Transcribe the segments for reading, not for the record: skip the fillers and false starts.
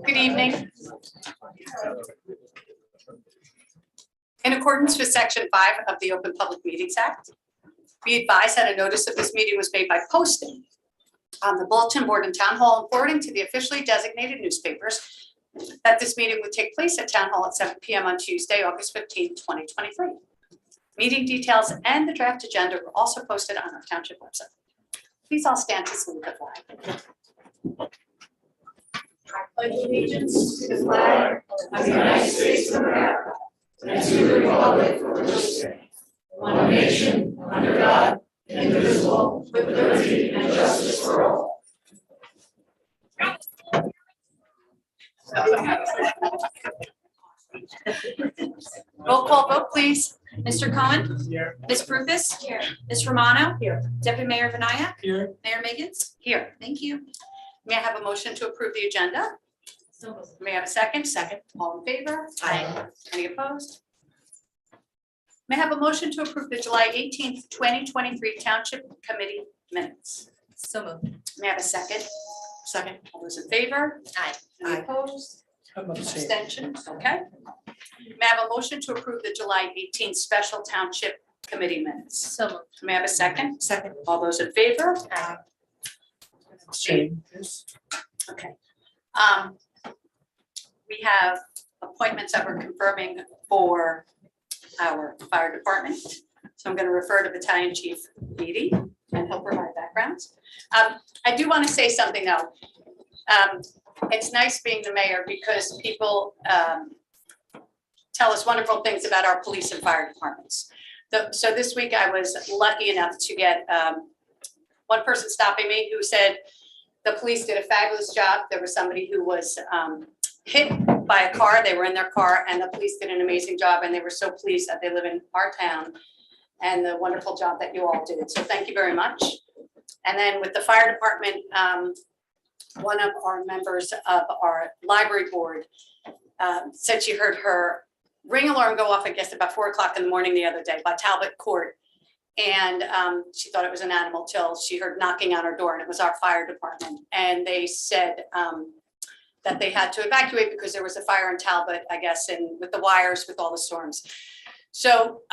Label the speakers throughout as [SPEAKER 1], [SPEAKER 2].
[SPEAKER 1] Good evening. In accordance with Section 5 of the Open Public Meetings Act, be advised that a notice of this meeting was made by posting on the bulletin board in Town Hall and forwarding to the officially designated newspapers that this meeting would take place at Town Hall at 7 p.m. on Tuesday, August 15, 2023. Meeting details and the draft agenda were also posted on our Township website. Please all stand to salute the flag. I pledge allegiance to the flag of the United States of America and to the republic for which it stands, one nation, under God, indivisible, with liberty and justice for all. Roll call vote, please.
[SPEAKER 2] Mr. Cohen?
[SPEAKER 3] Here.
[SPEAKER 2] Ms. Prufus?
[SPEAKER 1] Here.
[SPEAKER 2] Ms. Romano?
[SPEAKER 1] Here.
[SPEAKER 2] Deputy Mayor Vinayak?
[SPEAKER 3] Here.
[SPEAKER 2] Mayor Miggins?
[SPEAKER 1] Here.
[SPEAKER 2] Thank you.
[SPEAKER 1] May I have a motion to approve the agenda? May I have a second? Second. All in favor?
[SPEAKER 2] Aye.
[SPEAKER 1] Any opposed? May I have a motion to approve the July 18th, 2023 Township Committee minutes?
[SPEAKER 2] So moved.
[SPEAKER 1] May I have a second? Second. All those in favor?
[SPEAKER 2] Aye.
[SPEAKER 1] Any
[SPEAKER 2] Aye.
[SPEAKER 1] opposed?
[SPEAKER 3] I'm abstaining.
[SPEAKER 1] Abstentions? Okay. May I have a motion to approve the July 18th Special Township Committee minutes?
[SPEAKER 2] So moved.
[SPEAKER 1] May I have a second?
[SPEAKER 2] Second.
[SPEAKER 1] All those in favor?
[SPEAKER 2] Aye.
[SPEAKER 3] Abstain. Yes.
[SPEAKER 1] Okay. We have appointments that we're confirming for our fire department. So I'm going to refer to Battalion Chief Beatty and he'll provide backgrounds. I do want to say something though. It's nice being the mayor because people tell us wonderful things about our police and fire departments. So this week I was lucky enough to get one person stopping me who said the police did a fabulous job. There was somebody who was hit by a car. They were in their car and the police did an amazing job and they were so pleased that they live in our town and the wonderful job that you all did. So thank you very much. And then with the fire department, one of our members of our library board said she heard her ring alarm go off, I guess about 4 o'clock in the morning the other day by Talbot Court. And she thought it was an animal till she heard knocking on her door and it was our fire department. And they said that they had to evacuate because there was a fire in Talbot, I guess, and with the wires, with all the storms. So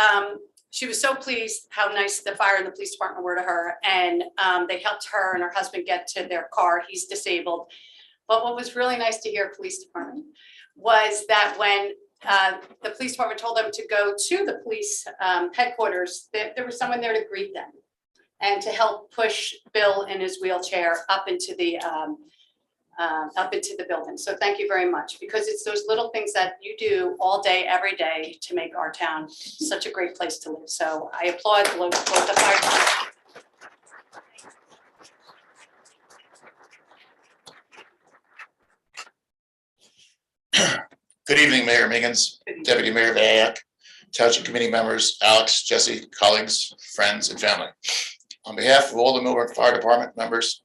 [SPEAKER 1] she was so pleased how nice the fire and the police department were to her. And they helped her and her husband get to their car. He's disabled. But what was really nice to hear, police department, was that when the police department told them to go to the police headquarters, there was someone there to greet them and to help push Bill in his wheelchair up into the building. So thank you very much, because it's those little things that you do all day, every day to make our town such a great place to live. So I applaud both the fire department.
[SPEAKER 4] Good evening, Mayor Miggins, Deputy Mayor Vinayak, Township Committee members, Alex, Jesse, colleagues, friends, and family. On behalf of all the Millburn Fire Department members,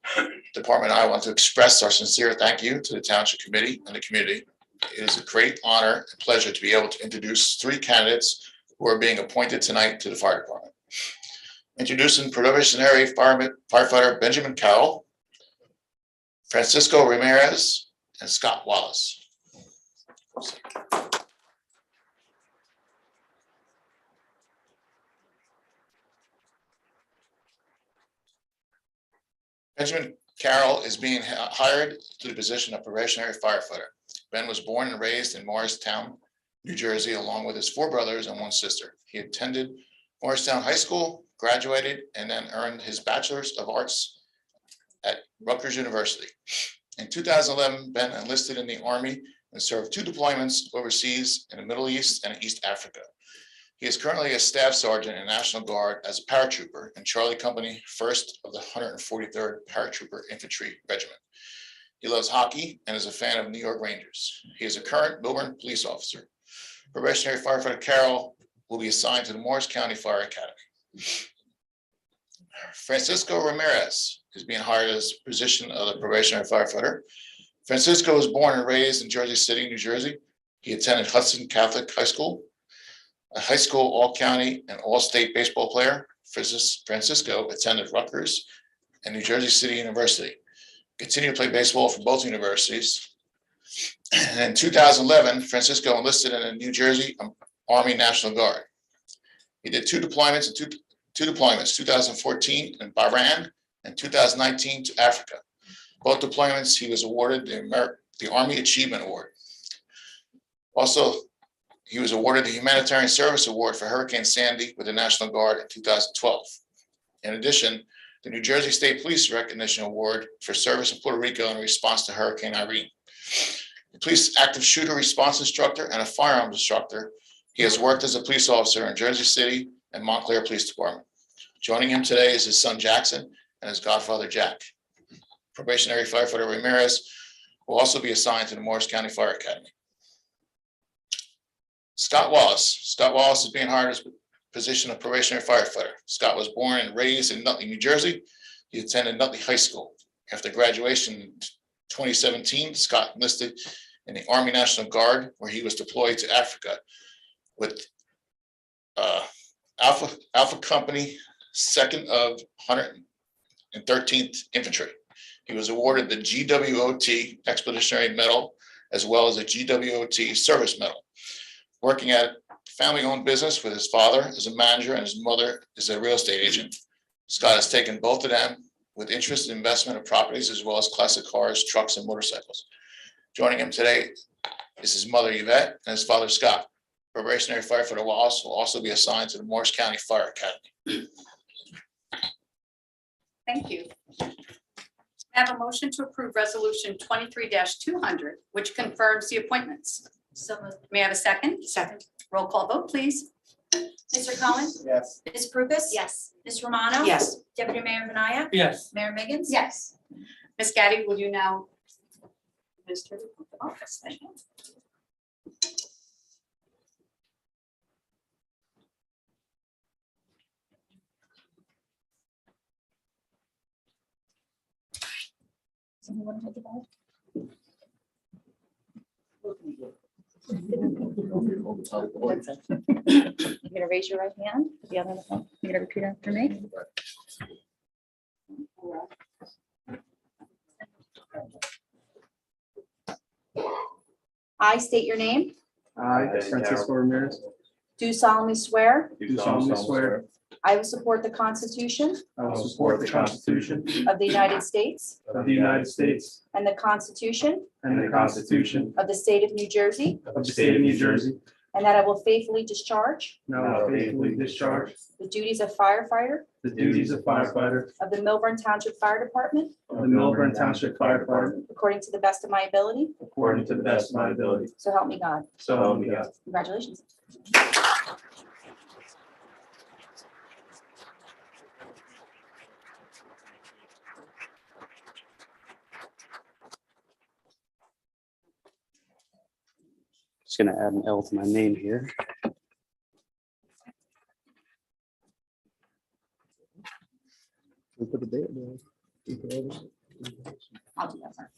[SPEAKER 4] Department, I want to express our sincere thank you to the Township Committee and the community. It is a great honor and pleasure to be able to introduce 3 candidates who are being appointed tonight to the fire department. Introducing probationary firefighter Benjamin Carroll, Francisco Ramirez, and Scott Wallace. Benjamin Carroll is being hired to the position of probationary firefighter. Ben was born and raised in Morristown, New Jersey, along with his 4 brothers and 1 sister. He attended Morristown High School, graduated, and then earned his Bachelor's of Arts at Rutgers University. In 2011, Ben enlisted in the Army and served 2 deployments overseas in the Middle East and East Africa. He is currently a staff sergeant in National Guard as a paratrooper in Charlie Company, 1st of the 143rd Paratrooper Infantry Regiment. He loves hockey and is a fan of New York Rangers. He is a current Millburn police officer. Probationary firefighter Carroll will be assigned to the Morris County Fire Academy. Francisco Ramirez is being hired as the position of the probationary firefighter. Francisco was born and raised in Jersey City, New Jersey. He attended Hudson Catholic High School, a high school all-county and all-state baseball player. Francisco attended Rutgers and New Jersey City University. continued to play baseball for both universities. And in 2011, Francisco enlisted in the New Jersey Army National Guard. He did two deployments, 2014 in Bahrain and 2019 to Africa. Both deployments, he was awarded the Army Achievement Award. Also, he was awarded the Humanitarian Service Award for Hurricane Sandy with the National Guard in 2012. In addition, the New Jersey State Police Recognition Award for service in Puerto Rico in response to Hurricane Irene. A police active shooter response instructor and a firearms instructor. He has worked as a police officer in Jersey City and Montclair Police Department. Joining him today is his son Jackson and his godfather Jack. Probationary firefighter Ramirez will also be assigned to the Morris County Fire Academy. Scott Wallace. Scott Wallace is being hired as position of probationary firefighter. Scott was born and raised in Nutley, New Jersey. He attended Nutley High School. After graduation in 2017, Scott enlisted in the Army National Guard, where he was deployed to Africa with Alpha Company, 2nd of 113th Infantry. He was awarded the GWOT Expeditionary Medal, as well as a GWOT Service Medal. Working at a family-owned business with his father as a manager and his mother is a real estate agent, Scott has taken both of them with interest in investment of properties as well as classic cars, trucks, and motorcycles. Joining him today is his mother Yvette and his father Scott. Probationary firefighter Wallace will also be assigned to the Morris County Fire Academy.
[SPEAKER 1] Thank you. I have a motion to approve resolution 23-200, which confirms the appointments.
[SPEAKER 2] So moved.
[SPEAKER 1] May I have a second?
[SPEAKER 2] Second.
[SPEAKER 1] Roll call vote, please.
[SPEAKER 2] Mr. Cohen?
[SPEAKER 3] Yes.
[SPEAKER 2] Ms. Prupus?
[SPEAKER 1] Yes.
[SPEAKER 2] Ms. Romano?
[SPEAKER 3] Yes.
[SPEAKER 2] Deputy Mayor Minaya?
[SPEAKER 3] Yes.
[SPEAKER 2] Mayor Miggins?
[SPEAKER 1] Yes. Ms. Gaddy, will you now administer the oath of office? Thank you.
[SPEAKER 2] Someone take it out? You're gonna raise your right hand. The other one. You're gonna repeat after me. I state your name.
[SPEAKER 5] I, Francisco Ramirez,
[SPEAKER 2] Do solemnly swear
[SPEAKER 5] do solemnly swear
[SPEAKER 2] I will support the Constitution
[SPEAKER 5] I will support the Constitution
[SPEAKER 2] of the United States
[SPEAKER 5] of the United States
[SPEAKER 2] and the Constitution
[SPEAKER 5] and the Constitution
[SPEAKER 2] of the State of New Jersey,
[SPEAKER 5] of the State of New Jersey,
[SPEAKER 2] and that I will faithfully discharge
[SPEAKER 5] and I will faithfully discharge
[SPEAKER 2] the duties of firefighter
[SPEAKER 5] the duties of firefighter
[SPEAKER 2] of the Milburn Township Fire Department
[SPEAKER 5] of the Milburn Township Fire Department
[SPEAKER 2] according to the best of my ability.
[SPEAKER 5] according to the best of my ability.
[SPEAKER 2] So help me God.
[SPEAKER 5] So help me God.
[SPEAKER 2] Congratulations.
[SPEAKER 6] Just gonna add an L to my name here. We put the date there.
[SPEAKER 2] I'll do that first.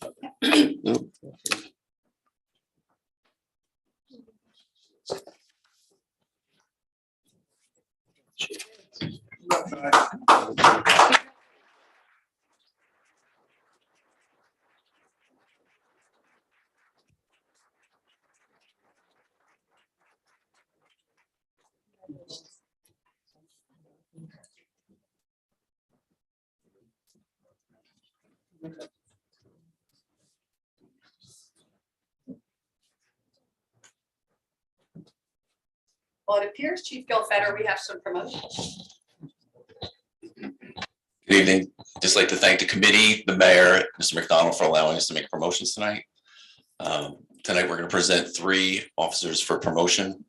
[SPEAKER 6] Nope.
[SPEAKER 1] Well, it appears, Chief Gilfetter, we have some promotions.
[SPEAKER 7] Good evening. Just like to thank the committee, the mayor, Mr. McDonald, for allowing us to make promotions tonight. Tonight, we're going to present 3 officers for promotion.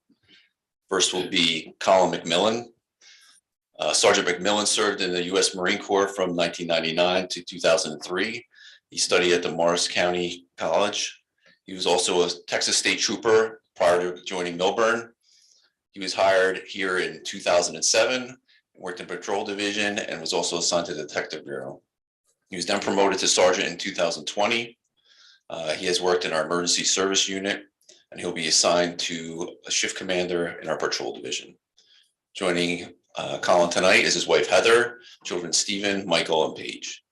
[SPEAKER 7] First will be Colin McMillan. Sergeant McMillan served in the U.S. Marine Corps from 1999 to 2003. He studied at the Morris County College. He was also a Texas State Trooper prior to joining Milburn. He was hired here in 2007, worked in Patrol Division, and was also assigned to the Detective Bureau. He was then promoted to Sergeant in 2020. He has worked in our Emergency Service Unit, and he'll be assigned to a shift commander in our Patrol Division. Joining Colin tonight is his wife Heather, children Stephen, Michael, and Paige.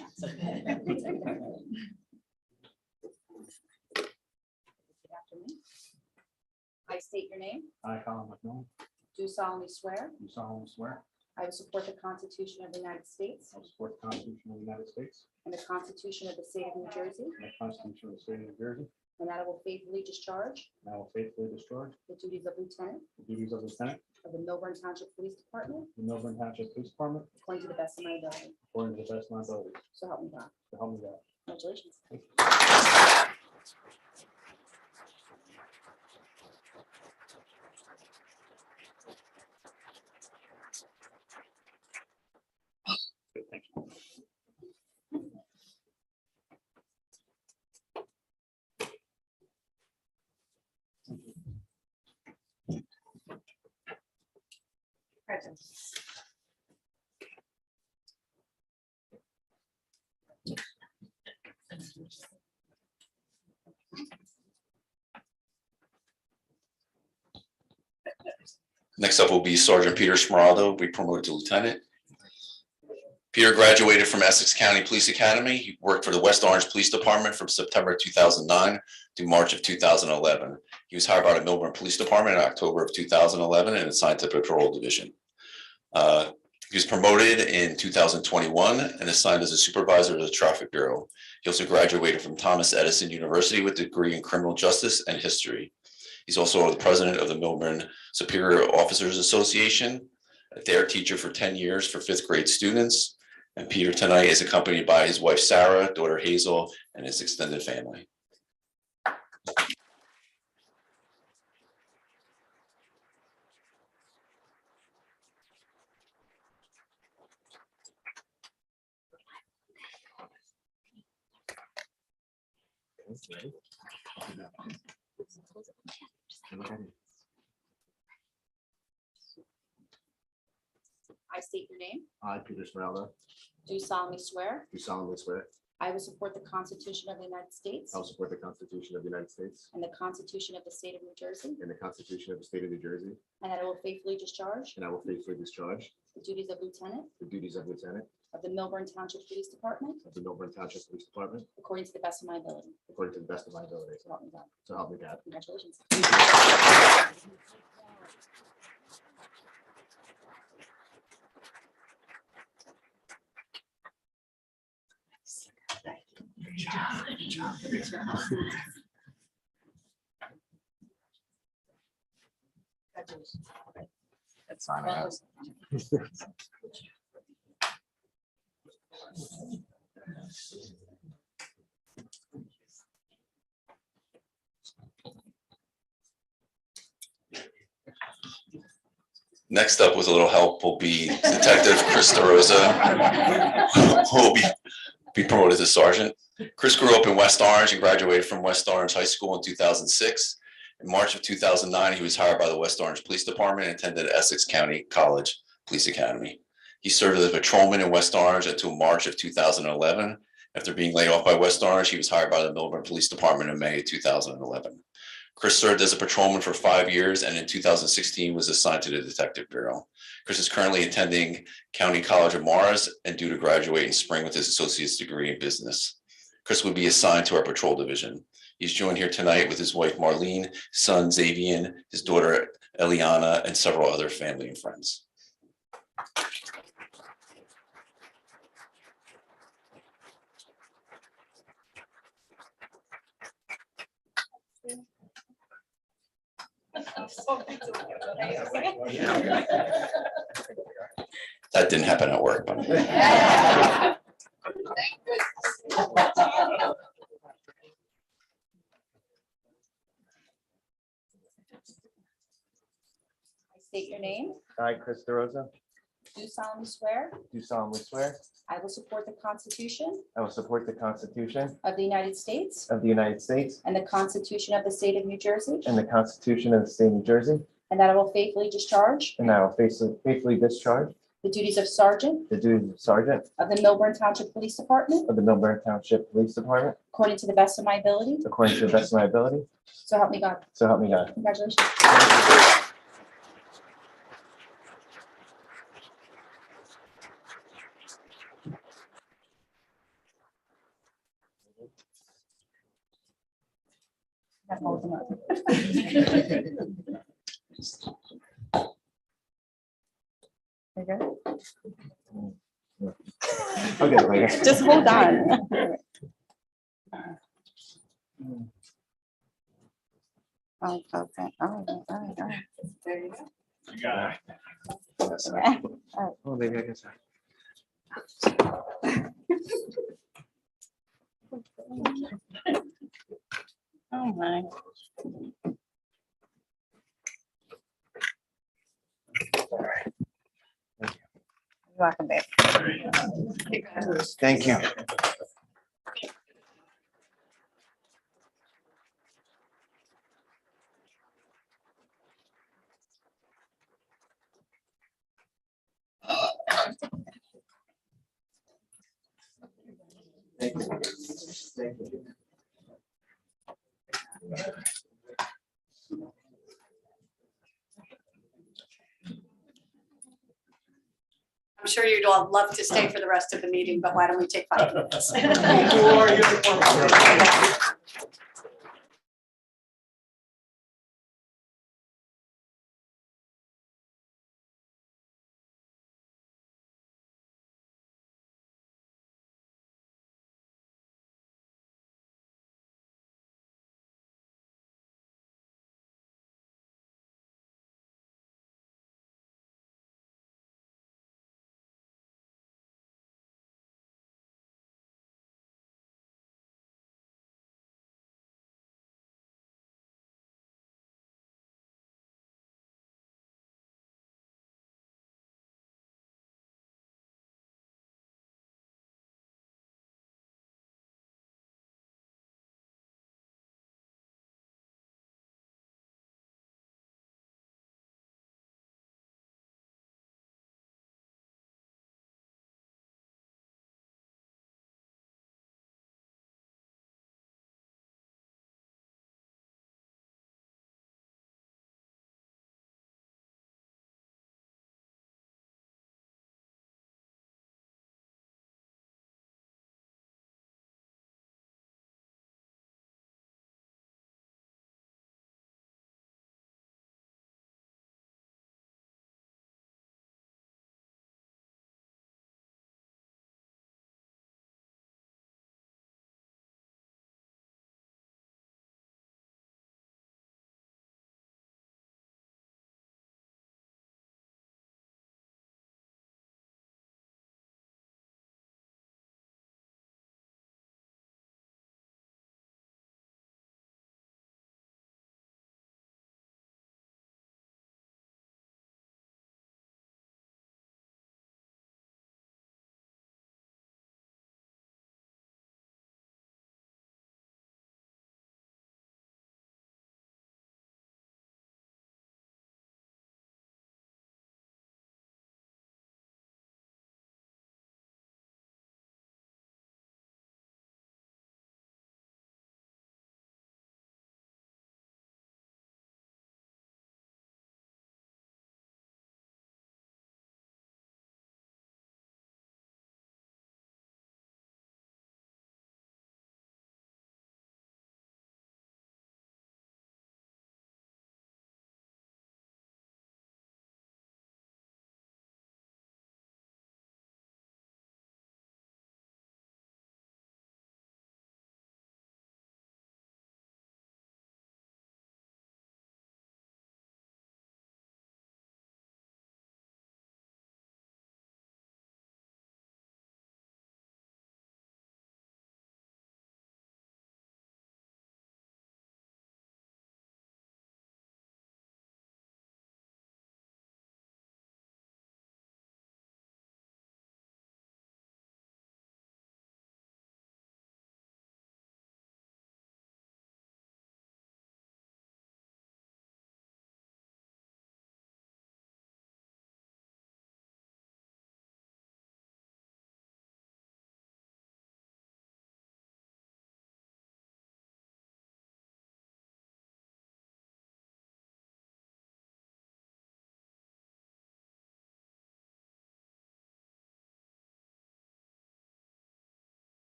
[SPEAKER 2] After me. I state your name,
[SPEAKER 5] I, Colin McMillan,
[SPEAKER 2] do solemnly swear
[SPEAKER 5] do solemnly swear
[SPEAKER 2] I will support the Constitution of the United States
[SPEAKER 5] I will support the Constitution of the United States
[SPEAKER 2] and the Constitution of the State of New Jersey,
[SPEAKER 5] and the Constitution of the State of New Jersey,
[SPEAKER 2] and that I will faithfully discharge
[SPEAKER 5] and I will faithfully discharge
[SPEAKER 2] the duties of lieutenant
[SPEAKER 5] the duties of lieutenant
[SPEAKER 2] of the Milburn Township Police Department
[SPEAKER 5] in the Milburn Township Police Department
[SPEAKER 2] according to the best of my ability.
[SPEAKER 5] according to the best of my ability.
[SPEAKER 2] So help me God.
[SPEAKER 5] So help me God.
[SPEAKER 2] Congratulations.
[SPEAKER 5] Thank you.
[SPEAKER 1] Present.
[SPEAKER 7] Next up will be Sergeant Peter Smeraldo, be promoted to lieutenant. Peter graduated from Essex County Police Academy. He worked for the West Orange Police Department from September 2009 to March of 2011. He was hired by the Milburn Police Department in October of 2011 and assigned to Patrol Division. He was promoted in 2021 and assigned as a supervisor to the Traffic Bureau. He also graduated from Thomas Edison University with a degree in criminal justice and history. He's also the president of the Milburn Superior Officers Association, a DARE teacher for 10 years for 5th grade students. And Peter tonight is accompanied by his wife, Sarah, daughter Hazel, and his extended family.
[SPEAKER 2] I state your name,
[SPEAKER 5] I, Peter Smeraldo,
[SPEAKER 2] do solemnly swear
[SPEAKER 5] do solemnly swear
[SPEAKER 2] I will support the Constitution of the United States
[SPEAKER 5] I will support the Constitution of the United States
[SPEAKER 2] and the Constitution of the State of New Jersey,
[SPEAKER 5] and the Constitution of the State of New Jersey,
[SPEAKER 2] and that I will faithfully discharge
[SPEAKER 5] and I will faithfully discharge
[SPEAKER 2] the duties of lieutenant
[SPEAKER 5] the duties of lieutenant
[SPEAKER 2] of the Milburn Township Police Department
[SPEAKER 5] of the Milburn Township Police Department
[SPEAKER 2] according to the best of my ability.
[SPEAKER 5] according to the best of my ability.
[SPEAKER 2] So help me God.
[SPEAKER 5] So help me God.
[SPEAKER 2] Congratulations.
[SPEAKER 3] That's on us.
[SPEAKER 7] Next up with a little help will be Detective Chris DeRosa, who will be promoted to sergeant. Chris grew up in West Orange and graduated from West Orange High School in 2006. In March of 2009, he was hired by the West Orange Police Department and attended Essex County College Police Academy. He served as a patrolman in West Orange until March of 2011. After being laid off by West Orange, he was hired by the Milburn Police Department in May of 2011. Chris served as a patrolman for 5 years and in 2016 was assigned to the Detective Bureau. Chris is currently attending County College of Morris and due to graduate in spring with his associate's degree in business. Chris will be assigned to our patrol division. He's joined here tonight with his wife Marlene, son Xavier, his daughter Eliana, and several other family and friends. That didn't happen at work, but
[SPEAKER 2] I state your name,
[SPEAKER 5] I, Chris DeRosa,
[SPEAKER 2] do solemnly swear
[SPEAKER 5] do solemnly swear
[SPEAKER 2] I will support the Constitution
[SPEAKER 5] I will support the Constitution
[SPEAKER 2] of the United States
[SPEAKER 5] of the United States
[SPEAKER 2] and the Constitution of the State of New Jersey,
[SPEAKER 5] and the Constitution of the State of New Jersey,
[SPEAKER 2] and that I will faithfully discharge
[SPEAKER 5] and I will faithfully discharge
[SPEAKER 2] the duties of sergeant
[SPEAKER 5] the duties of sergeant
[SPEAKER 2] of the Milburn Township Police Department
[SPEAKER 5] of the Milburn Township Police Department
[SPEAKER 2] according to the best of my ability.
[SPEAKER 5] according to the best of my ability.
[SPEAKER 2] So help me God.
[SPEAKER 5] So help me God.
[SPEAKER 2] Congratulations. That holds them up. You good?
[SPEAKER 5] I'll get it later.
[SPEAKER 2] Just hold on. Oh, okay. All right.
[SPEAKER 1] There you go.
[SPEAKER 2] Yeah.
[SPEAKER 5] Oh, maybe I guess.
[SPEAKER 2] Oh, my. You're welcome, babe.
[SPEAKER 5] Thank you.
[SPEAKER 1] I'm sure you'd all love to stay for the rest of the meeting, but why don't we take 5 minutes?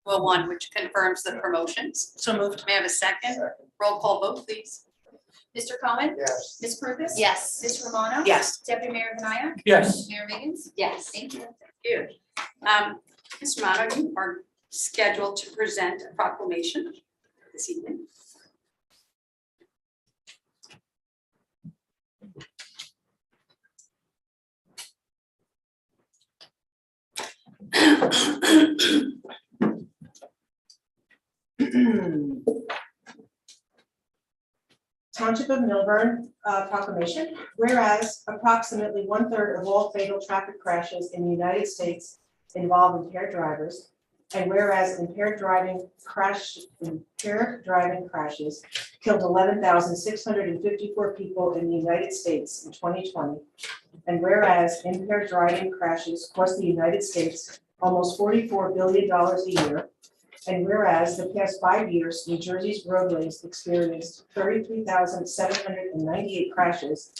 [SPEAKER 1] Will one, which confirms the promotions.
[SPEAKER 3] So moved.
[SPEAKER 1] May I have a second? Roll call vote, please.
[SPEAKER 2] Mr. Cohen?
[SPEAKER 3] Yes.
[SPEAKER 2] Ms. Prupus?
[SPEAKER 8] Yes.
[SPEAKER 2] Ms. Romano?
[SPEAKER 3] Yes.
[SPEAKER 2] Deputy Mayor Bernaya?
[SPEAKER 3] Yes.
[SPEAKER 2] Mayor Higgins?
[SPEAKER 8] Yes.
[SPEAKER 2] Thank you.
[SPEAKER 1] Thank you. Mr. Romano, you are scheduled to present a proclamation this evening.
[SPEAKER 9] Township of Milburn proclamation, whereas approximately 1/3 of all fatal traffic crashes in the United States involve impaired drivers, and whereas impaired driving crashes killed 11,654 people in the United States in 2020, and whereas impaired driving crashes cost the United States almost $44 billion a year, and whereas the past 5 years, New Jersey's roadways experienced 33,798 crashes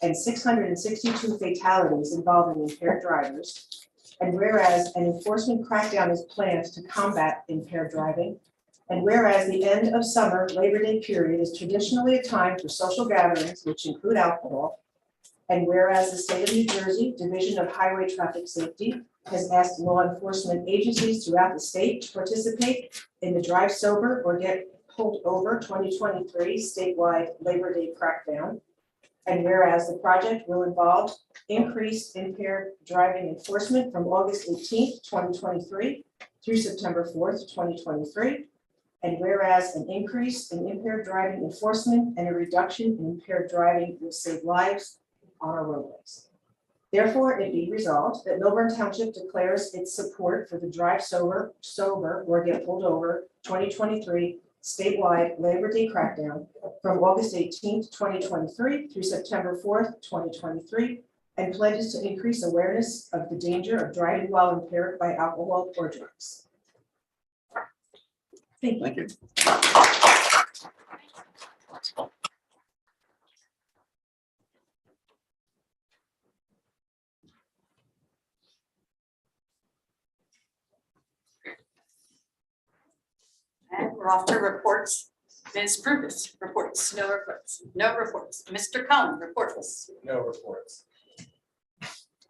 [SPEAKER 9] and 662 fatalities involving impaired drivers. And whereas an enforcement crackdown is planned to combat impaired driving. And whereas the end of summer Labor Day period is traditionally a time for social gatherings, which include alcohol. And whereas the state of New Jersey Division of Highway Traffic Safety has asked law enforcement agencies throughout the state to participate in the Drive Sober or Get Pulled Over 2023 statewide Labor Day crackdown. And whereas the project will involve increased impaired driving enforcement from August 18th, 2023 through September 4th, 2023. And whereas an increase in impaired driving enforcement and a reduction in impaired driving will save lives on our roadways. Therefore, it be resolved that Milburn Township declares its support for the Drive Sober or Get Pulled Over 2023 statewide Labor Day crackdown from August 18th, 2023 through September 4th, 2023, and pledges to increase awareness of the danger of driving while impaired by alcohol or drugs. Thank you.
[SPEAKER 1] And we're off to reports. Ms. Prupus, reports. No reports. No reports. Mr. Cohen, reports.
[SPEAKER 3] No reports.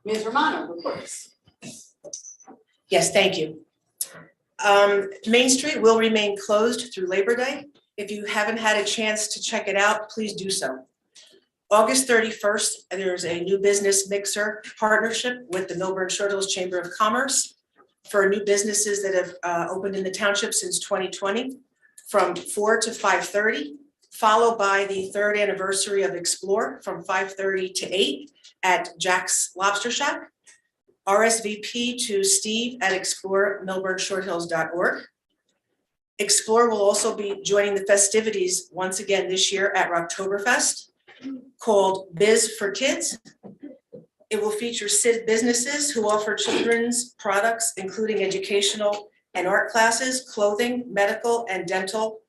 [SPEAKER 1] Ms. Romano, reports.
[SPEAKER 3] Yes, thank you. Main Street will remain closed through Labor Day. If you haven't had a chance to check it out, please do so. August 31st, there's a new business mixer partnership with the Milburn Short Hills Chamber of Commerce for new businesses that have opened in the township since 2020 from 4 to 5:30, followed by the 3rd anniversary of Explore from 5:30 to 8 at Jack's Lobster Shack. RSVP to Steve at exploremilburnshorthills.org. Explore will also be joining the festivities once again this year at Rocktoberfest called Biz for Kids. It will feature businesses who offer children's products, including educational and art classes, clothing, medical, and dental.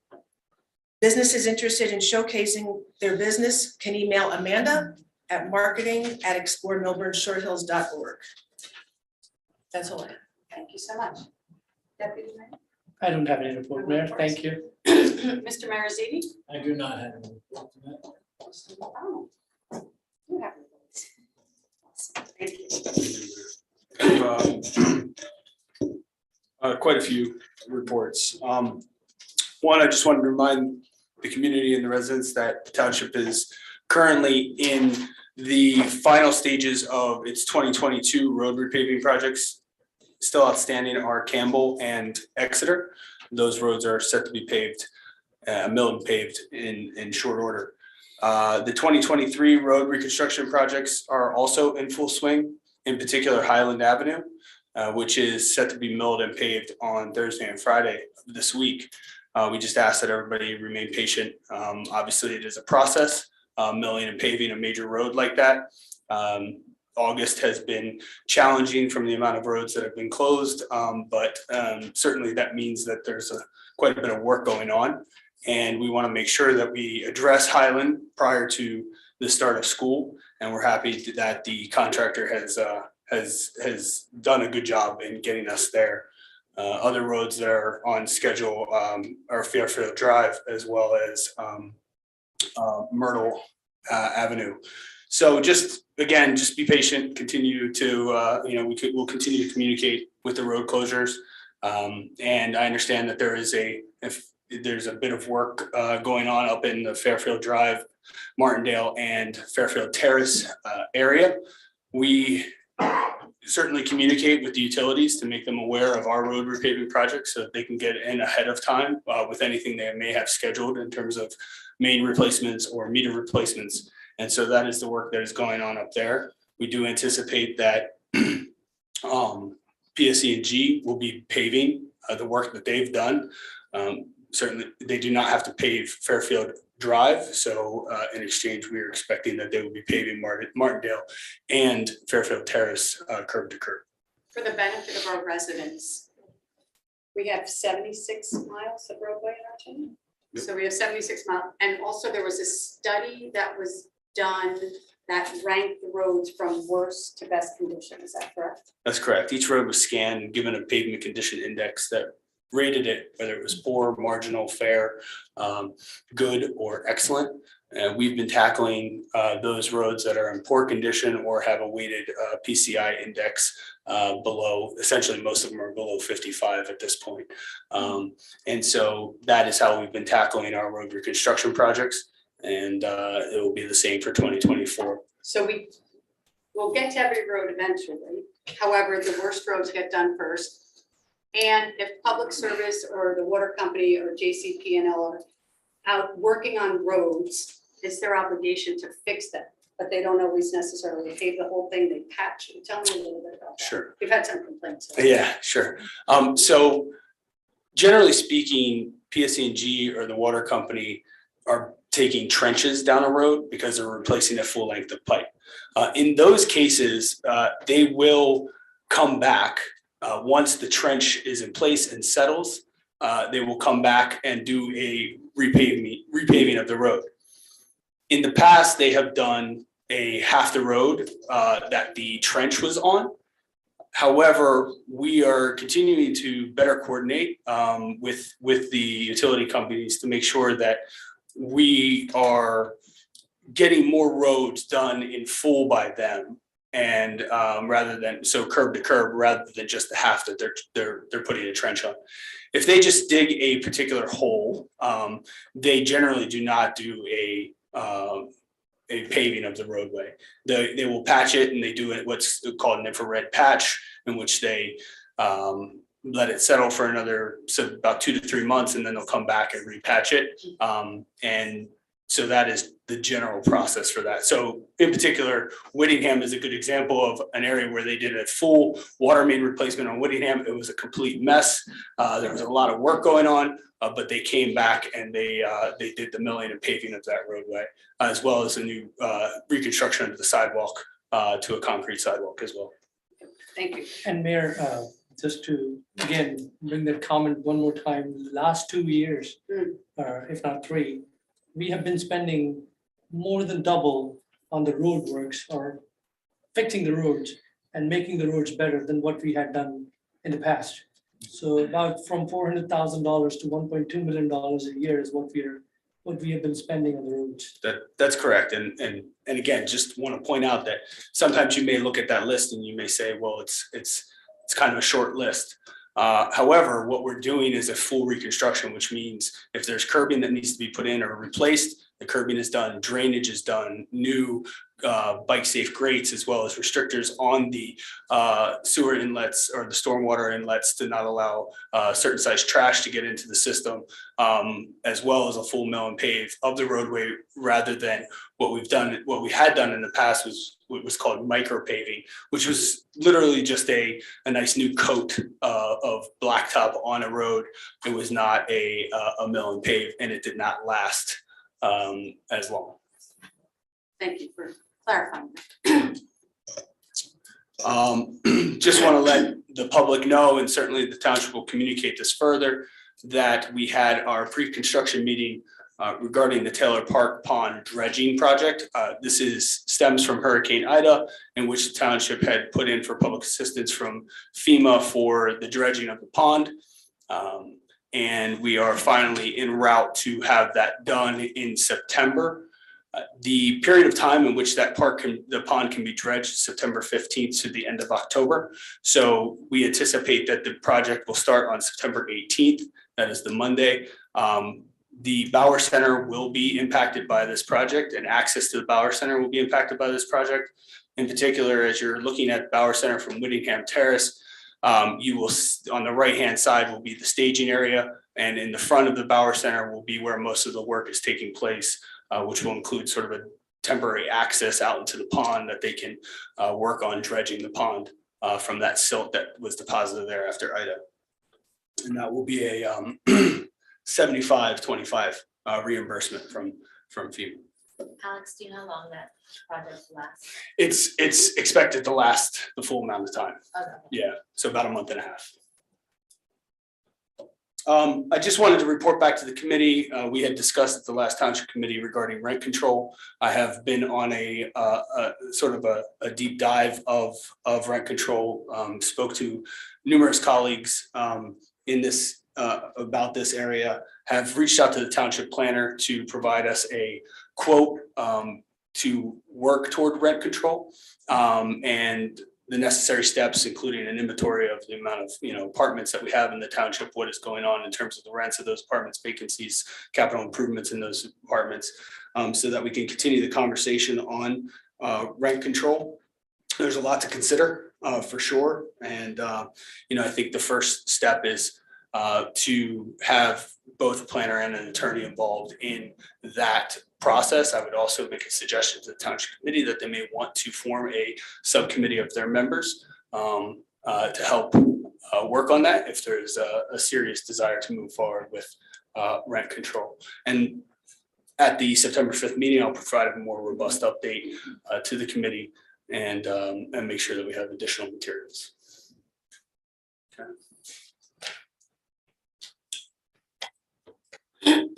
[SPEAKER 3] Businesses interested in showcasing their business can email Amanda at marketing@exploremilburnshorthills.org. That's all I have.
[SPEAKER 1] Thank you so much. Deputy Mayor.
[SPEAKER 10] I don't have any report, Mayor. Thank you.
[SPEAKER 1] Mr. Marizini.
[SPEAKER 10] I do not have any report.
[SPEAKER 1] Oh, you have reports. Thank you.
[SPEAKER 11] Quite a few reports. One, I just wanted to remind the community and the residents that the township is currently in the final stages of its 2022 road repaving projects. Still outstanding are Campbell and Exeter. Those roads are set to be paved, milled and paved in short order. The 2023 road reconstruction projects are also in full swing, in particular Highland Avenue, which is set to be milled and paved on Thursday and Friday of this week. We just ask that everybody remain patient. Obviously, it is a process, milling and paving a major road like that. August has been challenging from the amount of roads that have been closed, but certainly that means that there's quite a bit of work going on. And we want to make sure that we address Highland prior to the start of school. And we're happy that the contractor has done a good job in getting us there. Other roads that are on schedule are Fairfield Drive as well as Myrtle Avenue. So just, again, just be patient, continue to, we'll continue to communicate with the road closures. And I understand that there's a bit of work going on up in the Fairfield Drive, Martindale and Fairfield Terrace area. We certainly communicate with the utilities to make them aware of our road repaving projects so that they can get in ahead of time with anything they may have scheduled in terms of main replacements or meter replacements. And so that is the work that is going on up there. We do anticipate that PSE&G will be paving the work that they've done. Certainly, they do not have to pave Fairfield Drive. So in exchange, we are expecting that they will be paving Martindale and Fairfield Terrace curb to curb.
[SPEAKER 1] For the benefit of our residents, we have 76 miles of roadway in our town.
[SPEAKER 11] Yep.
[SPEAKER 1] So we have 76 miles. And also there was a study that was done that ranked the roads from worst to best condition. Is that correct?
[SPEAKER 11] That's correct. Each road was scanned and given a pavement condition index that rated it, whether it was poor, marginal, fair, good, or excellent. We've been tackling those roads that are in poor condition or have a weighted PCI index below, essentially most of them are below 55 at this point. And so that is how we've been tackling our road reconstruction projects. And it will be the same for 2024.
[SPEAKER 1] So we'll get to every road eventually. However, the worst roads get done first. And if public service or the water company or JCP&L are out working on roads, it's their obligation to fix them. But they don't always necessarily pave the whole thing, they patch it. Tell me a little bit about that.
[SPEAKER 11] Sure.
[SPEAKER 1] We've had some complaints.
[SPEAKER 11] Yeah, sure. So generally speaking, PSE&G or the water company are taking trenches down a road because they're replacing a full length of pipe. In those cases, they will come back once the trench is in place and settles. They will come back and do a repaving of the road. In the past, they have done a half the road that the trench was on. However, we are continuing to better coordinate with the utility companies to make sure that we are getting more roads done in full by them, and rather than so curb to curb, rather than just the half that they're putting a trench on. If they just dig a particular hole, they generally do not do a paving of the roadway. They will patch it, and they do it what's called an infrared patch, in which they let it settle for about 2 to 3 months, and then they'll come back and repatch it. And so that is the general process for that. So in particular, Whittingham is a good example of an area where they did a full water main replacement on Whittingham. It was a complete mess. There was a lot of work going on, but they came back and they did the milling and paving of that roadway, as well as a new reconstruction of the sidewalk to a concrete sidewalk as well.
[SPEAKER 1] Thank you.
[SPEAKER 10] And Mayor, just to, again, bring that comment one more time, last 2 years, if not 3, we have been spending more than double on the road works or fixing the roads and making the roads better than what we had done in the past. So about from $400,000 to $1.2 million a year is what we have been spending on the roads.
[SPEAKER 11] That's correct. And again, just want to point out that sometimes you may look at that list and you may say, well, it's kind of a short list. However, what we're doing is a full reconstruction, which means if there's curbing that needs to be put in or replaced, the curbing is done, drainage is done, new bike safe grates, as well as restrictors on the sewer inlets or the stormwater inlets to not allow certain size trash to get into the system, as well as a full mill and pave of the roadway, rather than what we had done in the past was what was called micro paving, which was literally just a nice new coat of blacktop on a road. It was not a mill and pave, and it did not last as long.
[SPEAKER 1] Thank you for clarifying.
[SPEAKER 11] Just want to let the public know, and certainly the township will communicate this further, that we had our pre-construction meeting regarding the Taylor Park Pond dredging project. This stems from Hurricane Ida, in which the township had put in for public assistance from FEMA for the dredging of the pond. And we are finally en route to have that done in September. The period of time in which the pond can be dredged, September 15th to the end of October. So we anticipate that the project will start on September 18th. That is the Monday. The Bauer Center will be impacted by this project, and access to the Bauer Center will be impacted by this project. In particular, as you're looking at Bauer Center from Whittingham Terrace, you will, on the right-hand side will be the staging area, and in the front of the Bauer Center will be where most of the work is taking place, which will include sort of a temporary access out into the pond that they can work on dredging the pond from that silt that was deposited there after Ida. And that will be a 75-25 reimbursement from FEMA.
[SPEAKER 2] Alex, do you know how long that project lasts?
[SPEAKER 11] It's expected to last the full amount of time.
[SPEAKER 2] Okay.
[SPEAKER 11] Yeah, so about a month and a half. I just wanted to report back to the committee. We had discussed at the last township committee regarding rent control. I have been on a sort of a deep dive of rent control. Spoke to numerous colleagues in this about this area. Have reached out to the township planner to provide us a quote to work toward rent control and the necessary steps, including an inventory of the amount of apartments that we have in the township, what is going on in terms of the rents of those apartments, vacancies, capital improvements in those apartments, so that we can continue the conversation on rent control. There's a lot to consider for sure, and I think the first step is to have both a planner and an attorney involved in that process. I would also make a suggestion to the township committee that they may want to form a subcommittee of their members to help work on that if there's a serious desire to move forward with rent control. And at the September 5th meeting, I'll provide a more robust update to the committee and make sure that we have additional materials. Okay.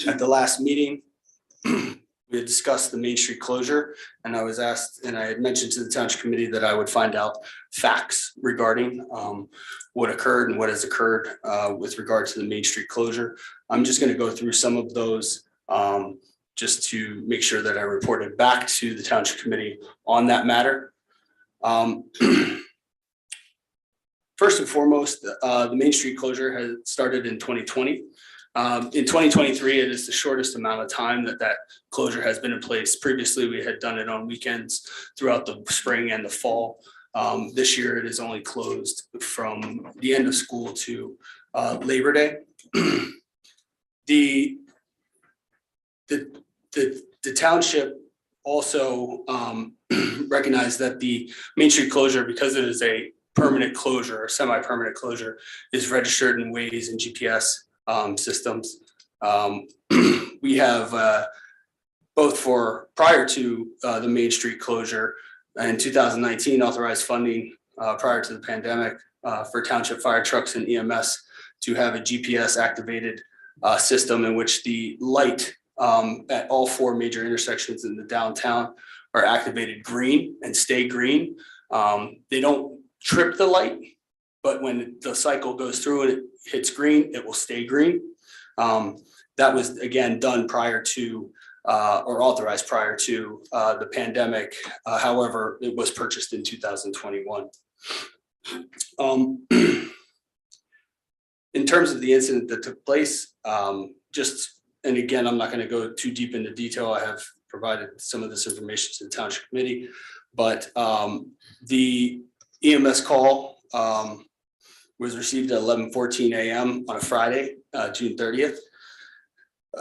[SPEAKER 11] At the last meeting, we had discussed the Main Street closure, and I was asked, and I had mentioned to the township committee that I would find out facts regarding what occurred and what has occurred with regard to the Main Street closure. I'm just going to go through some of those just to make sure that I reported back to the township committee on that matter. First and foremost, the Main Street closure has started in 2020. In 2023, it is the shortest amount of time that closure has been in place. Previously, we had done it on weekends throughout the spring and the fall. This year, it is only closed from the end of school to Labor Day. The township also recognized that the Main Street closure, because it is a permanent closure or semi-permanent closure, is registered in Waze and GPS systems. We have both for prior to the Main Street closure in 2019 authorized funding prior to the pandemic for township fire trucks and EMS to have a GPS activated system in which the light at all 4 major intersections in the downtown are activated green and stay green. They don't trip the light, but when the cycle goes through and it hits green, it will stay green. That was again done prior to or authorized prior to the pandemic. However, it was purchased in 2021. In terms of the incident that took place, and again, I'm not going to go too deep into detail. I have provided some of this information to the township committee, but the EMS call was received at 11:14 a.m. on a Friday, June 30th.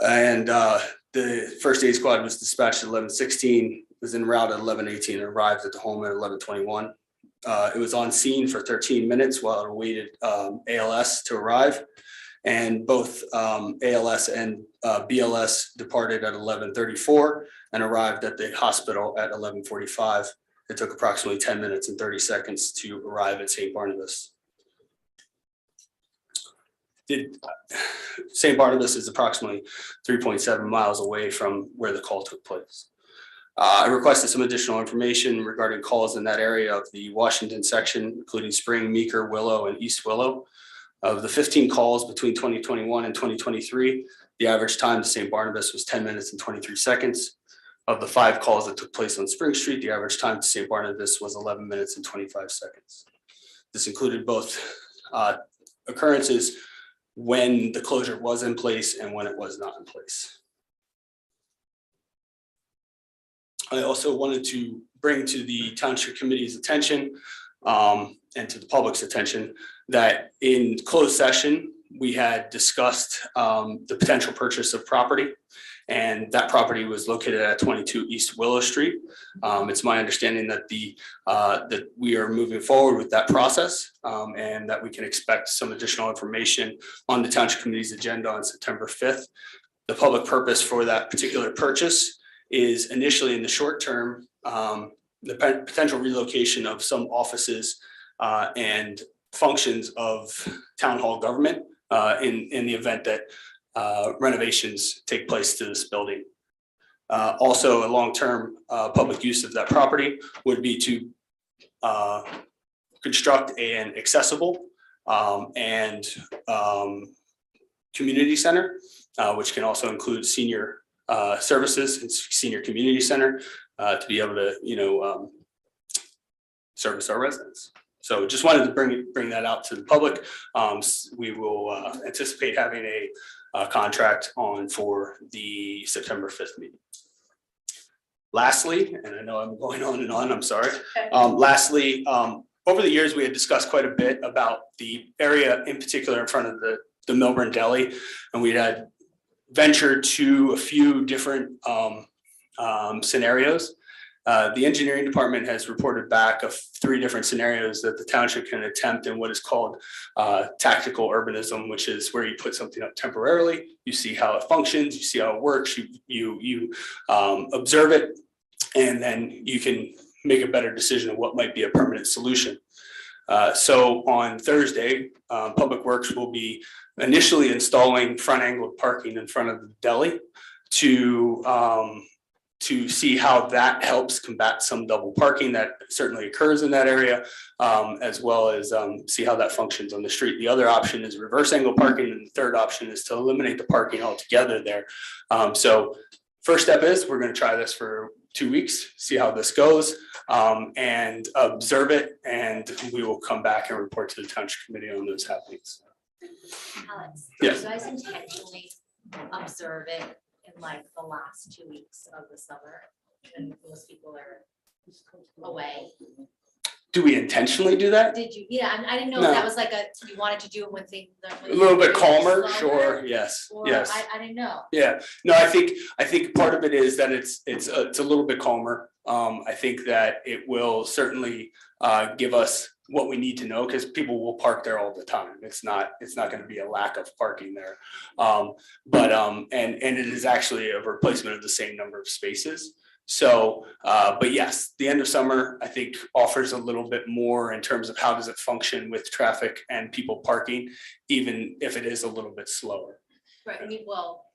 [SPEAKER 11] And the first aid squad was dispatched at 11:16, was en route at 11:18, and arrived at the home at 11:21. It was on scene for 13 minutes while it awaited ALS to arrive. And both ALS and BLS departed at 11:34 and arrived at the hospital at 11:45. It took approximately 10 minutes and 30 seconds to arrive at St. Barnabas. St. Barnabas is approximately 3.7 miles away from where the call took place. I requested some additional information regarding calls in that area of the Washington section, including Spring, Meeker, Willow, and East Willow. Of the 15 calls between 2021 and 2023, the average time to St. Barnabas was 10 minutes and 23 seconds. Of the 5 calls that took place on Spring Street, the average time to St. Barnabas was 11 minutes and 25 seconds. This included both occurrences when the closure was in place and when it was not in place. I also wanted to bring to the Township Committee's attention and to the public's attention that in closed session, we had discussed the potential purchase of property, and that property was located at 22 East Willow Street. It's my understanding that that we are moving forward with that process and that we can expect some additional information on the Township Committee's agenda on September 5th. The public purpose for that particular purchase is initially in the short term, the potential relocation of some offices and functions of town hall government in the event that renovations take place to this building. Also, a long-term public use of that property would be to construct an accessible and community center, which can also include senior services and senior community center to be able to, service our residents. So just wanted to bring that out to the public. We will anticipate having a contract on for the September 5th meeting. Lastly, and I know I'm going on and on, I'm sorry. Lastly, over the years, we had discussed quite a bit about the area in particular in front of the Milburn Deli, and we had ventured to a few different scenarios. The engineering department has reported back of 3 different scenarios that the township can attempt in what is called tactical urbanism, which is where you put something up temporarily, you see how it functions, you see how it works, you observe it, and then you can make a better decision of what might be a permanent solution. So on Thursday, Public Works will be initially installing front angled parking in front of the deli to see how that helps combat some double parking that certainly occurs in that area, as well as see how that functions on the street. The other option is reverse angle parking, and the third option is to eliminate the parking altogether there. So first step is we're going to try this for 2 weeks, see how this goes, and observe it, and we will come back and report to the Township Committee on those happenings.
[SPEAKER 8] Alex,
[SPEAKER 11] Yes.
[SPEAKER 8] you guys intentionally observe it in like the last 2 weeks of the summer when most people are away?
[SPEAKER 11] Do we intentionally do that?
[SPEAKER 8] Did you? Yeah, I didn't know
[SPEAKER 11] No.
[SPEAKER 8] if that was like you wanted to do it when things.
[SPEAKER 11] A little bit calmer, sure, yes,
[SPEAKER 8] Or
[SPEAKER 11] yes.
[SPEAKER 8] I didn't know.
[SPEAKER 11] Yeah, no, I think part of it is that it's a little bit calmer. I think that it will certainly give us what we need to know, because people will park there all the time. It's not going to be a lack of parking there. And it is actually a replacement of the same number of spaces. So, but yes, the end of summer, I think, offers a little bit more in terms of how does it function with traffic and people parking, even if it is a little bit slower.
[SPEAKER 8] Right, I mean, well,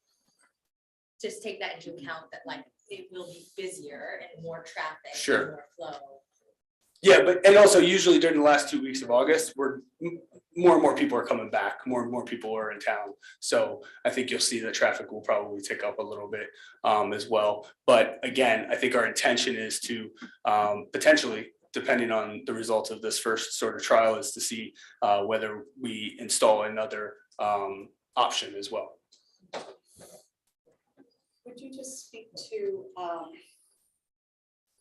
[SPEAKER 8] just take that into account that like it will be busier and more traffic.
[SPEAKER 11] Sure.
[SPEAKER 8] And more flow.
[SPEAKER 11] Yeah, and also usually during the last 2 weeks of August, more and more people are coming back, more and more people are in town. So I think you'll see that traffic will probably tick up a little bit as well. But again, I think our intention is to potentially, depending on the results of this first sort of trial, is to see whether we install another option as well.
[SPEAKER 1] Would you just speak to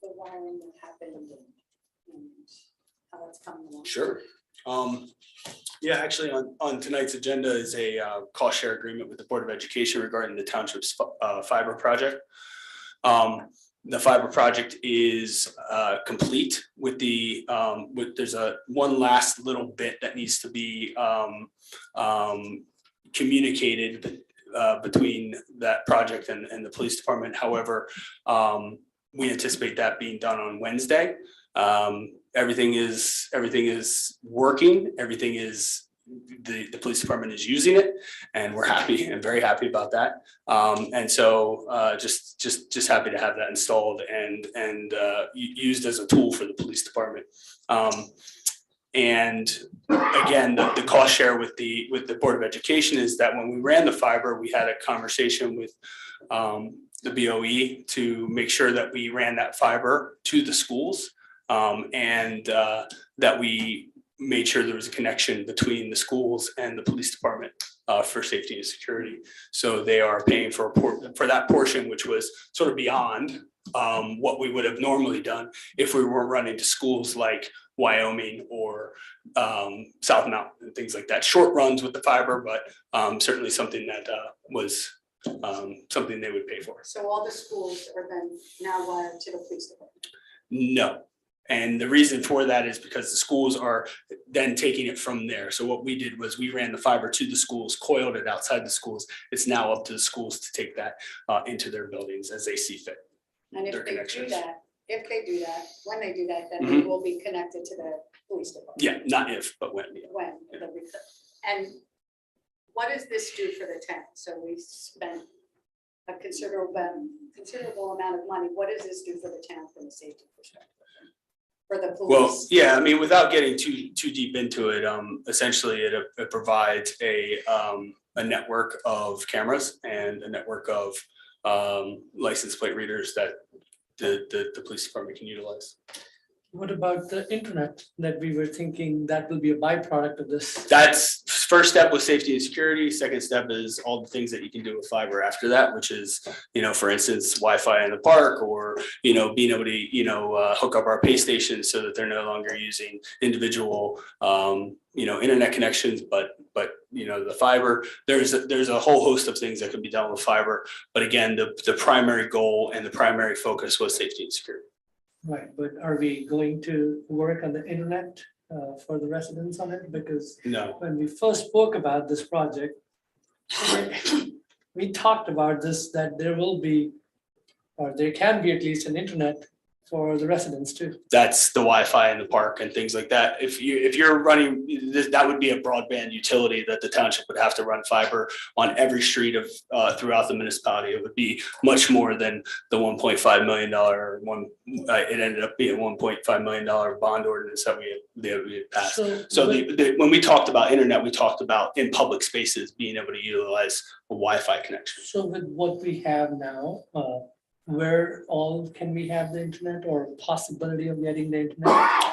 [SPEAKER 1] the wiring that happened and how that's coming along?
[SPEAKER 11] Sure. Yeah, actually on tonight's agenda is a cost share agreement with the Board of Education regarding the township's fiber project. The fiber project is complete with there's one last little bit that needs to be communicated between that project and the police department. However, we anticipate that being done on Wednesday. Everything is working. Everything is the police department is using it, and we're happy and very happy about that. And so just happy to have that installed and used as a tool for the police department. And again, the cost share with the Board of Education is that when we ran the fiber, we had a conversation with the BOE to make sure that we ran that fiber to the schools, and that we made sure there was a connection between the schools and the police department for safety and security. So they are paying for that portion, which was sort of beyond what we would have normally done if we were running to schools like Wyoming or South Mountain and things like that. Short runs with the fiber, but certainly something that was something they would pay for.
[SPEAKER 1] So all the schools are then now wired to the police department?
[SPEAKER 11] No. And the reason for that is because the schools are then taking it from there. So what we did was we ran the fiber to the schools, coiled it outside the schools. It's now up to the schools to take that into their buildings as they see fit.
[SPEAKER 1] And if
[SPEAKER 11] Their
[SPEAKER 1] they do
[SPEAKER 11] connections.
[SPEAKER 1] that, when they do that, then they will be connected to the police department?
[SPEAKER 11] Yeah, not if, but when. Yeah.
[SPEAKER 1] When, it'll be and what does this do for the town? So we spent a considerable amount of money. What does this do for the town from a safety perspective? For the police?
[SPEAKER 11] Well, yeah, I mean, without getting too deep into it, essentially it provides a network of cameras and a network of license plate readers that the police department can utilize.
[SPEAKER 10] What about the internet that we were thinking that will be a byproduct of this?
[SPEAKER 11] That's first step was safety and security. Second step is all the things that you can do with fiber after that, which is, for instance, Wi-Fi in the park, or, being able to, hook up our pay stations so that they're no longer using individual, internet connections, but the fiber. There's a whole host of things that can be done with fiber. But again, the primary goal and the primary focus was safety and security.
[SPEAKER 10] Right, but are we going to work on the internet for the residents on it? Because
[SPEAKER 11] No.
[SPEAKER 10] when we first spoke about this project, we talked about this, that there will be, or there can be at least an internet for the residents too.
[SPEAKER 11] That's the Wi-Fi in the park and things like that. If you're running, that would be a broadband utility that the township would have to run fiber on every street of throughout the municipality. It would be much more than the $1.5 million it ended up being $1.5 million bond ordinance that we had passed. So when we talked about internet, we talked about in public spaces being able to utilize a Wi-Fi connection.
[SPEAKER 10] So with what we have now, where all can we have the internet, or possibility of getting the internet?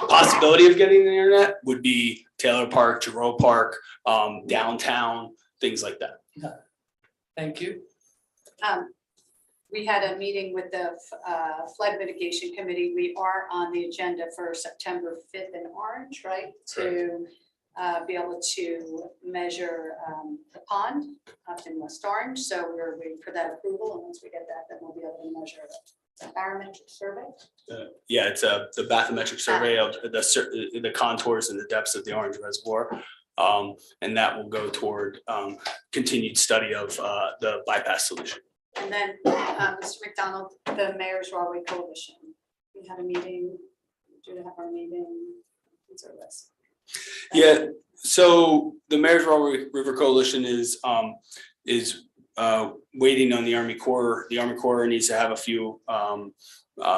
[SPEAKER 11] Possibility of getting the internet would be Taylor Park, Giroux Park, downtown, things like that.
[SPEAKER 10] Yeah. Thank you.
[SPEAKER 1] We had a meeting with the flood mitigation committee. We are on the agenda for September 5th in Orange, right? To be able to measure the pond up in West Orange. So we're waiting for that approval. And once we get that, then we'll be able to measure the barometric survey.
[SPEAKER 11] Yeah, it's the bathymetric survey of the contours and the depths of the Orange Reservoir. And that will go toward continued study of the bypass solution.
[SPEAKER 1] And then, Mr. McDonald, the Mayor's Railway Coalition, we had a meeting, due to have our meeting, it's our list.
[SPEAKER 11] Yeah, so the Mayor's Railway River Coalition is waiting on the Army Corps. The Army Corps needs to have a few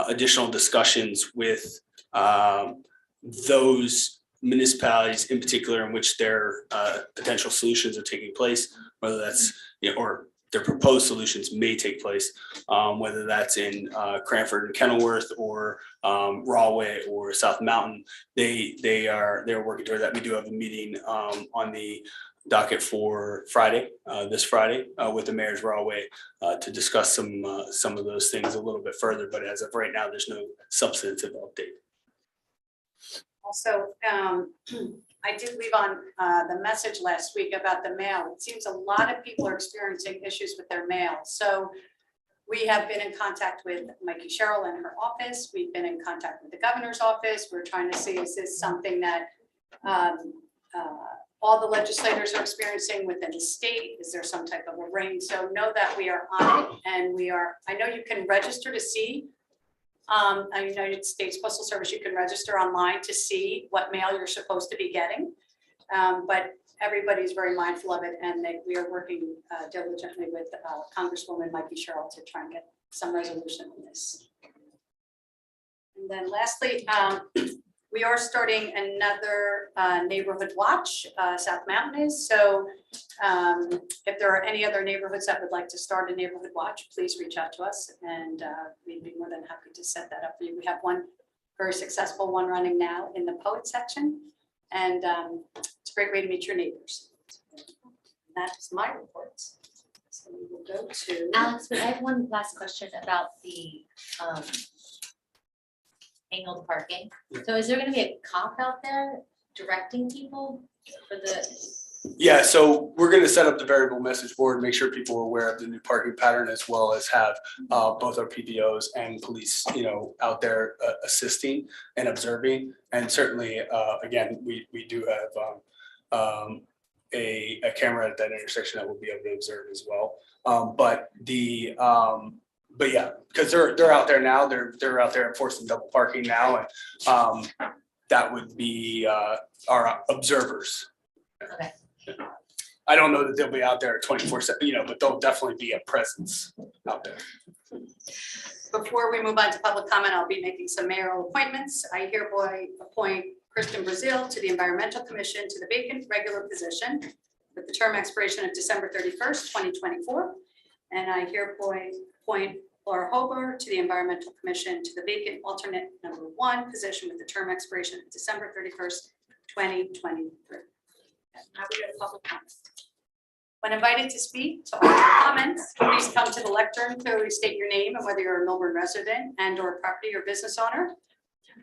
[SPEAKER 11] additional discussions with those municipalities in particular in which their potential solutions are taking place, whether that's, or their proposed solutions may take place, whether that's in Cranford and Kenilworth or Rahway or South Mountain. They're working toward that. We do have a meeting on the docket for Friday, this Friday, with the Mayor's Rahway to discuss some of those things a little bit further. But as of right now, there's no substantive update.
[SPEAKER 1] Also, I did leave on the message last week about the mail. It seems a lot of people are experiencing issues with their mail. So we have been in contact with Mikey Sherrill in her office. We've been in contact with the governor's office. We're trying to see, is this something that all the legislators are experiencing within the state? Is there some type of a ring? So know that we are on it, and I know you can register to see United States Postal Service, you can register online to see what mail you're supposed to be getting. But everybody's very mindful of it, and we are working diligently with Congresswoman Mikey Sherrill to try and get some resolution on this. And then lastly, we are starting another neighborhood watch, South Mountain is. So if there are any other neighborhoods that would like to start a neighborhood watch, please reach out to us, and we'd be more than happy to set that up for you. We have one very successful one running now in the poet section, and it's a great way to meet your neighbors. That's my reports. So we will go to
[SPEAKER 8] Alex, but I have one last question about the angled parking. So is there gonna be a cop out there directing people for the?
[SPEAKER 11] Yeah, so we're gonna set up the variable message board, make sure people are aware of the new parking pattern, as well as have both our PBOs and police, out there assisting and observing. And certainly, again, we do have a camera at that intersection that will be able to observe as well. But yeah, because they're out there now, they're out there enforcing double parking now, and that would be our observers.
[SPEAKER 8] Okay.
[SPEAKER 11] I don't know that they'll be out there 24/7, but they'll definitely be a presence out there.
[SPEAKER 1] Before we move on to public comment, I'll be making some mayoral appointments. I hereby appoint Kristen Brazil to the Environmental Commission to the vacant regular position with the term expiration of December 31st, 2024. And I hereby appoint Laura Hobart to the Environmental Commission to the vacant alternate number 1 position with the term expiration of December 31st, 2023. Now we go to public comment. When invited to speak to all your comments, please come to the lectern, clearly state your name and whether you're a Millburn resident and or property or business owner.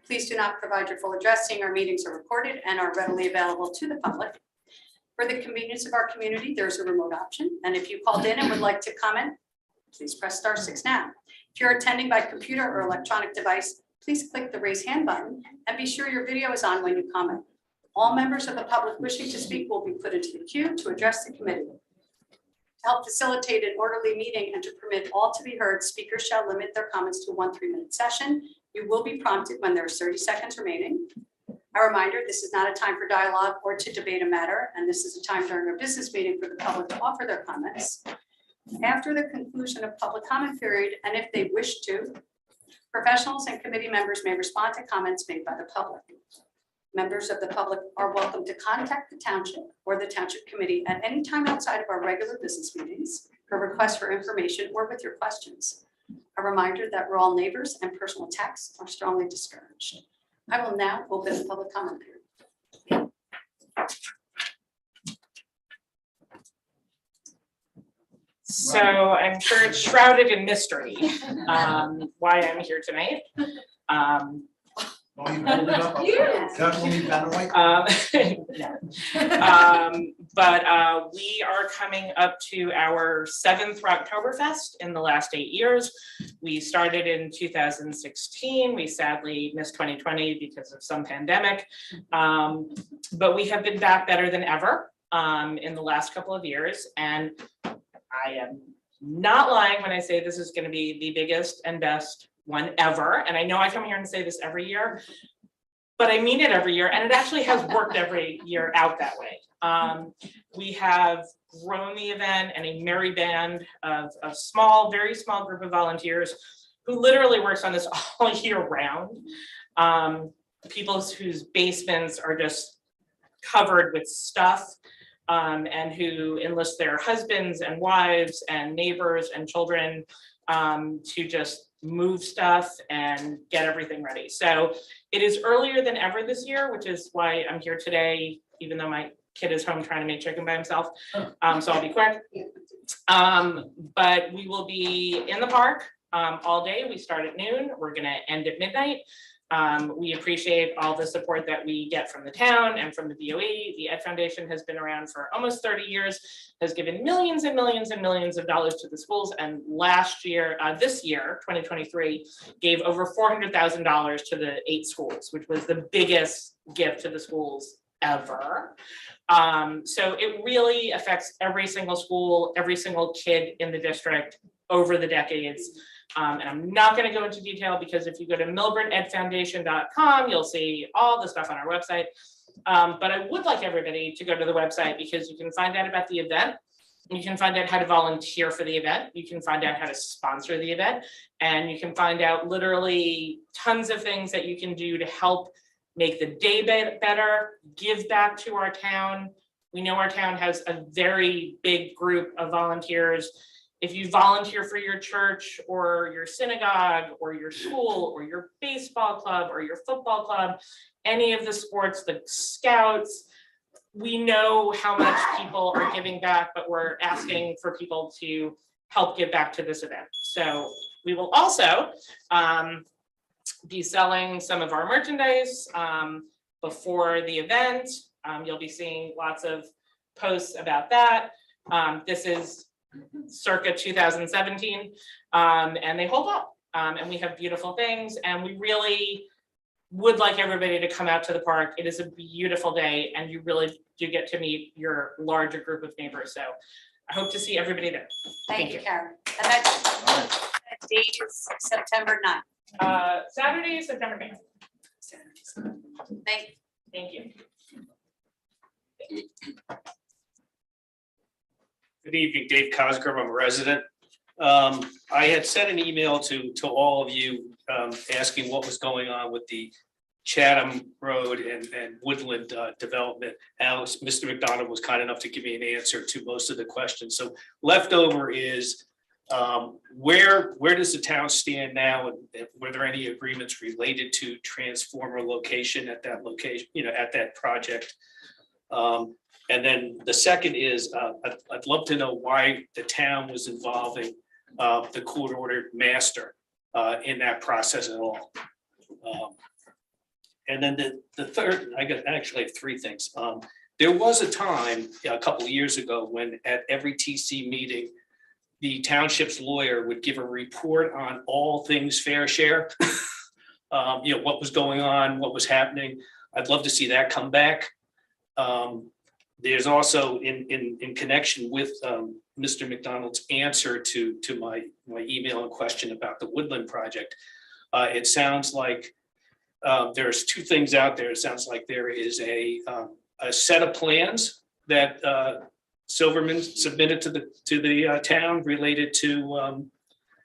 [SPEAKER 1] Please do not provide your full address, seeing our meetings are recorded and are readily available to the public. For the convenience of our community, there's a remote option. And if you called in and would like to comment, please press *6 now. If you're attending by computer or electronic device, please click the raise hand button and be sure your video is on when you comment. All members of the public wishing to speak will be put into the queue to address the committee. To help facilitate an orderly meeting and to permit all to be heard, speakers shall limit their comments to 1 3-minute session. You will be prompted when there's 30 seconds remaining. A reminder, this is not a time for dialogue or to debate a matter, and this is a time during a business meeting for the public to offer their comments. After the conclusion of public comment period, and if they wish to, professionals and committee members may respond to comments made by the public. Members of the public are welcome to contact the township or the township committee at any time outside of our regular business meetings for requests for information or with your questions. A reminder that we're all neighbors and personal attacks are strongly discouraged. I will now open the public comment period.
[SPEAKER 12] So I'm sure it's shrouded in mystery why I'm here tonight. But we are coming up to our 7th Rocktoberfest in the last 8 years. We started in 2016. We sadly missed 2020 because of some pandemic. But we have been back better than ever in the last couple of years. And I am not lying when I say this is going to be the biggest and best one ever. And I know I come here and say this every year, but I mean it every year. And it actually has worked every year out that way. We have grown the event, and a merry band of small, very small group of volunteers who literally works on this all year round. People whose basements are just covered with stuff, and who enlist their husbands and wives and neighbors and children to just move stuff and get everything ready. So it is earlier than ever this year, which is why I'm here today, even though my kid is home trying to make chicken by himself. So I'll be quick. But we will be in the park all day. We start at noon. We're gonna end at midnight. We appreciate all the support that we get from the town and from the DOE. The Ed Foundation has been around for almost 30 years, has given millions and millions and millions of dollars to the schools. And last year, this year, 2023, gave over $400,000 to the 8 schools, which was the biggest gift to the schools ever. So it really affects every single school, every single kid in the district over the decades. And I'm not going to go into detail because if you go to milburnedfoundation.com, you'll see all the stuff on our website. But I would like everybody to go to the website because you can find out about the event. You can find out how to volunteer for the event. You can find out how to sponsor the event. And you can find out literally tons of things that you can do to help make the day better, give back to our town. We know our town has a very big group of volunteers. If you volunteer for your church or your synagogue or your school or your baseball club or your football club, any of the sports, the scouts, we know how much people are giving back, but we're asking for people to help give back to this event. So we will also be selling some of our merchandise before the event. You'll be seeing lots of posts about that. This is circa 2017, and they hold up. And we have beautiful things, and we really would like everybody to come out to the park. It is a beautiful day, and you really do get to meet your larger group of neighbors. So I hope to see everybody there.
[SPEAKER 1] Thank you, Karen. And that date is September 9th.
[SPEAKER 12] Saturday, September 9th.
[SPEAKER 1] Thank
[SPEAKER 12] you.
[SPEAKER 13] Good evening, Dave Cosgrove, I'm a resident. I had sent an email to all of you asking what was going on with the Chatham Road and Woodland development. Alex, Mr. McDonald was kind enough to give me an answer to most of the questions. So left over is where does the town stand now? And were there any agreements related to transformer location at that location, at that project? And then the second is I'd love to know why the town was involving the court ordered master in that process at all. And then the third, I actually have three things. There was a time a couple of years ago when at every TC meeting, the township's lawyer would give a report on all things fair share. What was going on, what was happening. I'd love to see that come back. There's also in connection with Mr. McDonald's answer to my email and question about the Woodland project. It sounds like there's two things out there. It sounds like there is a set of plans that Silverman submitted to the town related to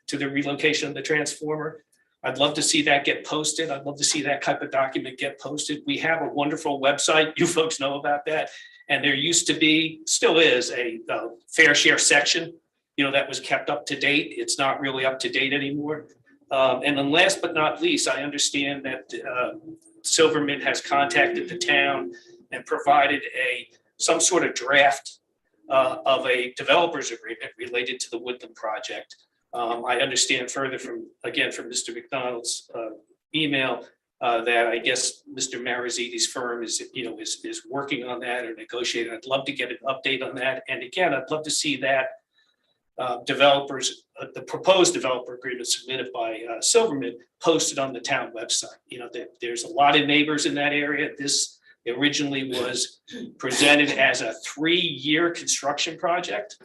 [SPEAKER 13] the relocation of the transformer. I'd love to see that get posted. I'd love to see that type of document get posted. We have a wonderful website. You folks know about that. And there used to be, still is, a fair share section, that was kept up to date. It's not really up to date anymore. And then last but not least, I understand that Silverman has contacted the town and provided some sort of draft of a developer's agreement related to the Woodland project. I understand further from Mr. McDonald's email that I guess Mr. Marizzi's firm is working on that or negotiating. I'd love to get an update on that. And again, I'd love to see that the proposed developer agreement submitted by Silverman posted on the town website. There's a lot of neighbors in that area. This originally was presented as a 3-year construction project.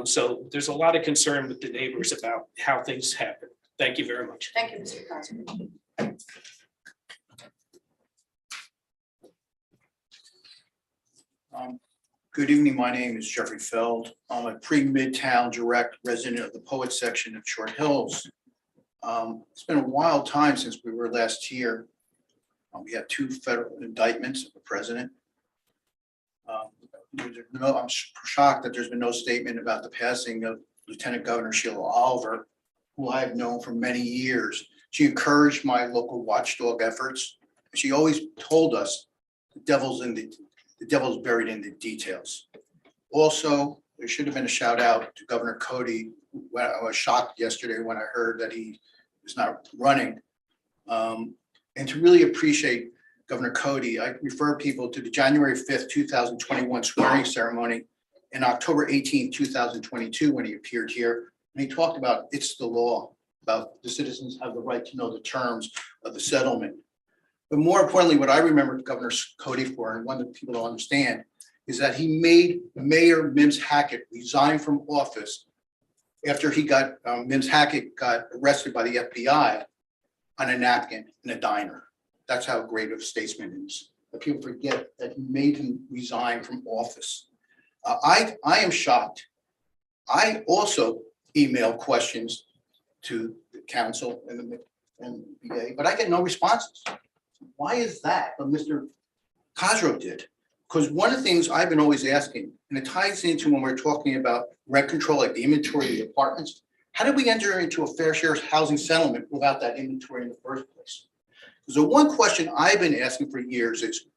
[SPEAKER 13] So there's a lot of concern with the neighbors about how things happen. Thank you very much.
[SPEAKER 1] Thank you, Mr. Cosgrove.
[SPEAKER 14] Good evening, my name is Jeffrey Feld. I'm a pre-Midtown direct resident of the Poet section of Short Hills. It's been a wild time since we were last here. We had 2 federal indictments of the president. I'm shocked that there's been no statement about the passing of Lieutenant Governor Sheila Oliver, who I have known for many years. She encouraged my local watchdog efforts. She always told us the devil's buried in the details. Also, there should have been a shout out to Governor Cody. I was shocked yesterday when I heard that he was not running. And to really appreciate Governor Cody, I refer people to the January 5th, 2021 swearing ceremony and October 18th, 2022, when he appeared here. And he talked about it's the law, about the citizens have the right to know the terms of the settlement. But more importantly, what I remember Governor Cody for, and one that people don't understand, is that he made Mayor Mims Hackett resign from office after Mims Hackett got arrested by the FBI on a napkin in a diner. That's how great of a statesman he is. that people forget that he made him resign from office. I am shocked. I also emailed questions to the council and the BA, but I get no responses. Why is that? But Mr. Cosgrove did. Because one of the things I've been always asking, and it ties into when we're talking about rent control, like the inventory of the apartments, how did we enter into a fair share housing settlement without that inventory in the first place? So one question I've been asking for years is,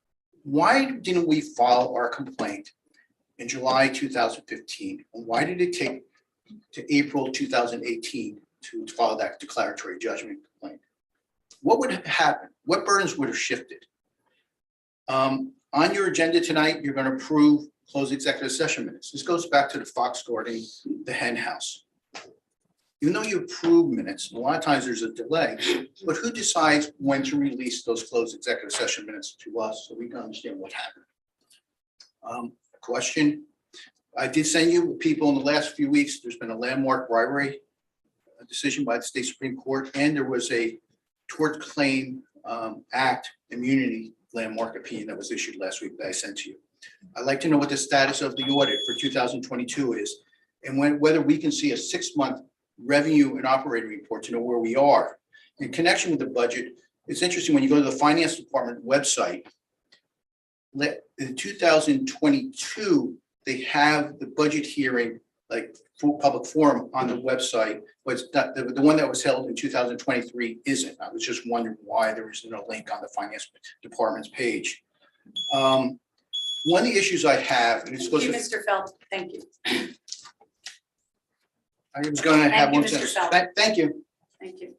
[SPEAKER 14] why didn't we file our complaint in July 2015? And why did it take to April 2018 to file that declaratory judgment complaint? What would have happened? What burdens would have shifted? On your agenda tonight, you're going to approve closed executive session minutes. This goes back to the fox guarding the hen house. Even though you approve minutes, a lot of times there's a delay, but who decides when to release those closed executive session minutes to us so we can understand what happened? Question, I did send you people in the last few weeks, there's been a landmark bribery decision by the state Supreme Court, and there was a tort claim act immunity landmark opinion that was issued last week that I sent to you. I'd like to know what the status of the audit for 2022 is, and whether we can see a 6-month revenue and operating report to know where we are. In connection with the budget, it's interesting when you go to the finance department website, in 2022, they have the budget hearing, like full public forum on the website, but it's not, the one that was held in 2023 isn't. I was just wondering why there was no link on the finance department's page. One of the issues I have, and it's
[SPEAKER 1] Thank
[SPEAKER 14] supposed
[SPEAKER 1] you,
[SPEAKER 14] to.
[SPEAKER 1] Mr. Feld. Thank you.
[SPEAKER 14] I was going to have
[SPEAKER 1] Thank you,
[SPEAKER 14] one
[SPEAKER 1] Mr.
[SPEAKER 14] sentence.
[SPEAKER 1] Feldman.
[SPEAKER 14] Thank you.
[SPEAKER 1] Thank you.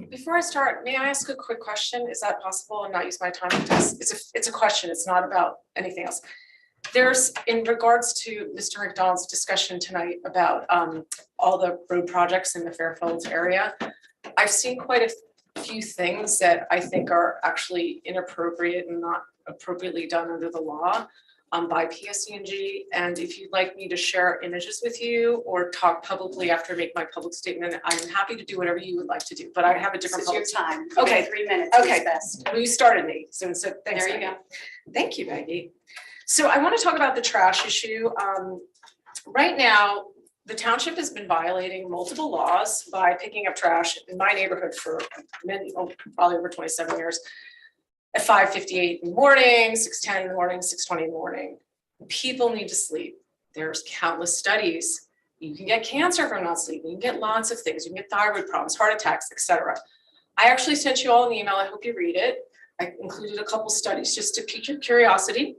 [SPEAKER 15] Before I start, may I ask a quick question? Is that possible and not use my time? It's a question. It's not about anything else. There's, in regards to Mr. McDonald's discussion tonight about all the road projects in the Fairfields area, I've seen quite a few things that I think are actually inappropriate and not appropriately done under the law by PSC&G. And if you'd like me to share images with you or talk publicly after I make my public statement, I'm happy to do whatever you would like to do, but I have a different.
[SPEAKER 1] This is your time.
[SPEAKER 15] Okay.
[SPEAKER 1] 3 minutes.
[SPEAKER 15] Okay,
[SPEAKER 1] Best.
[SPEAKER 15] well, you started me, so thanks.
[SPEAKER 1] There you
[SPEAKER 15] Maggie.
[SPEAKER 1] go.
[SPEAKER 15] Thank you, Maggie. So I want to talk about the trash issue. Right now, the township has been violating multiple laws by picking up trash in my neighborhood for many, probably over 27 years. At 5:58 in the morning, 6:10 in the morning, 6:20 in the morning. People need to sleep. There's countless studies. You can get cancer from not sleeping. You can get lots of things. You can get thyroid problems, heart attacks, etc. I actually sent you all an email. I hope you read it. I included a couple studies just to pique your curiosity.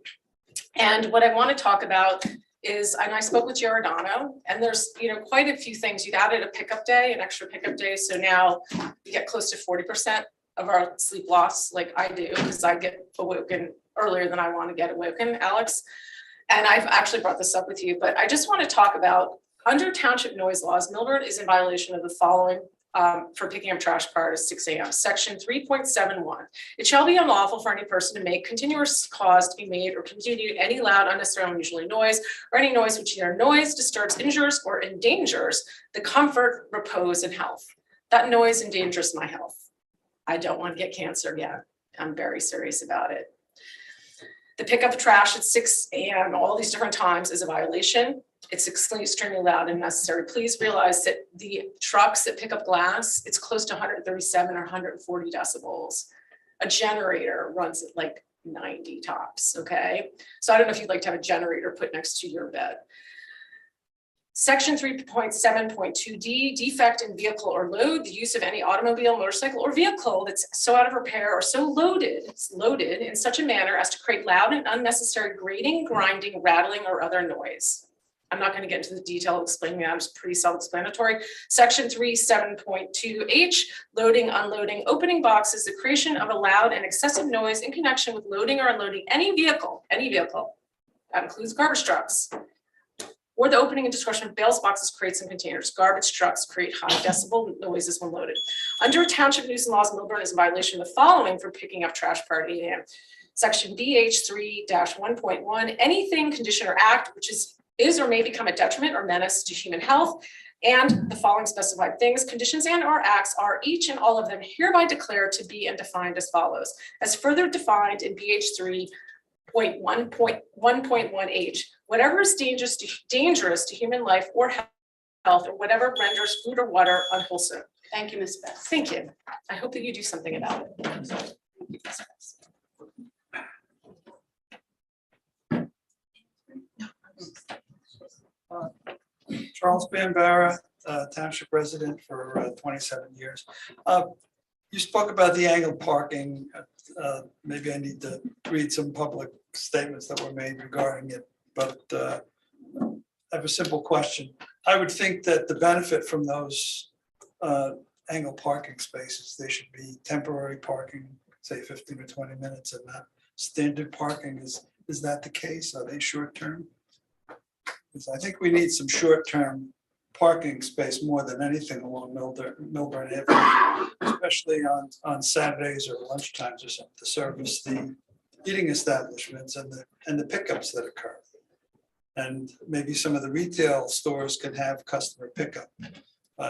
[SPEAKER 15] And what I want to talk about is, and I spoke with Giordano, and there's, quite a few things. You've added a pickup day, an extra pickup day. So now you get close to 40% of our sleep loss, like I do, because I get awoken earlier than I want to get awoken, Alex. And I've actually brought this up with you, but I just want to talk about, under township noise laws, Milburn is in violation of the following for picking up trash prior to 6 a.m. Section 3.71. It shall be unlawful for any person to make continuous cause to be made or continue any loud, unnecessary, unusual noise, or any noise which either noise, disturbs, injures, or endangers the comfort, repose, and health. That noise endangers my health. I don't want to get cancer again. I'm very serious about it. The pickup of trash at 6 a.m. all these different times is a violation. It's extremely loud and necessary. Please realize that the trucks that pick up glass, it's close to 137 or 140 decibels. A generator runs at like 90 tops, okay? So I don't know if you'd like to have a generator put next to your bed. Section 3.7.2D, defect in vehicle or load, the use of any automobile, motorcycle, or vehicle that's so out of repair or so loaded in such a manner as to create loud and unnecessary grating, grinding, rattling, or other noise. I'm not going to get into the detail of explaining that, it's pretty self-explanatory. Section 3.7.2H, loading, unloading, opening boxes, the creation of a loud and excessive noise in connection with loading or unloading any vehicle, that includes garbage trucks, or the opening and destruction of bales, boxes, crates, and containers. Garbage trucks create high decibel noises when loaded. Under township nuisance laws, Milburn is in violation of the following for picking up trash prior to 8 a.m. Section BH3-1.1, anything, condition, or act which is or may become a detriment or menace to human health, and the following specified things, conditions, and or acts are each and all of them hereby declared to be and defined as follows, as further defined in BH3.1.1.1H. Whatever is dangerous to human life or health, or whatever renders food or water unwholesome.
[SPEAKER 1] Thank you, Ms. Best.
[SPEAKER 15] Thank you. I hope that you do something about it.
[SPEAKER 1] Thank you, Ms. Best.
[SPEAKER 16] Charles Bambara, Township resident for 27 years. You spoke about the angled parking. Maybe I need to read some public statements that were made regarding it, but I have a simple question. I would think that the benefit from those angled parking spaces, they should be temporary parking, say 15 or 20 minutes, and not standard parking. Is that the case? Are they short term? Because I think we need some short term parking space more than anything along Milburn Avenue, especially on Saturdays or lunch times or something, to service the eating establishments and the pickups that occur. And maybe some of the retail stores can have customer pickup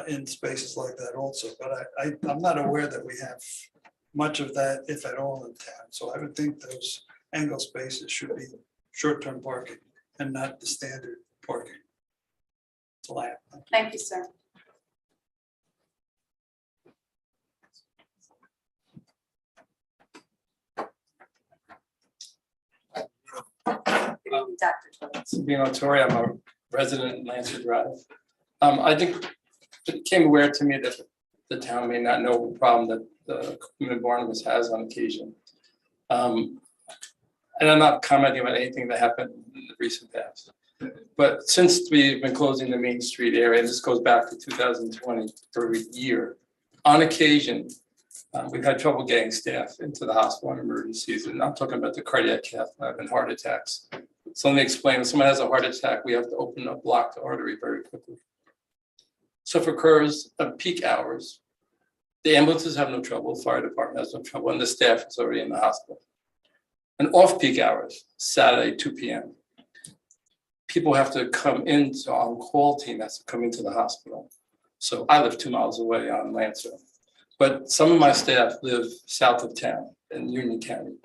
[SPEAKER 16] in spaces like that also. But I'm not aware that we have much of that, if at all, in town. So I would think those angle spaces should be short-term parking and not the standard parking. That's all I have.
[SPEAKER 1] Thank you, sir. Dr. Torres.
[SPEAKER 17] Sabino Torre, I'm a resident in Lancer Drive. I think it became aware to me that the town may not know the problem that the Coleman Barnabas has on occasion. And I'm not commenting on anything that happened in the recent past. But since we've been closing the Main Street area, and this goes back to 2020 for a year, on occasion, we've had trouble getting staff into the hospital in emergencies. And I'm talking about the cardiac cath lab and heart attacks. So let me explain. When someone has a heart attack, we have to open up, block the artery very quickly. So if it occurs at peak hours, the ambulances have no trouble, the fire department has no trouble, and the staff is already in the hospital. And off-peak hours, Saturday, 2 p.m., people have to come into on-call team has to come into the hospital. So I live 2 miles away on Lancer, but some of my staff live south of town in Union County.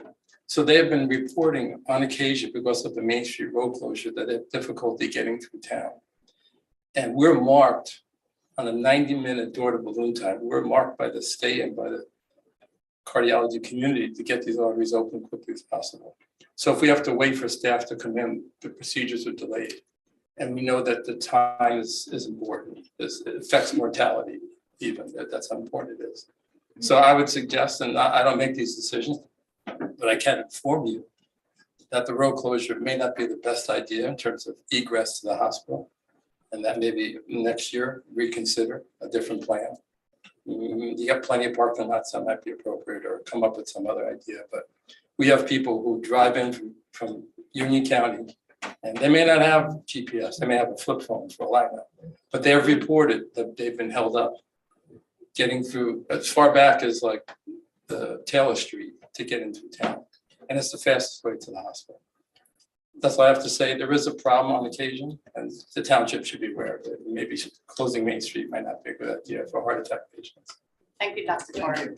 [SPEAKER 17] So they have been reporting on occasion because of the Main Street road closure that they have difficulty getting through town. And we're marked on a 90-minute door to balloon time. We're marked by the state and by the cardiology community to get these arteries open quickly as possible. So if we have to wait for staff to come in, the procedures are delayed. And we know that the time is important. It affects mortality even, that's how important it is. So I would suggest, and I don't make these decisions, but I can inform you that the road closure may not be the best idea in terms of egress to the hospital. And that maybe next year reconsider a different plan. You got plenty of parking lots that might be appropriate, or come up with some other idea. But we have people who drive in from Union County, and they may not have GPS, they may have a flip phone for all I know, but they have reported that they've been held up getting through as far back as like the Taylor Street to get into town. And it's the fastest way to the hospital. That's all I have to say. There is a problem on occasion, and the township should be aware of it. Maybe closing Main Street might not be a good idea for heart attack patients.
[SPEAKER 1] Thank you, Dr. Torre.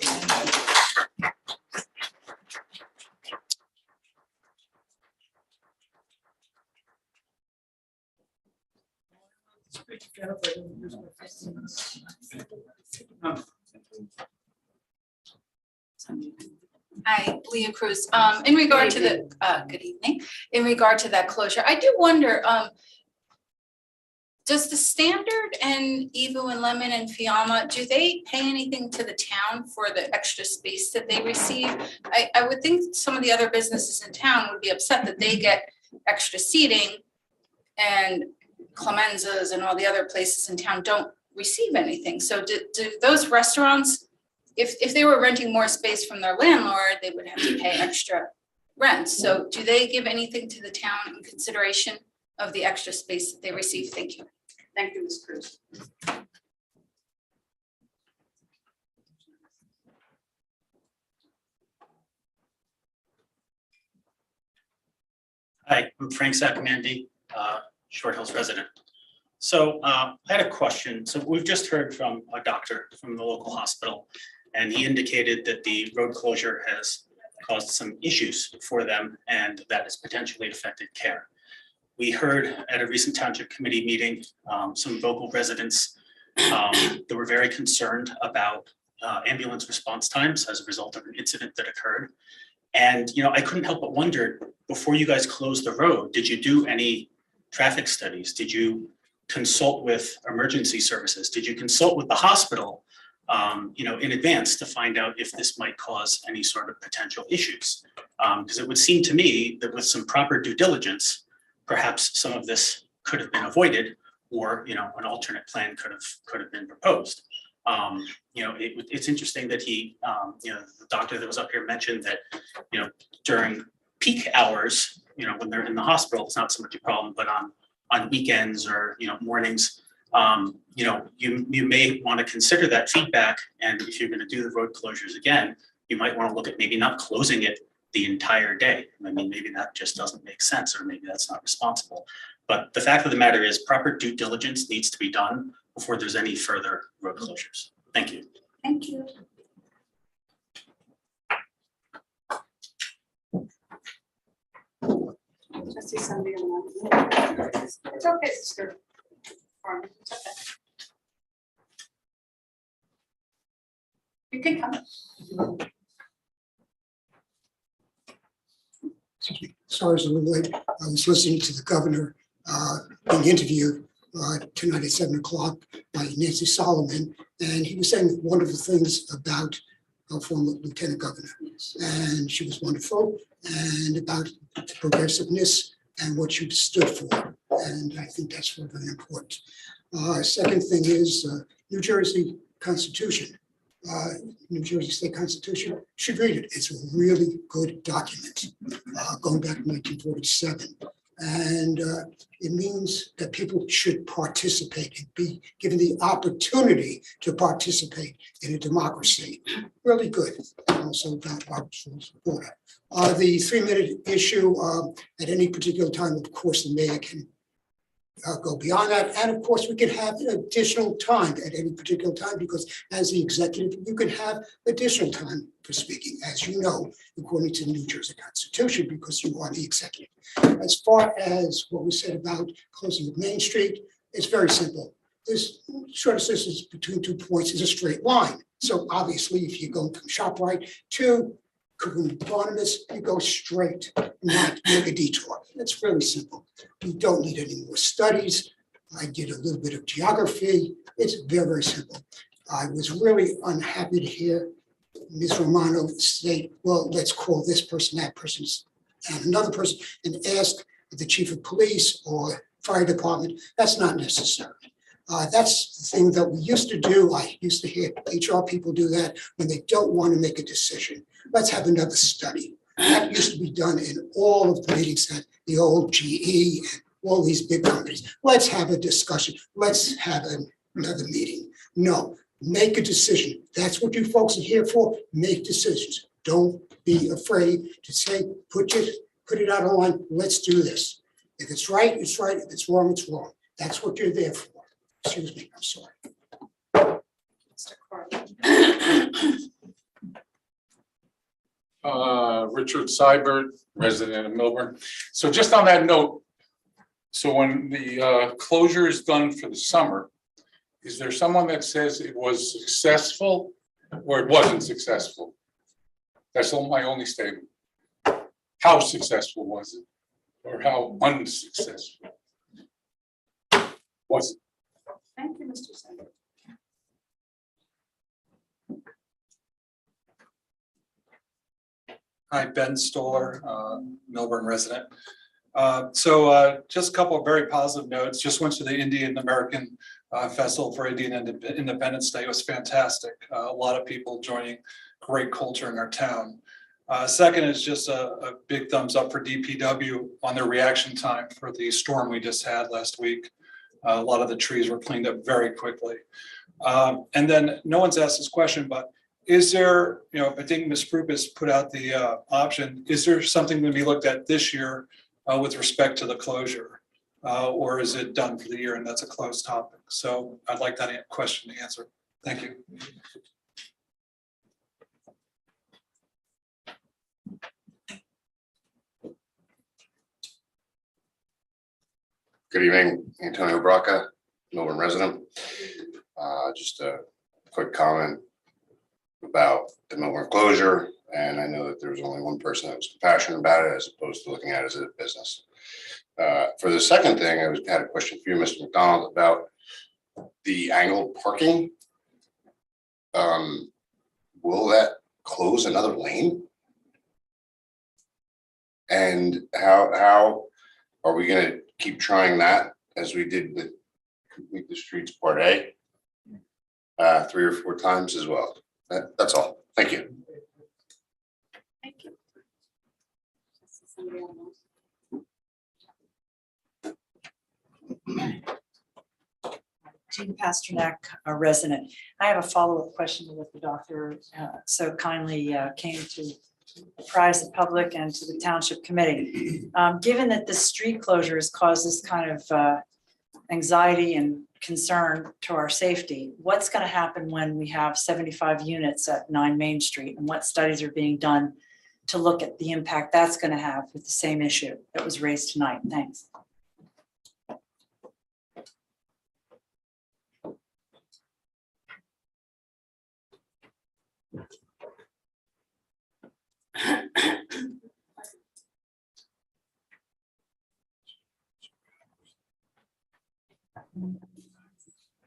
[SPEAKER 18] Hi, Leah Cruz. In regard to the, good evening, in regard to that closure, I do wonder, does the Standard and Evo and Lemon and Fiamma, do they pay anything to the town for the extra space that they receive? I would think some of the other businesses in town would be upset that they get extra seating and Clemenza's and all the other places in town don't receive anything. So do those restaurants, if they were renting more space from their landlord, they would have to pay extra rent. So do they give anything to the town in consideration of the extra space that they receive? Thank you.
[SPEAKER 1] Thank you, Ms. Cruz.
[SPEAKER 19] Hi, I'm Frank Sacamandi, Short Hills resident. So I had a question. So we've just heard from a doctor from the local hospital, and he indicated that the road closure has caused some issues for them and that has potentially affected care. We heard at a recent township committee meeting, some local residents that were very concerned about ambulance response times as a result of an incident that occurred. And, I couldn't help but wonder, before you guys closed the road, did you do any traffic studies? Did you consult with emergency services? Did you consult with the hospital, in advance to find out if this might cause any sort of potential issues? Because it would seem to me that with some proper due diligence, perhaps some of this could have been avoided, or, an alternate plan could have been proposed. It's interesting that the doctor that was up here mentioned that, during peak hours, when they're in the hospital, it's not so much a problem, but on weekends or, mornings, you may want to consider that feedback. And if you're going to do the road closures again, you might want to look at maybe not closing it the entire day. I mean, maybe that just doesn't make sense, or maybe that's not responsible. But the fact of the matter is, proper due diligence needs to be done before there's any further road closures. Thank you.
[SPEAKER 18] Thank you.
[SPEAKER 1] Trustee Sunday. It's okay, sister. It's okay. You can come.
[SPEAKER 20] Sorry, it's a little late. I was listening to the governor being interviewed tonight at 7 o'clock by Nancy Solomon, and he was saying wonderful things about our former lieutenant governor. And she was wonderful, and about the progressiveness and what she stood for. And I think that's very important. Second thing is New Jersey Constitution. New Jersey State Constitution, you should read it. It's a really good document going back to 1947. And it means that people should participate and be given the opportunity to participate in a democracy. Really good. Also about Robert's Rules of Order. The 3-minute issue, at any particular time, of course, the mayor can go beyond that. And of course, we can have additional time at any particular time, because as the executive, you can have additional time for speaking, as you know, according to the New Jersey Constitution, because you are the executive. As far as what was said about closing of Main Street, it's very simple. This shortest distance between 2 points is a straight line. So obviously, if you go from ShopRite to Barnabas, you go straight, not make a detour. It's really simple. We don't need any more studies. I did a little bit of geography. It's very, very simple. I was really unhappy to hear Ms. Romano say, well, let's call this person, that person, and another person, and ask the chief of police or fire department. That's not necessary. That's the thing that we used to do. I used to hear HR people do that when they don't want to make a decision. Let's have another study. That used to be done in all of the meetings at the old GE and all these big companies. Let's have a discussion. Let's have another meeting. No, make a decision. That's what you folks are here for. Make decisions. Don't be afraid to say, put it out on line. Let's do this. If it's right, it's right. If it's wrong, it's wrong. That's what you're there for. Excuse me, I'm sorry.
[SPEAKER 1] Mr. Corley.
[SPEAKER 21] Richard Seibert, resident of Milburn. So just on that note, so when the closure is done for the summer, is there someone that says it was successful or it wasn't successful? That's my only statement. How successful was it? Or how unsuccessful was it?
[SPEAKER 1] Thank you, Mr. Senator.
[SPEAKER 22] Hi, Ben Stoller, Milburn resident. So just a couple of very positive notes. Just went to the Indian American Festival for Indian Independence Day. It was fantastic. A lot of people joining, great culture in our town. Second is just a big thumbs up for DPW on their reaction time for the storm we just had last week. A lot of the trees were cleaned up very quickly. And then no one's asked this question, but is there, I think Ms. Prup has put out the option, is there something to be looked at this year with respect to the closure? Or is it done for the year and that's a closed topic? So I'd like that question to answer. Thank you.
[SPEAKER 4] Good evening, Antonio Braca, Melbourne resident. Just a quick comment about the Melbourne closure. And I know that there was only one person that was compassionate about it as opposed to looking at it as a business. For the second thing, had a question for you, Mr. McDonald, about the angled parking. Will that close another lane? And how are we going to keep trying that as we did with Complete the Streets Part A 3 or 4 times as well? That's all. Thank you.
[SPEAKER 1] Thank you.
[SPEAKER 6] Jean Pasternak, a resident. I have a follow-up question to what the doctor so kindly came to apprise the public and to the Township Committee. Given that the street closures cause this kind of anxiety and concern to our safety, what's going to happen when we have 75 units at 9 Main Street, and what studies are being done to look at the impact that's going to have with the same issue that was raised tonight? Thanks.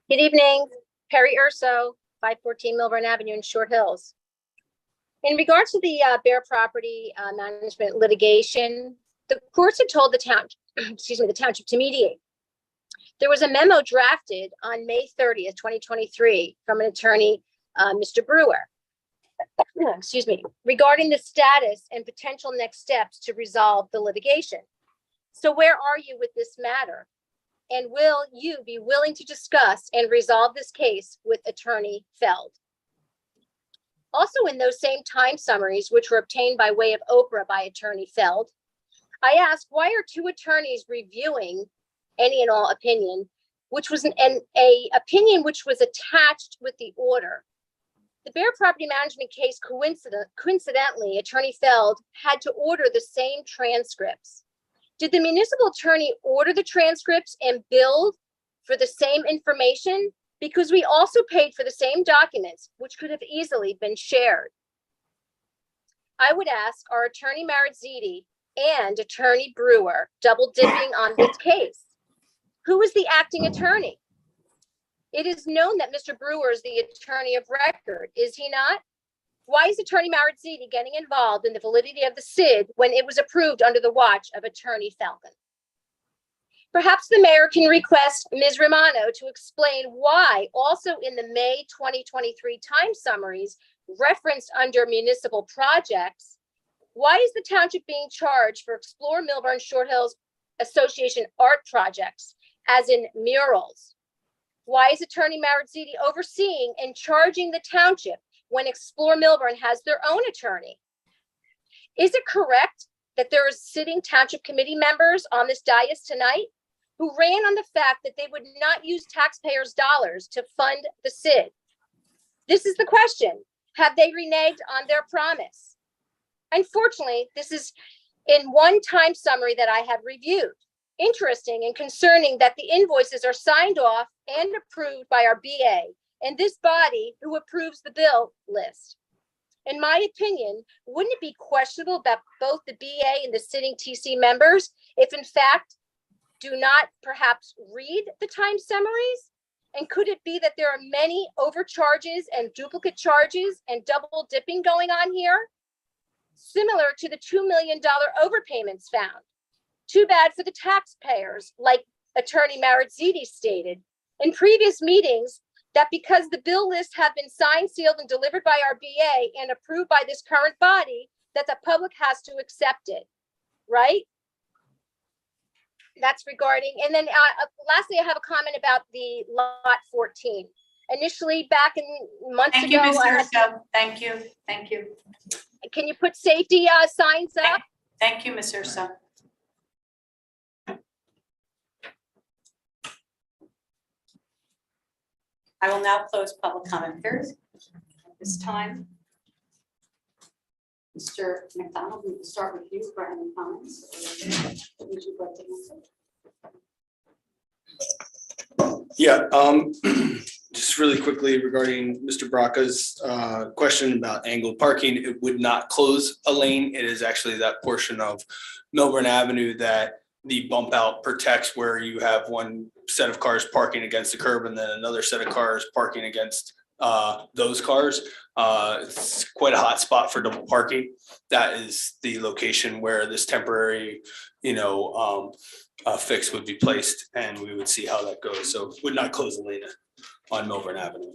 [SPEAKER 23] Good evening, Perry Urso, 514 Milburn Avenue in Short Hills. In regards to the Bear property management litigation, the courts had told the town, the township to mediate. There was a memo drafted on May 30th, 2023 from an attorney, Mr. Brewer, regarding the status and potential next steps to resolve the litigation. So where are you with this matter? And will you be willing to discuss and resolve this case with Attorney Feld? Also, in those same time summaries, which were obtained by way of Oprah by Attorney Feld, I asked, why are 2 attorneys reviewing any and all opinion, which was an opinion which was attached with the order? The Bear property management case, coincidentally, Attorney Feld had to order the same transcripts. Did the municipal attorney order the transcripts and bill for the same information? Because we also paid for the same documents, which could have easily been shared. I would ask, are Attorney Marazziti and Attorney Brewer double dipping on this case? Who is the acting attorney? It is known that Mr. Brewer is the attorney of record, is he not? Why is Attorney Marazziti getting involved in the validity of the SID when it was approved under the watch of Attorney Falcon? Perhaps the mayor can request Ms. Romano to explain why, also in the May 2023 time summaries referenced under municipal projects, why is the township being charged for Explore Milburn Short Hills Association art projects, as in murals? Why is Attorney Marazziti overseeing and charging the township when Explore Milburn has their own attorney? Is it correct that there are sitting township committee members on this dais tonight who ran on the fact that they would not use taxpayers' dollars to fund the SID? This is the question. Have they reneged on their promise? Unfortunately, this is in one time summary that I have reviewed. Interesting and concerning that the invoices are signed off and approved by our BA and this body who approves the bill list. In my opinion, wouldn't it be questionable that both the BA and the sitting TC members, if in fact do not perhaps read the time summaries? And could it be that there are many overcharges and duplicate charges and double dipping going on here? Similar to the $2 million overpayments found. Too bad for the taxpayers, like Attorney Marazziti stated in previous meetings, that because the bill lists have been signed, sealed, and delivered by our BA and approved by this current body, that the public has to accept it, right? That's regarding, and then lastly, I have a comment about the lot 14. Initially, back in months
[SPEAKER 1] Thank you,
[SPEAKER 23] ago.
[SPEAKER 1] Ms. Urso. Thank you. Thank you.
[SPEAKER 23] Can you put safety signs up?
[SPEAKER 1] Thank you, Ms. Urso. I will now close public comment period. At this time, Mr. McDonald, we will start with you for any comments. What would you like to answer?
[SPEAKER 11] Yeah, just really quickly regarding Mr. Bracca's question about angled parking, it would not close a lane. It is actually that portion of Milburn Avenue that the bump out protects, where you have one set of cars parking against the curb and then another set of cars parking against those cars. It's quite a hot spot for double parking. That is the location where this temporary, fix would be placed, and we would see how that goes. So would not close the lane on Milburn Avenue.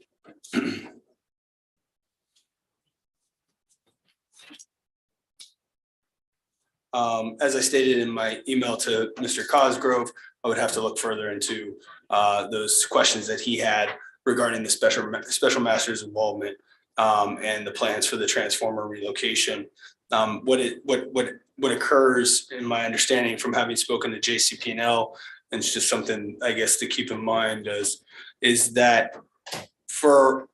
[SPEAKER 11] As I stated in my email to Mr. Cosgrove, I would have to look further into those questions that he had regarding the special master's involvement and the plans for the transformer relocation. What occurs, in my understanding from having spoken to JCP&L, and it's just something I guess to keep in mind, is that for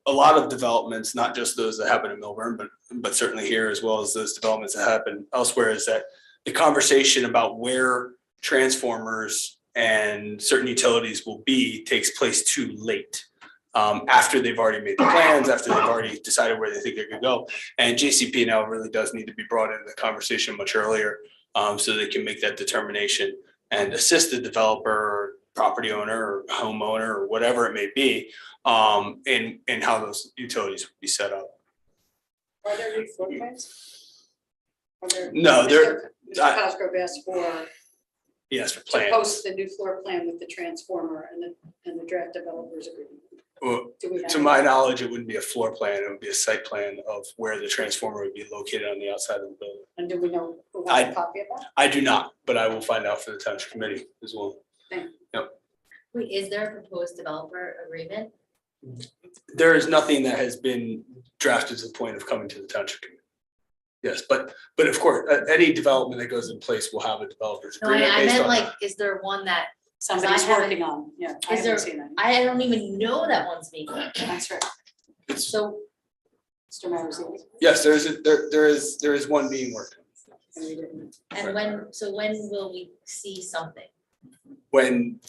[SPEAKER 11] a lot of developments, not just those that happen in Milburn, but certainly here, as well as those developments that happen elsewhere, is that the conversation about where transformers and certain utilities will be takes place too late. After they've already made the plans, after they've already decided where they think they're gonna go. And JCP&L really does need to be brought into the conversation much earlier, so they can make that determination and assist the developer or property owner or homeowner or whatever it may be, in how those utilities would be set up.
[SPEAKER 1] Are there new floor plans?
[SPEAKER 11] No,
[SPEAKER 1] Mr. Cosgrove asked for
[SPEAKER 11] Yes, for
[SPEAKER 1] to
[SPEAKER 11] plans.
[SPEAKER 1] post the new floor plan with the transformer and the draft developers agreement.
[SPEAKER 11] Well,
[SPEAKER 1] Do we have
[SPEAKER 11] to my knowledge, it wouldn't be a floor plan, it would be a site plan of where the transformer would be located on the outside of the building.
[SPEAKER 1] And do we know who has a copy of that?
[SPEAKER 11] I do not, but I will find out for the township committee as well.
[SPEAKER 1] Thank
[SPEAKER 11] Yep.
[SPEAKER 8] Wait, is there a proposed developer agreement?
[SPEAKER 11] There is nothing that has been drafted to the point of coming to the township committee. Yes, but of course, any development that goes in place will have a developer's
[SPEAKER 8] No,
[SPEAKER 11] agreement
[SPEAKER 8] I
[SPEAKER 11] based
[SPEAKER 8] meant
[SPEAKER 11] on
[SPEAKER 8] like,
[SPEAKER 11] that.
[SPEAKER 8] is there one that? 'cause I
[SPEAKER 1] Somebody's
[SPEAKER 8] haven't-
[SPEAKER 1] working on, yeah, I
[SPEAKER 8] Is there,
[SPEAKER 1] haven't seen that.
[SPEAKER 8] I don't even know that one's being done.
[SPEAKER 1] That's right.
[SPEAKER 8] So,
[SPEAKER 1] Mr. Marizzi.
[SPEAKER 11] Yes, there is one being worked on.
[SPEAKER 8] and when will we see something?
[SPEAKER 11] When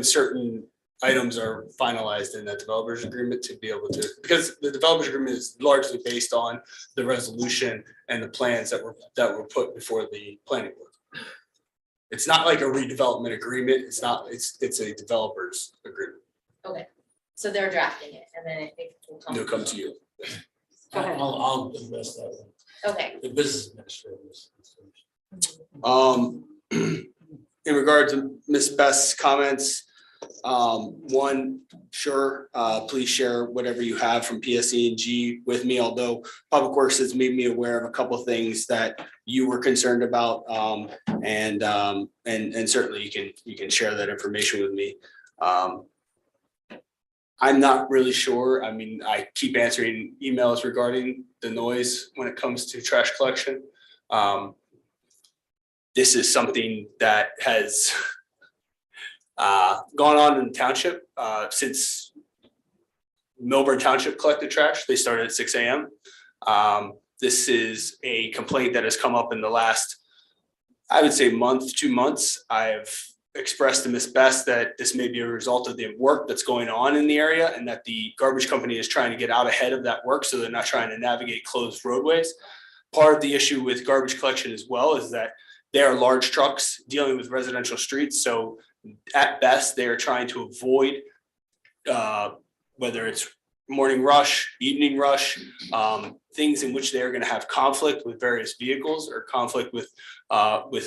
[SPEAKER 11] certain items are finalized in that developer's agreement to be able to, because the developer's agreement is largely based on the resolution and the plans that were put before the planning board. It's not like a redevelopment agreement. It's a developer's agreement.
[SPEAKER 8] Okay, so they're drafting it and then it will come.
[SPEAKER 11] They'll come to you.
[SPEAKER 8] Go ahead.
[SPEAKER 5] I'll address that one.
[SPEAKER 8] Okay.
[SPEAKER 5] The business administrators.
[SPEAKER 11] In regard to Ms. Best's comments, one, sure, please share whatever you have from PSE&G with me, although Public Works has made me aware of a couple of things that you were concerned about. And certainly you can share that information with me. I'm not really sure. I mean, I keep answering emails regarding the noise when it comes to trash collection. This is something that has gone on in the township since Milburn Township collected trash. They started at 6 a.m. This is a complaint that has come up in the last, I would say, month, 2 months. I've expressed to Ms. Best that this may be a result of the work that's going on in the area and that the garbage company is trying to get out ahead of that work, so they're not trying to navigate closed roadways. Part of the issue with garbage collection as well is that they are large trucks dealing with residential streets. So at best, they are trying to avoid whether it's morning rush, evening rush, things in which they are going to have conflict with various vehicles or conflict with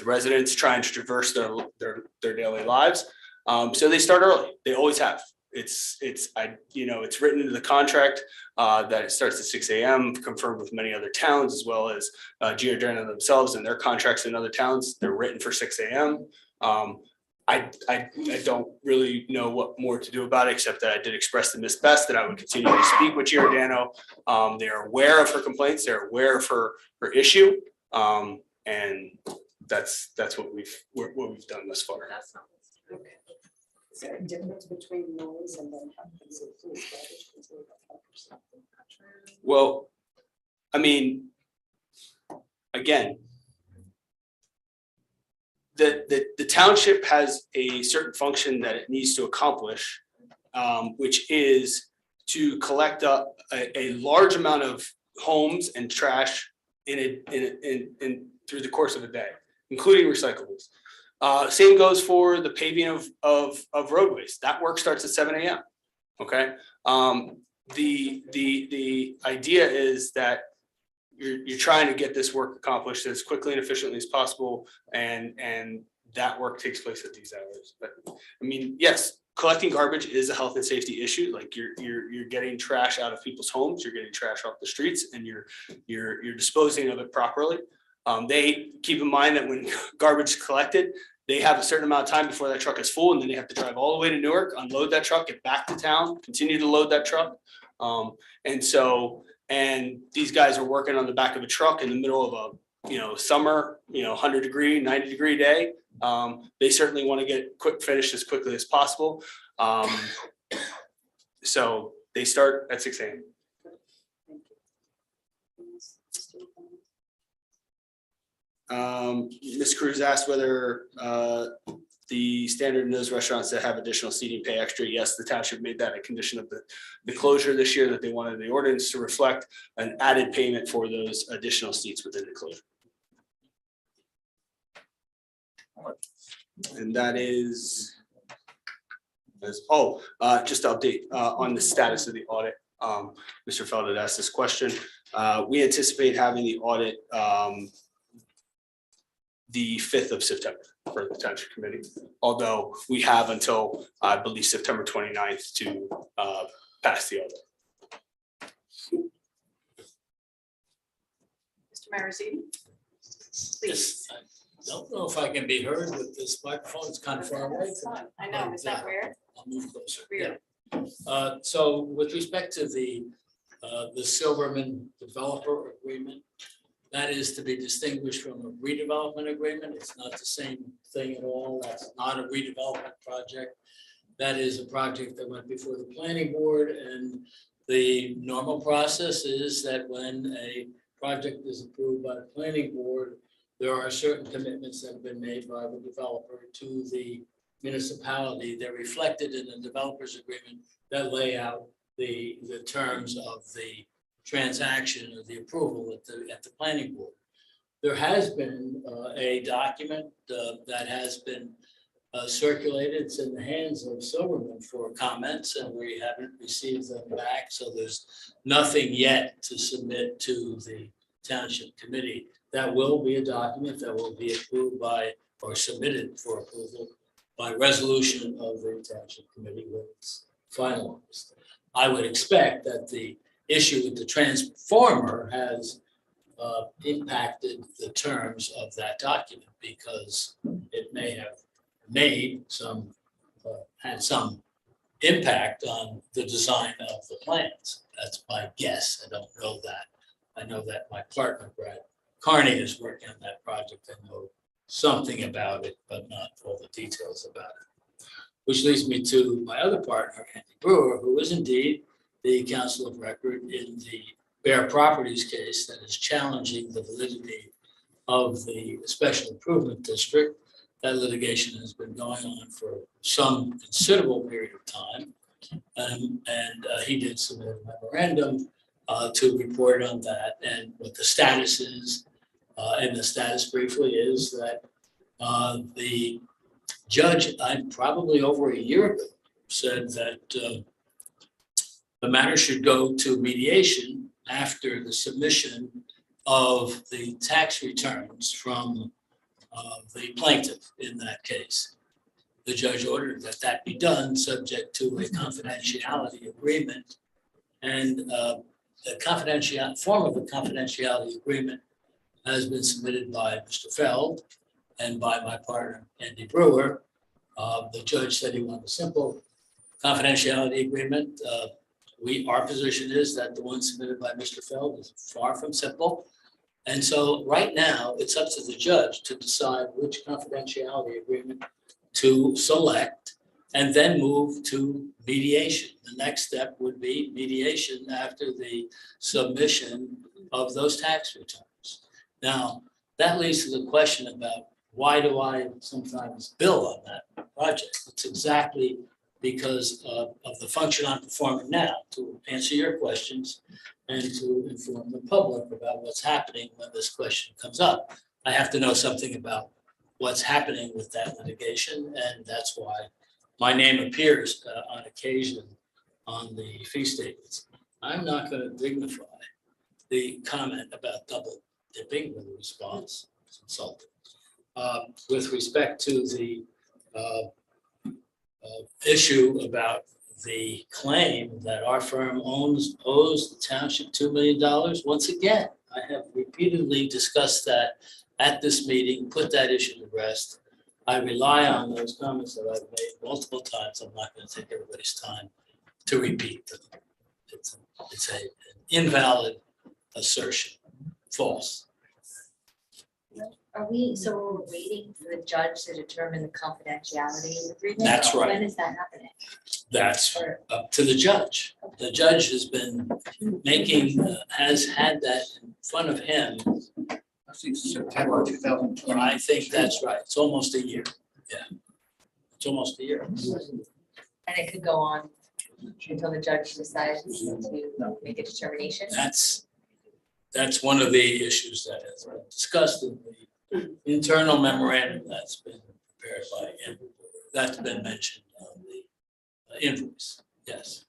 [SPEAKER 11] residents trying to traverse their daily lives. So they start early. They always have. It's written into the contract that it starts at 6 a.m. confirmed with many other towns, as well as Giordano themselves and their contracts in other towns. They're written for 6 a.m. I don't really know what more to do about it, except that I did express to Ms. Best that I would continue to speak with Giordano. They are aware of her complaints. They're aware of her issue. And that's what we've done thus far.
[SPEAKER 6] Is there a difference between noise and then health and safety? Is garbage considered a health or something?
[SPEAKER 11] Well, I mean, again, the township has a certain function that it needs to accomplish, which is to collect up a large amount of homes and trash in through the course of a day, including recyclables. Same goes for the paving of roadways. That work starts at 7 a.m. Okay. The idea is that you're trying to get this work accomplished as quickly and efficiently as possible, and that work takes place at these hours. But I mean, yes, collecting garbage is a health and safety issue. Like you're getting trash out of people's homes, you're getting trash off the streets, and you're disposing of it properly. They keep in mind that when garbage is collected, they have a certain amount of time before that truck is full, and then they have to drive all the way to Newark, unload that truck, get back to town, continue to load that truck. And these guys are working on the back of a truck in the middle of a summer 100-degree 90-degree day. They certainly want to get finished as quickly as possible. So they start at 6 a.m. Ms. Cruz asked whether the standard in those restaurants that have additional seating pay extra. Yes, the township made that a condition of the closure this year, that they wanted the ordinance to reflect an added payment for those additional seats within the closure. And that is, just to update on the status of the audit. Mr. Feld had asked this question. We anticipate having the audit the 5th of September for the Township Committee, although we have until, I believe, September 29th to pass the audit.
[SPEAKER 1] Mr. Marizzi? Please.
[SPEAKER 5] I don't know if I can be heard with this microphone. It's kind of far away.
[SPEAKER 1] I know, is that weird?
[SPEAKER 5] I'll move closer.
[SPEAKER 1] Weird.
[SPEAKER 5] So with respect to the Silverman developer agreement, that is to be distinguished from a redevelopment agreement. It's not the same thing at all. That's not a redevelopment project. That is a project that went before the planning board, and the normal process is that when a project is approved by the planning board, there are certain commitments that have been made by the developer to the municipality. They're reflected in the developer's agreement that lay out the terms of the transaction or the approval at the planning board. There has been a document that has been circulated. It's in the hands of Silverman for comments, and we haven't received them back. So there's nothing yet to submit to the Township Committee. That will be a document that will be approved by or submitted for approval by resolution of the Township Committee when it's finalized. I would expect that the issue with the transformer has impacted the terms of that document, because it may have made some, had some impact on the design of the plans. That's my guess. I don't know that. I know that my partner, Brad Carney, is working on that project. I know something about it, but not all the details about it. Which leads me to my other partner, Andy Brewer, who is indeed the counsel of record in the Bear Properties case that is challenging the validity of the special improvement district. That litigation has been going on for some considerable period of time. And he did submit a memorandum to report on that, and what the status is. And the status briefly is that the judge, probably over a year ago, said that the matter should go to mediation after the submission of the tax returns from the plaintiff in that case. The judge ordered that that be done subject to a confidentiality agreement, and the form of the confidentiality agreement has been submitted by Mr. Feld and by my partner, Andy Brewer. The judge said he wanted a simple confidentiality agreement. Our position is that the one submitted by Mr. Feld is far from simple. And so right now, it's up to the judge to decide which confidentiality agreement to select and then move to mediation. The next step would be mediation after the submission of those tax returns. Now, that leads to the question about why do I sometimes bill on that project? It's exactly because of the function I'm performing now, to answer your questions and to inform the public about what's happening when this question comes up. I have to know something about what's happening with that litigation, and that's why my name appears on occasion on the fee statements. I'm not going to dignify the comment about double dipping with the response consultant. With respect to the issue about the claim that our firm owes the township $2 million, once again, I have repeatedly discussed that at this meeting, put that issue to rest. I rely on those comments that I've made multiple times. I'm not going to take everybody's time to repeat them. It's an invalid assertion, false.
[SPEAKER 8] Are we, so we're waiting for the judge to determine the confidentiality agreement?
[SPEAKER 5] That's right.
[SPEAKER 8] When is that happening?
[SPEAKER 5] That's up to the judge. The judge has been making, has had that in front of him.
[SPEAKER 14] I think September 2020.
[SPEAKER 5] I think that's right. It's almost a year. Yeah. It's almost a year.
[SPEAKER 8] And it could go on until the judge decides to make a determination?
[SPEAKER 5] That's one of the issues that has been discussed in the internal memorandum that's been prepared by him. That's been mentioned on the invoice, yes.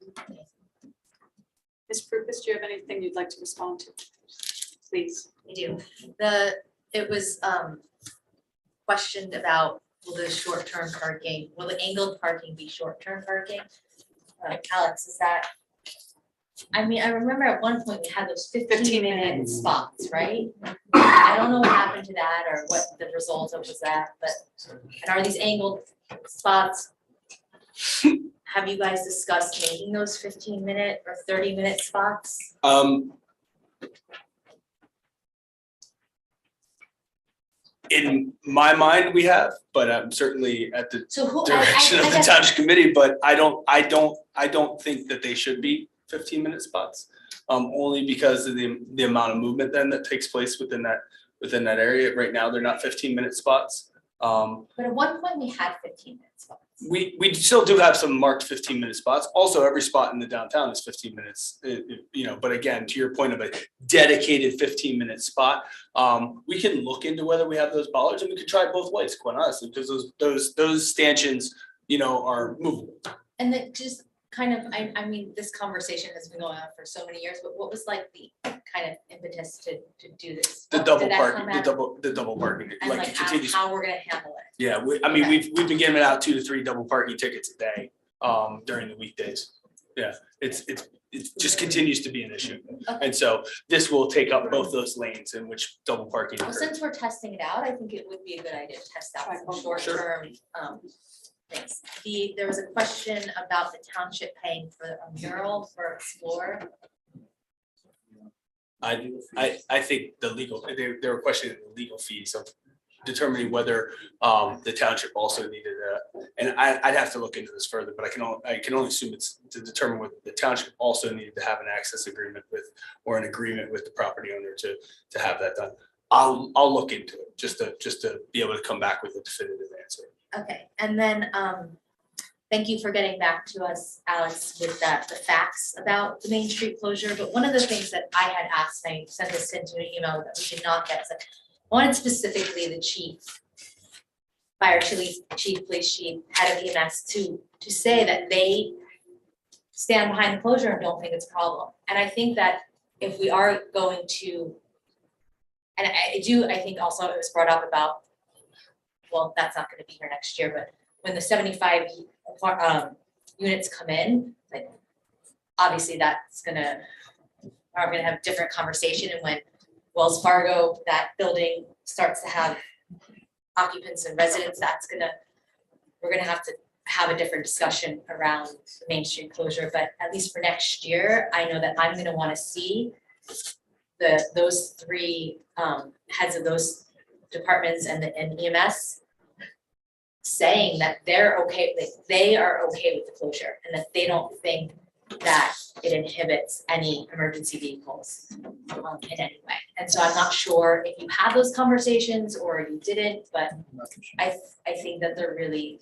[SPEAKER 1] Ms. Prupus, do you have anything you'd like to respond to? Please.
[SPEAKER 8] I do. It was questioned about, will the short-term parking, will the angled parking be short-term parking? Alex, is that, I mean, I remember at one point we had those 15-minute spots, right? I don't know what happened to that or what the result of was that, but, and are these angled spots? Have you guys discussed making those 15-minute or 30-minute spots?
[SPEAKER 11] In my mind, we have, but I'm certainly at the
[SPEAKER 8] So who,
[SPEAKER 11] direction of
[SPEAKER 8] I
[SPEAKER 11] the
[SPEAKER 8] guess-
[SPEAKER 11] township committee, but I don't think that they should be 15-minute spots. Only because of the amount of movement then that takes place within that area. Right now, they're not 15-minute spots.
[SPEAKER 8] But at one point we had 15-minute spots.
[SPEAKER 11] We still do have some marked 15-minute spots. Also, every spot in the downtown is 15 minutes, but again, to your point of a dedicated 15-minute spot, we can look into whether we have those bollards and we could try both ways, quite honestly, because those stanchions, are movable.
[SPEAKER 8] And then just kind of, I mean, this conversation has been going on for so many years, but what was like the kind of impetus to do this?
[SPEAKER 11] The
[SPEAKER 8] Did
[SPEAKER 11] double
[SPEAKER 8] that
[SPEAKER 11] parking,
[SPEAKER 8] come
[SPEAKER 11] the
[SPEAKER 8] out?
[SPEAKER 11] double parking,
[SPEAKER 8] And
[SPEAKER 11] like
[SPEAKER 8] like
[SPEAKER 11] it continues.
[SPEAKER 8] how we're gonna handle it?
[SPEAKER 11] Yeah,
[SPEAKER 8] Okay.
[SPEAKER 11] we've been giving out 2 to 3 double parking tickets a day, during the weekdays. Yeah, it just continues to be an issue.
[SPEAKER 8] Okay.
[SPEAKER 11] And so this will take up both those lanes in which double parking
[SPEAKER 8] Well,
[SPEAKER 11] occurs.
[SPEAKER 8] since we're testing it out, I think it would be a good idea to test out some short-term things. There was a question about the township paying for a mural for Explore.
[SPEAKER 11] I think the legal, they were questioning the legal fees of determining whether the township also needed and I'd have to look into this further, but I can only assume it's to determine whether the township also needed to have an access agreement with, or an agreement with the property owner to have that done. I'll look into it, just to be able to come back with a definitive answer.
[SPEAKER 8] Okay, and then thank you for getting back to us, Alex, with the facts about the Main Street closure. But one of the things that I had asked, and I sent this into an email that we did not get, is that I wanted specifically the chief, fire chief, police chief, head of EMS to say that they stand behind the closure and don't think it's a problem. And I think that if we are going to, and I think also it was brought up about, well, that's not gonna be here next year, but when the 75 units come in, like, obviously that's gonna, we're gonna have a different conversation, and when Wells Fargo, that building starts to have occupants and residents, we're gonna have to have a different discussion around the Main Street closure, but at least for next year, I know that I'm gonna wanna see those 3 heads of those departments and EMS saying that they're okay, like they are okay with the closure and that they don't think that it inhibits any emergency vehicles in any way. And so I'm not sure if you had those conversations or you didn't, but I think that they're really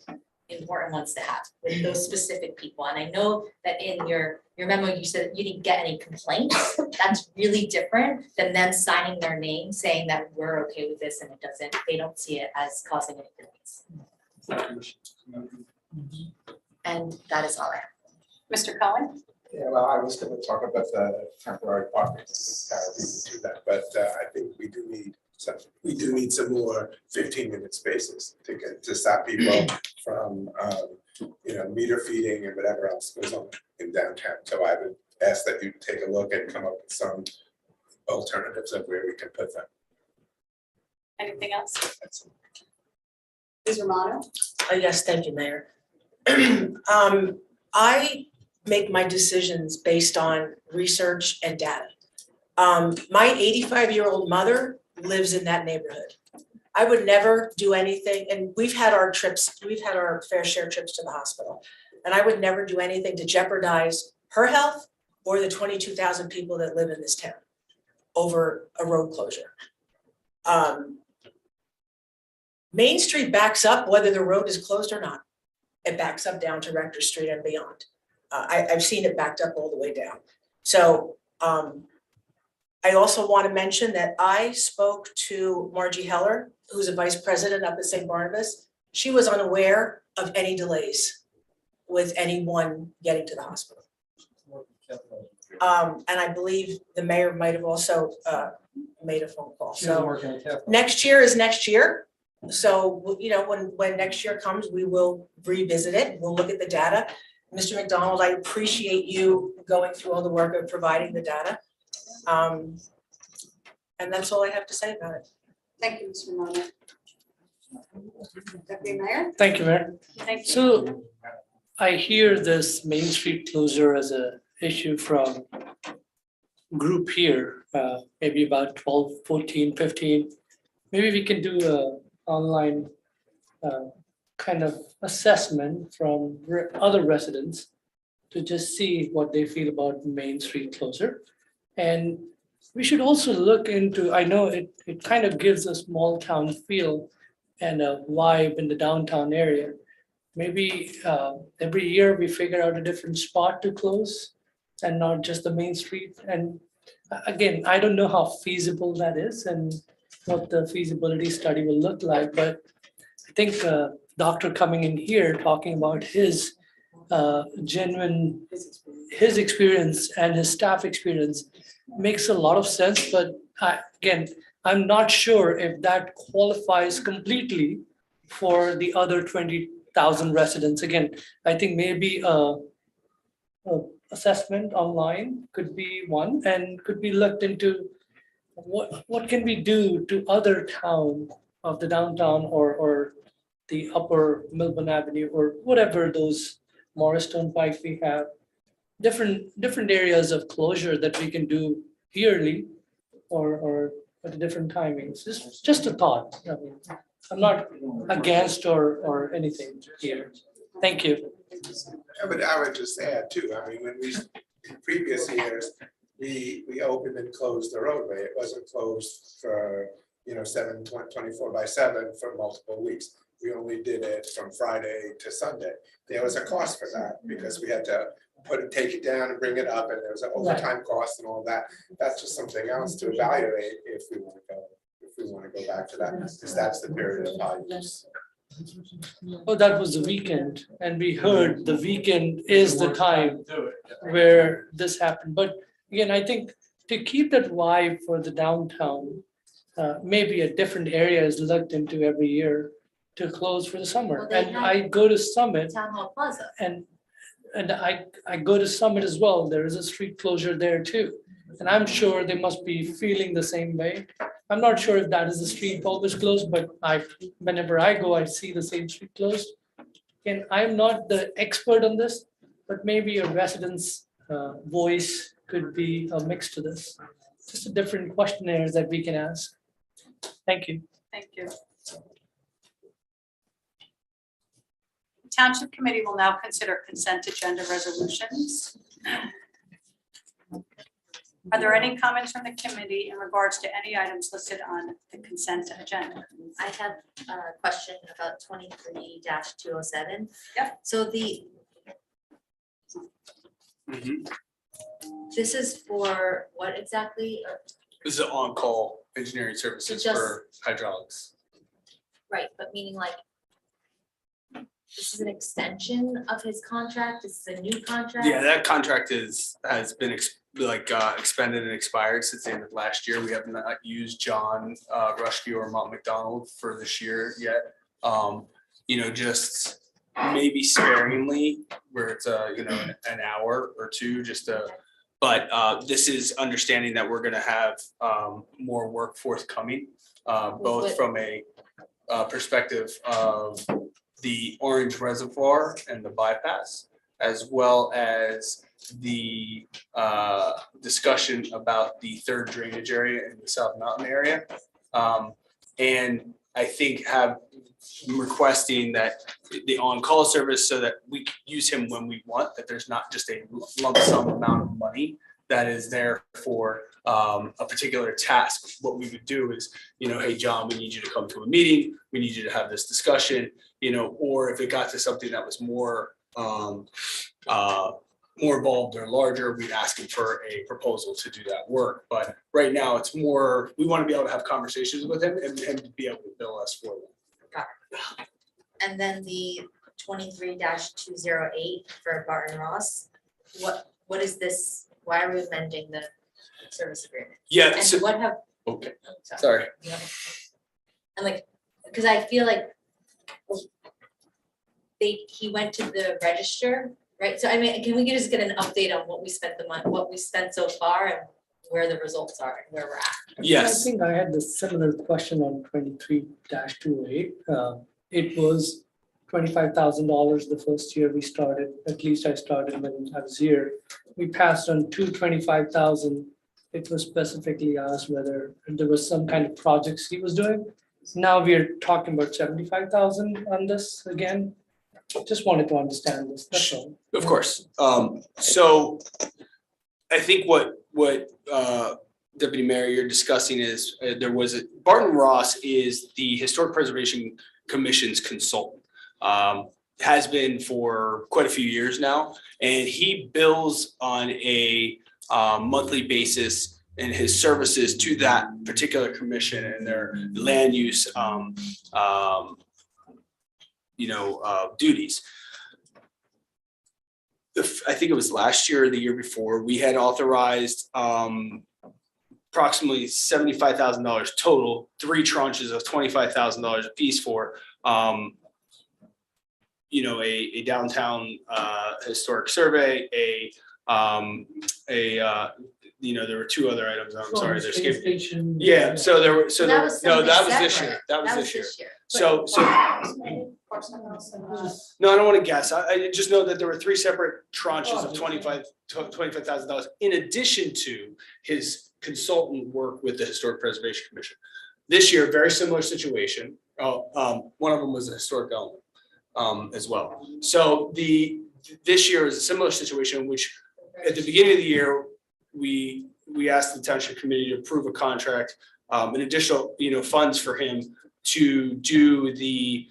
[SPEAKER 8] important ones to have with those specific people. And I know that in your memo, you said you didn't get any complaints. That's really different than them signing their name saying that we're okay with this and it doesn't, they don't see it as causing any delays. And that is all I have.
[SPEAKER 1] Mr. Cohen?
[SPEAKER 3] Yeah, well, I was gonna talk about the temporary parking, to that, but I think we do need some more 15-minute spaces to stop people from, meter feeding and whatever else goes on in downtown. So I would ask that you take a look and come up with some alternatives of where we can put them.
[SPEAKER 1] Anything else? Ms. Romano?
[SPEAKER 7] Yes, thank you, Mayor. I make my decisions based on research and data. My 85-year-old mother lives in that neighborhood. I would never do anything, and we've had our fair share trips to the hospital, and I would never do anything to jeopardize her health or the 22,000 people that live in this town over a road closure. Main Street backs up whether the road is closed or not. It backs up down to Rector Street and beyond. I've seen it backed up all the way down. So I also want to mention that I spoke to Margie Heller, who's a vice president up at St. Barnabas. She was unaware of any delays with anyone getting to the hospital. And I believe the mayor might have also made a phone call. So next year is next year. So, when next year comes, we will revisit it. We'll look at the data. Mr. McDonald, I appreciate you going through all the work of providing the data. And that's all I have to say about it.
[SPEAKER 1] Thank you, Mr. Romano. Deputy Mayor?
[SPEAKER 10] Thank you, Mayor.
[SPEAKER 1] Thank you.
[SPEAKER 10] So I hear this Main Street closure as a issue from group here, maybe about 12, 14, 15. Maybe we can do a online kind of assessment from other residents to just see what they feel about Main Street closure. And we should also look into, I know it kind of gives a small town feel and a vibe in the downtown area. Maybe every year we figure out a different spot to close and not just the Main Street. And again, I don't know how feasible that is and what the feasibility study will look like, but I think doctor coming in here talking about his his experience and his staff experience makes a lot of sense, but again, I'm not sure if that qualifies completely for the other 20,000 residents. Again, I think maybe a assessment online could be one and could be looked into what can we do to other towns of the downtown or the upper Milburn Avenue or whatever those Morristown Pike we have, different areas of closure that we can do yearly or at different timings. Just a thought. I mean, I'm not against or anything here. Thank you.
[SPEAKER 3] I would just add too, I mean, when we, in previous years, we opened and closed the roadway. It wasn't closed for, 24/7 for multiple weeks. We only did it from Friday to Sunday. There was a cost for that because we had to take it down and bring it up, and there was an overtime cost and all that. That's just something else to evaluate if we want to go back to that, because that's the period of high use.
[SPEAKER 10] Oh, that was the weekend, and we heard the weekend is the time where this happened. But again, I think to keep that vibe for the downtown, maybe a different area is looked into every year to close for the summer. And I go to Summit.
[SPEAKER 8] Town Hall Plaza.
[SPEAKER 10] And I go to Summit as well. There is a street closure there too. And I'm sure they must be feeling the same way. I'm not sure if that is the street always closed, but whenever I go, I see the same street closed. And I'm not the expert on this, but maybe a resident's voice could be a mix to this. Just a different questionnaires that we can ask. Thank you.
[SPEAKER 1] Thank you. Township Committee will now consider consent agenda resolutions. Are there any comments from the committee in regards to any items listed on the consent agenda?
[SPEAKER 8] I have a question about 23-207.
[SPEAKER 1] Yep.
[SPEAKER 8] So the, this is for what exactly?
[SPEAKER 11] This is on-call engineering services for hydraulics.
[SPEAKER 8] Right, but meaning like, this is an extension of his contract, this is a new contract?
[SPEAKER 11] Yeah, that contract has been expended and expired since the end of last year. We have not used John Rushke or Mont McDonald for this year yet. Just maybe sparingly where it's an hour or two just to, but this is understanding that we're gonna have more work forthcoming, both from a perspective of the Orange Reservoir and the bypass, as well as the discussion about the third drainage area in the South Mountain area. And I think requesting that the on-call service so that we can use him when we want, that there's not just a lump sum amount of money that is there for a particular task. What we would do is, hey, John, we need you to come to a meeting, we need you to have this discussion, or if it got to something that was more involved or larger, we'd ask him for a proposal to do that work. But right now it's more, we want to be able to have conversations with him and him to be able to bill us for them.
[SPEAKER 8] Got it. And then the 23-208 for Barton Ross, what is this? Why are we amending the service agreement?
[SPEAKER 11] Yeah.
[SPEAKER 8] And what have?
[SPEAKER 11] Okay, sorry.
[SPEAKER 8] Yeah. And like, because I feel like he went to the register, right? So I mean, can we just get an update on what we spent the money, what we spent so far and where the results are and where we're at?
[SPEAKER 11] Yes.
[SPEAKER 10] I think I had the similar question on 23-208. It was $25,000 the first year we started, at least I started when I was here. We passed on $225,000. It was specifically asked whether there was some kind of projects he was doing. Now we're talking about $75,000 on this again. Just wanted to understand this, that's all.
[SPEAKER 11] Of course. So I think what Deputy Mayor, you're discussing is Barton Ross is the Historic Preservation Commission's consultant. Has been for quite a few years now, and he bills on a monthly basis in his services to that particular commission and their land use duties. I think it was last year or the year before, we had authorized approximately $75,000 total, 3 tranches of $25,000 a piece for a downtown historic survey, there were 2 other items, I'm sorry, they're skipping. Yeah, so there were,
[SPEAKER 8] That was
[SPEAKER 11] no, that was
[SPEAKER 8] something
[SPEAKER 11] this year,
[SPEAKER 8] separate.
[SPEAKER 11] that was this year.
[SPEAKER 8] But-
[SPEAKER 11] So, no, I don't want to guess. I just know that there were 3 separate tranches of $25,000 in addition to his consultant work with the Historic Preservation Commission. This year, very similar situation. One of them was a historic element as well. So this year is a similar situation, which at the beginning of the year, we asked the Township Committee to approve a contract, an additional, funds for him to do the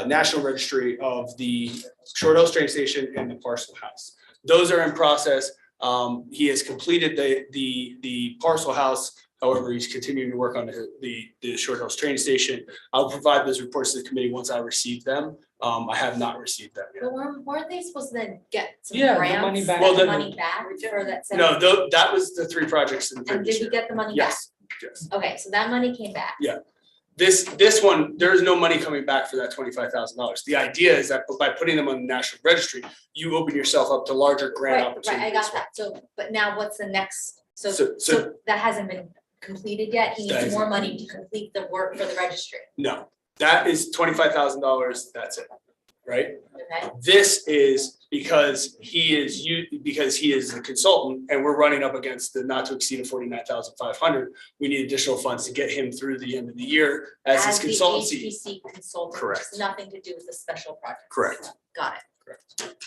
[SPEAKER 11] National Registry of the Short Hills train station and the parcel house. Those are in process. He has completed the parcel house. However, he's continuing to work on the Short Hills train station. I'll provide those reports to the committee once I receive them. I have not received them yet.
[SPEAKER 8] But weren't they supposed to then get some
[SPEAKER 10] Yeah, the
[SPEAKER 8] grants,
[SPEAKER 10] money back.
[SPEAKER 8] get the money back for that?
[SPEAKER 11] No, that was the 3 projects in the
[SPEAKER 8] And
[SPEAKER 11] previous
[SPEAKER 8] did we
[SPEAKER 11] year.
[SPEAKER 8] get the money back?
[SPEAKER 11] Yes.
[SPEAKER 8] Okay, so that money came back.
[SPEAKER 11] Yeah. This one, there is no money coming back for that $25,000. The idea is that by putting them on the National Registry, you open yourself up to larger grant opportunities.
[SPEAKER 8] Right, I got that. So, but now what's the next? So
[SPEAKER 11] So-
[SPEAKER 8] that hasn't been completed yet. He
[SPEAKER 11] That
[SPEAKER 8] needs
[SPEAKER 11] is-
[SPEAKER 8] more money to complete the work for the registry.
[SPEAKER 11] No, that is $25,000. That's it, right?
[SPEAKER 8] Okay,
[SPEAKER 11] This is because he is a consultant and we're running up against the not to exceed of 49,500. We need additional funds to get him through the end of the year as his consultancy.
[SPEAKER 8] the HPC consultant, which
[SPEAKER 11] Correct.
[SPEAKER 8] has nothing to do with the special project.
[SPEAKER 11] Correct.
[SPEAKER 8] Got it.
[SPEAKER 11] Correct.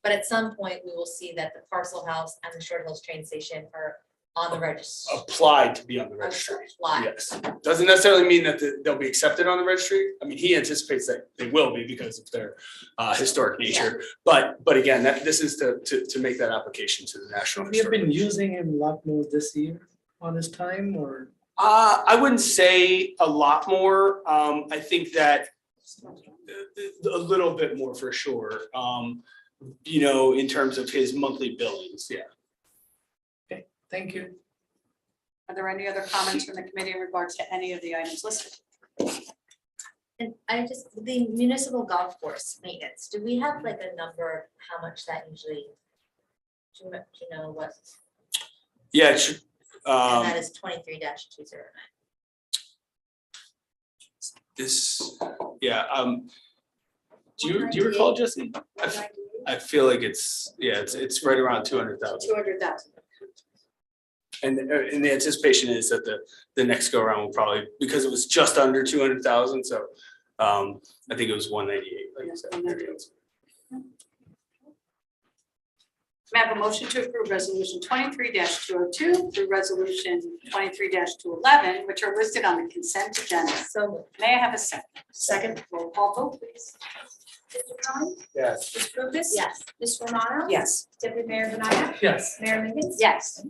[SPEAKER 8] But at some point, we will see that the Parcel House and the Short Hills train station are on the register.
[SPEAKER 11] Applied to be on the registry.
[SPEAKER 8] Applied.
[SPEAKER 11] Yes. Doesn't necessarily mean that they'll be accepted on the registry. I mean, he anticipates that they will be because of their historic nature. But again, this is to make that application to the National.
[SPEAKER 10] We have been
[SPEAKER 11] Historic
[SPEAKER 10] using him a lot more this year on his time, or?
[SPEAKER 11] I wouldn't say a lot more. I think that a little bit more for sure. In terms of his monthly billings, yeah.
[SPEAKER 10] Okay, thank you.
[SPEAKER 1] Are there any other comments from the committee in regards to any of the items listed?
[SPEAKER 8] And the municipal golf course maintenance, do we have like a number of how much that usually? Do you know what?
[SPEAKER 11] Yeah, it should,
[SPEAKER 8] And that is 23-209.
[SPEAKER 11] this, yeah, do you recall, Jesse? I feel like it's right around 200,000.
[SPEAKER 1] 200,000.
[SPEAKER 11] And the anticipation is that the next go around will probably, because it was just under 200,000, so I think it was 198, like you said.
[SPEAKER 1] May I have a motion to approve resolution 23-202 through resolution 23-211, which are listed on the consent agenda.
[SPEAKER 8] So
[SPEAKER 1] may I have a second?
[SPEAKER 15] Second.
[SPEAKER 1] Roll call vote, please.
[SPEAKER 18] Mr. Crown?
[SPEAKER 3] Yes.
[SPEAKER 18] Ms. Lucas?
[SPEAKER 8] yes.
[SPEAKER 18] Ms. Romano?
[SPEAKER 15] Yes.
[SPEAKER 18] Deputy Mayor Denine?
[SPEAKER 10] Yes.
[SPEAKER 18] Mayor Mingus?
[SPEAKER 1] Yes.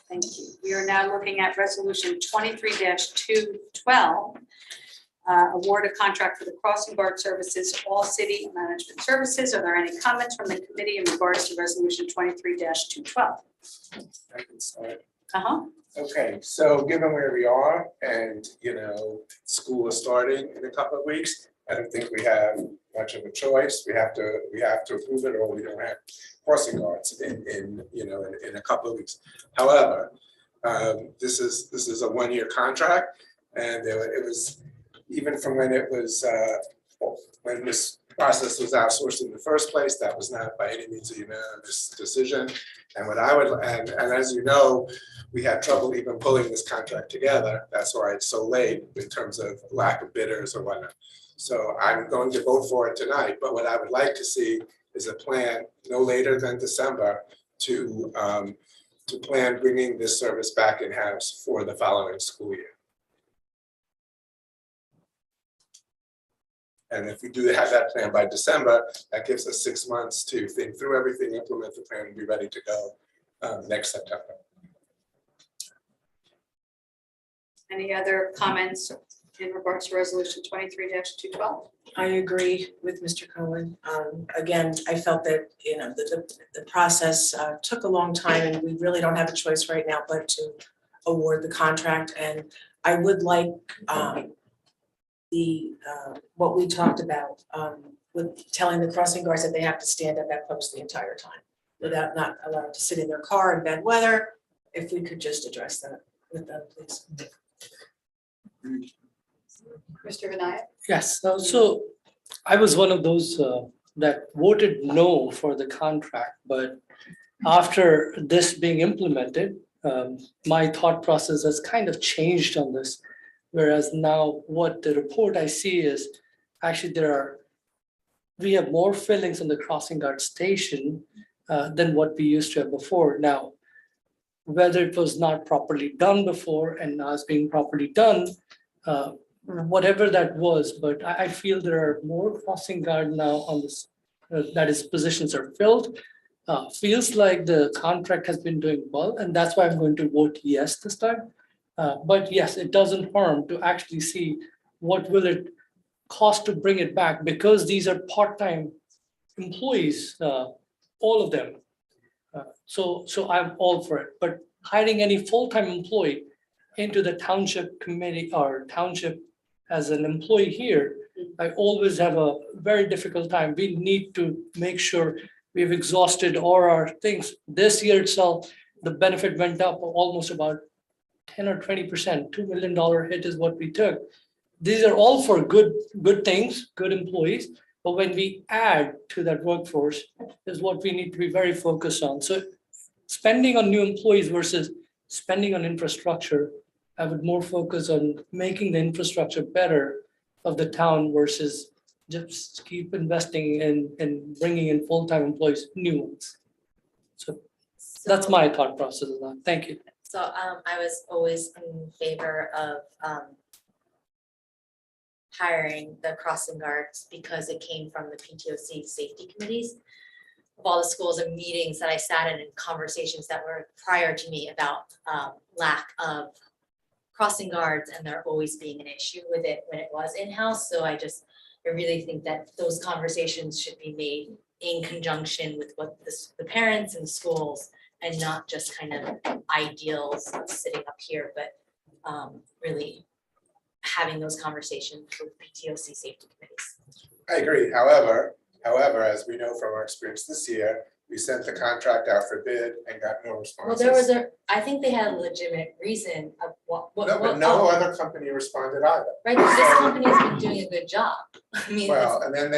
[SPEAKER 1] Thank you. We are now looking at resolution 23-212. Award a contract for the crossing guard services, all city management services. Are there any comments from the committee in regards to resolution 23-212?
[SPEAKER 3] I can start.
[SPEAKER 1] Okay,
[SPEAKER 3] so given where we are and, school is starting in a couple of weeks, I don't think we have much of a choice. We have to approve it or we don't have crossing guards in a couple of weeks. However, this is a one-year contract and it was, even from when it was, when this process was outsourced in the first place, that was not by any means a unanimous decision. And and as you know, we had trouble even pulling this contract together. That's why it's so late in terms of lack of bidders or whatnot. So I'm going to vote for it tonight, but what I would like to see is a plan no later than December to plan bringing this service back in-house for the following school year. And if we do have that plan by December, that gives us 6 months to think through everything, implement the plan, and be ready to go next September.
[SPEAKER 1] any other comments in regards to resolution 23-212?
[SPEAKER 7] I agree with Mr. Cohen. Again, I felt that, the process took a long time and we really don't have a choice right now but to award the contract. And I would like what we talked about with telling the crossing guards that they have to stand at that post the entire time without not allowed to sit in their car in bad weather. If we could just address that with them, please.
[SPEAKER 1] Mr. Vinaya?
[SPEAKER 10] Yes, so I was one of those that voted no for the contract, but after this being implemented, my thought process has kind of changed on this. Whereas now what the report I see is actually we have more fillings on the crossing guard station than what we used to have before. Now, whether it was not properly done before and now it's being properly done, whatever that was, but I feel there are more crossing guard now on this, that is positions are filled. Feels like the contract has been doing well, and that's why I'm going to vote yes this time. But yes, it doesn't harm to actually see what will it cost to bring it back, because these are part-time employees, all of them. So I'm all for it, but hiring any full-time employee into the township committee or township as an employee here, I always have a very difficult time. We need to make sure we've exhausted all our things. This year itself, the benefit went up almost about 10 or 20%, $2 million hit is what we took. These are all for good things, good employees, But when we add to that workforce is what we need to be very focused on. So spending on new employees versus spending on infrastructure, I would more focus on making the infrastructure better of the town versus just keep investing in bringing in full-time employees, new ones. So that's my thought process on that. Thank you.
[SPEAKER 8] So I was always in favor of hiring the crossing guards because it came from the PTOC safety committees of all the schools and meetings that I sat in and conversations that were prior to me about lack of crossing guards and there always being an issue with it when it was in-house. So I really think that those conversations should be made in conjunction with what the parents and schools and not just kind of ideals sitting up here, but really having those conversations with PTOC safety committees.
[SPEAKER 3] I agree. However, as we know from our experience this year, we sent the contract out for bid and got no
[SPEAKER 8] Well,
[SPEAKER 3] responses.
[SPEAKER 8] there was I think they had a legitimate reason of what.
[SPEAKER 3] No, but no other company responded either.
[SPEAKER 8] Right, but this company's been doing a good job. I mean,
[SPEAKER 3] Well, and then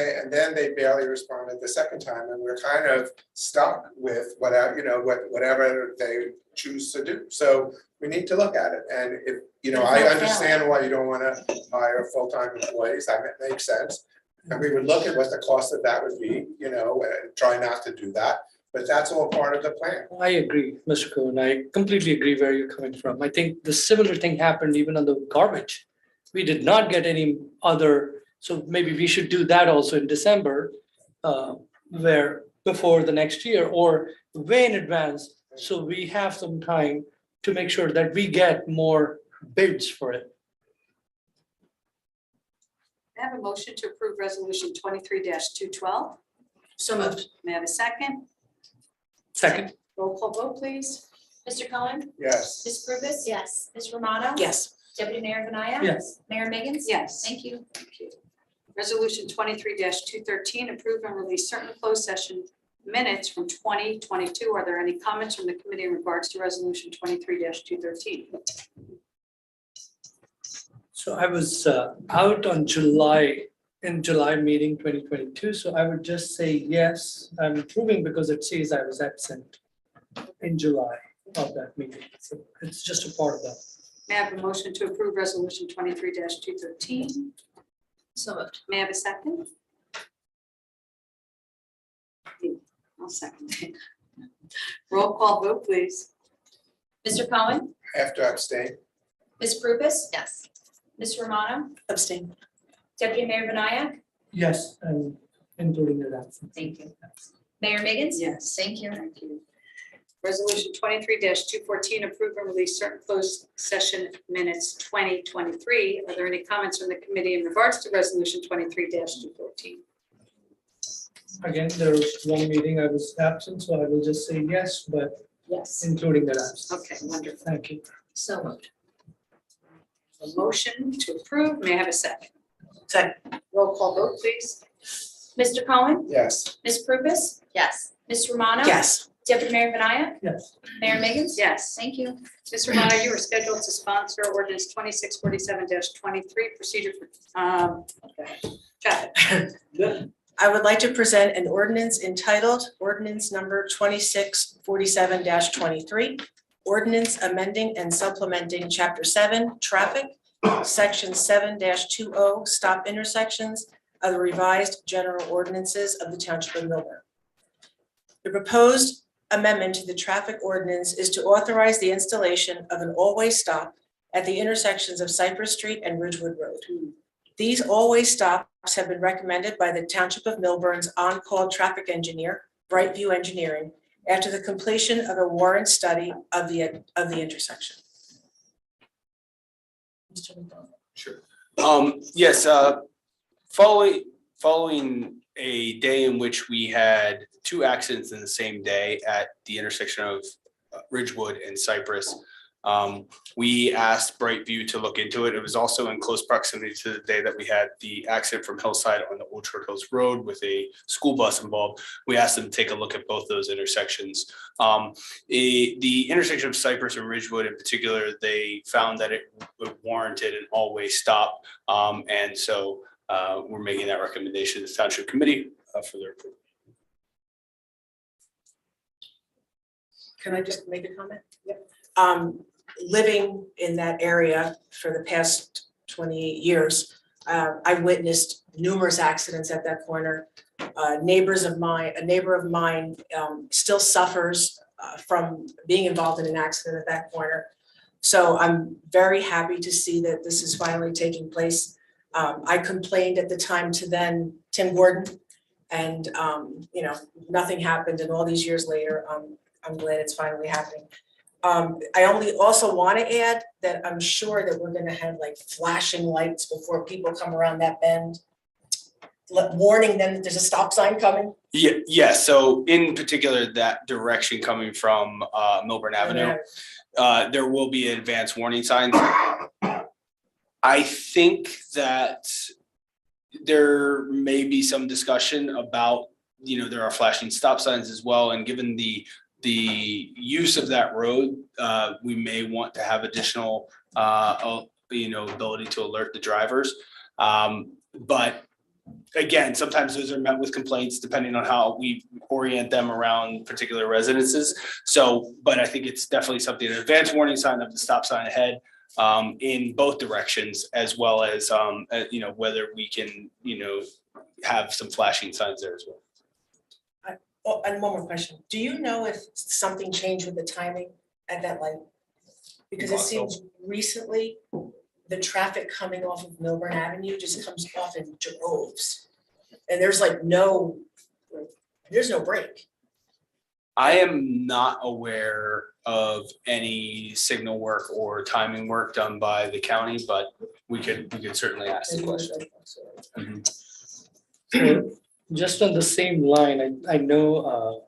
[SPEAKER 3] they barely responded the second time, and we're kind of stuck with whatever they choose to do. So we need to look at it, and if, I understand why you don't wanna hire full-time employees, that makes sense. And we would look at what the cost of that would be, try not to do that, but that's all part of the plan.
[SPEAKER 10] I agree, Mr. Cohen. I completely agree where you're coming from. I think the similar thing happened even on the garbage. We did not get any other, so maybe we should do that also in December, where before the next year or way in advance. So we have some time to make sure that we get more bids for it.
[SPEAKER 1] I have a motion to approve resolution 23-212.
[SPEAKER 7] So moved.
[SPEAKER 1] May I have a second?
[SPEAKER 10] Second.
[SPEAKER 1] Roll call vote, please.
[SPEAKER 8] Mr. Cohen?
[SPEAKER 3] Yes.
[SPEAKER 8] Ms. Purvis? Yes. Ms. Romano?
[SPEAKER 7] Yes.
[SPEAKER 8] Deputy Mayor Vanaya?
[SPEAKER 10] Yes.
[SPEAKER 8] Mayor Miggins?
[SPEAKER 1] Yes.
[SPEAKER 8] Thank you.
[SPEAKER 1] Thank you. Resolution 23-213, approve and release certain closed session minutes from 2022. Are there any comments from the committee in regards to resolution 23-213?
[SPEAKER 10] So I was out on July meeting 2022, so I would just say yes, I'm approving because it says I was absent in July of that meeting. So it's just a part of that.
[SPEAKER 1] May I have a motion to approve resolution 23-213?
[SPEAKER 8] So moved.
[SPEAKER 1] May I have a second? I'll second it. Roll call vote, please.
[SPEAKER 8] Mr. Cohen?
[SPEAKER 3] I have to abstain.
[SPEAKER 8] Ms. Purvis? Yes. Ms. Romano?
[SPEAKER 7] Abstain.
[SPEAKER 8] Deputy Mayor Vanaya?
[SPEAKER 10] Yes, and including the absence.
[SPEAKER 8] Thank you. Mayor Miggins?
[SPEAKER 1] Yes.
[SPEAKER 8] Thank you.
[SPEAKER 1] Thank you. Resolution 23-214, approve and release certain closed session minutes 2023. Are there any comments from the committee in regards to resolution 23-214?
[SPEAKER 10] Again, there was one meeting I was absent, so I will just say yes, but
[SPEAKER 1] Yes.
[SPEAKER 10] including that absence.
[SPEAKER 1] Okay, wonderful.
[SPEAKER 10] Thank you.
[SPEAKER 8] So moved.
[SPEAKER 1] A motion to approve. May I have a second?
[SPEAKER 7] Second.
[SPEAKER 1] Roll call vote, please.
[SPEAKER 8] Mr. Cohen?
[SPEAKER 3] Yes.
[SPEAKER 8] Ms. Purvis? Yes. Ms. Romano?
[SPEAKER 7] Yes.
[SPEAKER 8] Deputy Mayor Vanaya?
[SPEAKER 10] Yes.
[SPEAKER 8] Mayor Miggins?
[SPEAKER 1] Yes.
[SPEAKER 8] Thank you.
[SPEAKER 1] Ms. Romano, you were scheduled to sponsor ordinance 2647-23 procedure for, traffic.
[SPEAKER 7] I would like to present an ordinance entitled ordinance number 2647-23. Ordinance amending and supplementing chapter 7, traffic, section 7-20, stop intersections of the revised general ordinances of the Township of Millburn. The proposed amendment to the traffic ordinance is to authorize the installation of an all-way stop at the intersections of Cypress Street and Ridgewood Road. These all-way stops have been recommended by the Township of Millburn's on-call traffic engineer, Brightview Engineering, after the completion of a warrant study of the intersection.
[SPEAKER 11] Sure. Yes, following a day in which we had 2 accidents in the same day at the intersection of Ridgewood and Cypress, we asked Brightview to look into it. It was also in close proximity to the day that we had the accident from Hillside on the Old Short Hills Road with a school bus involved. We asked them to take a look at both those intersections. The intersection of Cypress and Ridgewood in particular, they found that it warranted an all-way stop. And so we're making that recommendation to the Township Committee for their approval.
[SPEAKER 7] Can I just make a comment? Yep. Living in that area for the past 28 years, I witnessed numerous accidents at that corner. A neighbor of mine still suffers from being involved in an accident at that corner. So I'm very happy to see that this is finally taking place. I complained at the time to then Tim Gordon, and you know, nothing happened, and all these years later, I'm glad it's finally happening. I also want to add that I'm sure that we're gonna have like flashing lights before people come around that bend, warning them that there's a stop sign coming.
[SPEAKER 11] Yeah, so in particular, that direction coming from Milburn Avenue, there will be an advanced warning sign. I think that there may be some discussion about, you know, there are flashing stop signs as well, and given the use of that road, we may want to have additional, you know, ability to alert the drivers. But again, sometimes those are met with complaints depending on how we orient them around particular residences. So, but I think it's definitely something, an advanced warning sign of the stop sign ahead in both directions, as well as, you know, whether we can, you know, have some flashing signs there as well.
[SPEAKER 7] Oh, and one more question. Do you know if something changed with the timing at that light? Because it seems recently, the traffic coming off of Milburn Avenue just comes off in droves. And there's like there's no break.
[SPEAKER 11] I am not aware of any signal work or timing work done by the county, but we could certainly ask the question.
[SPEAKER 10] So just on the same line, I know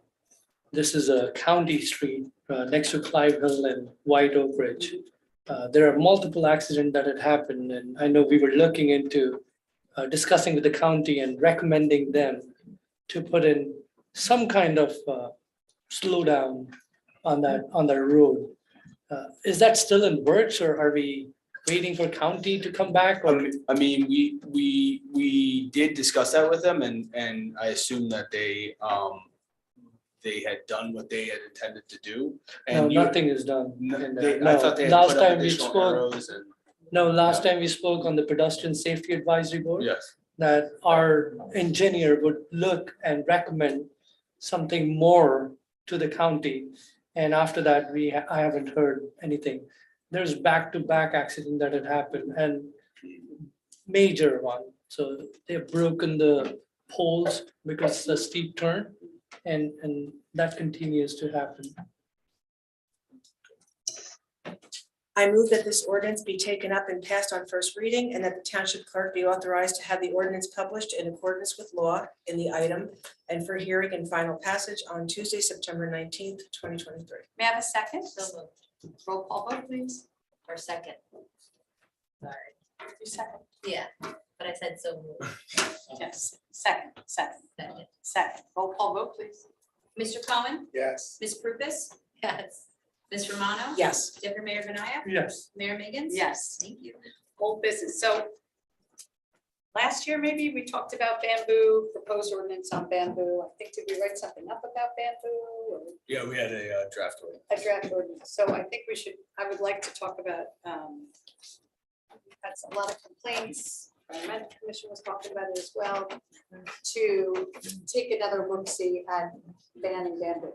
[SPEAKER 10] this is a county street next to Clive Hill and White Oak Ridge. There are multiple accidents that had happened, and I know we were looking into discussing with the county and recommending them to put in some kind of slowdown on that road. Is that still in works, or are we waiting for county to come back? Or
[SPEAKER 11] I mean, we did discuss that with them, and I assume that they had done what they had intended to do.
[SPEAKER 10] no,
[SPEAKER 11] And
[SPEAKER 10] nothing is done.
[SPEAKER 11] I thought they had
[SPEAKER 10] Last
[SPEAKER 11] put up
[SPEAKER 10] time we
[SPEAKER 11] additional
[SPEAKER 10] spoke.
[SPEAKER 11] arrows and.
[SPEAKER 10] No, last time we spoke on the pedestrian safety advisory board.
[SPEAKER 11] Yes.
[SPEAKER 10] That our engineer would look and recommend something more to the county. And after that, I haven't heard anything. There's back-to-back accident that had happened, and major one. So they've broken the poles because it's a steep turn, and that continues to happen.
[SPEAKER 7] I move that this ordinance be taken up and passed on first reading, and that the township clerk be authorized to have the ordinance published in accordance with law in the item and for hearing and final passage on Tuesday, September 19th, 2023.
[SPEAKER 1] May I have a second?
[SPEAKER 8] So moved.
[SPEAKER 1] Roll call vote, please.
[SPEAKER 8] Or second. Sorry.
[SPEAKER 1] You second.
[SPEAKER 8] Yeah, but I said so moved.
[SPEAKER 1] Yes, second. Roll call vote, please.
[SPEAKER 18] Mr. Cohen,
[SPEAKER 3] Yes.
[SPEAKER 18] Ms. Prupus,
[SPEAKER 8] Yes.
[SPEAKER 18] Ms. Romano.
[SPEAKER 7] Yes.
[SPEAKER 18] Deputy Mayor Benaya.
[SPEAKER 10] Yes.
[SPEAKER 18] Mayor Megan.
[SPEAKER 1] Yes.
[SPEAKER 18] Thank you.
[SPEAKER 1] Old business. So last year, maybe we talked about bamboo, proposed ordinance on bamboo. I think, did we write something up about bamboo or
[SPEAKER 11] Yeah, we had a draft order.
[SPEAKER 1] a draft ordinance? So I think I would like to talk about, that's a lot of complaints. Environmental Commission was talking about it as well, to take another look-see at banning bamboo.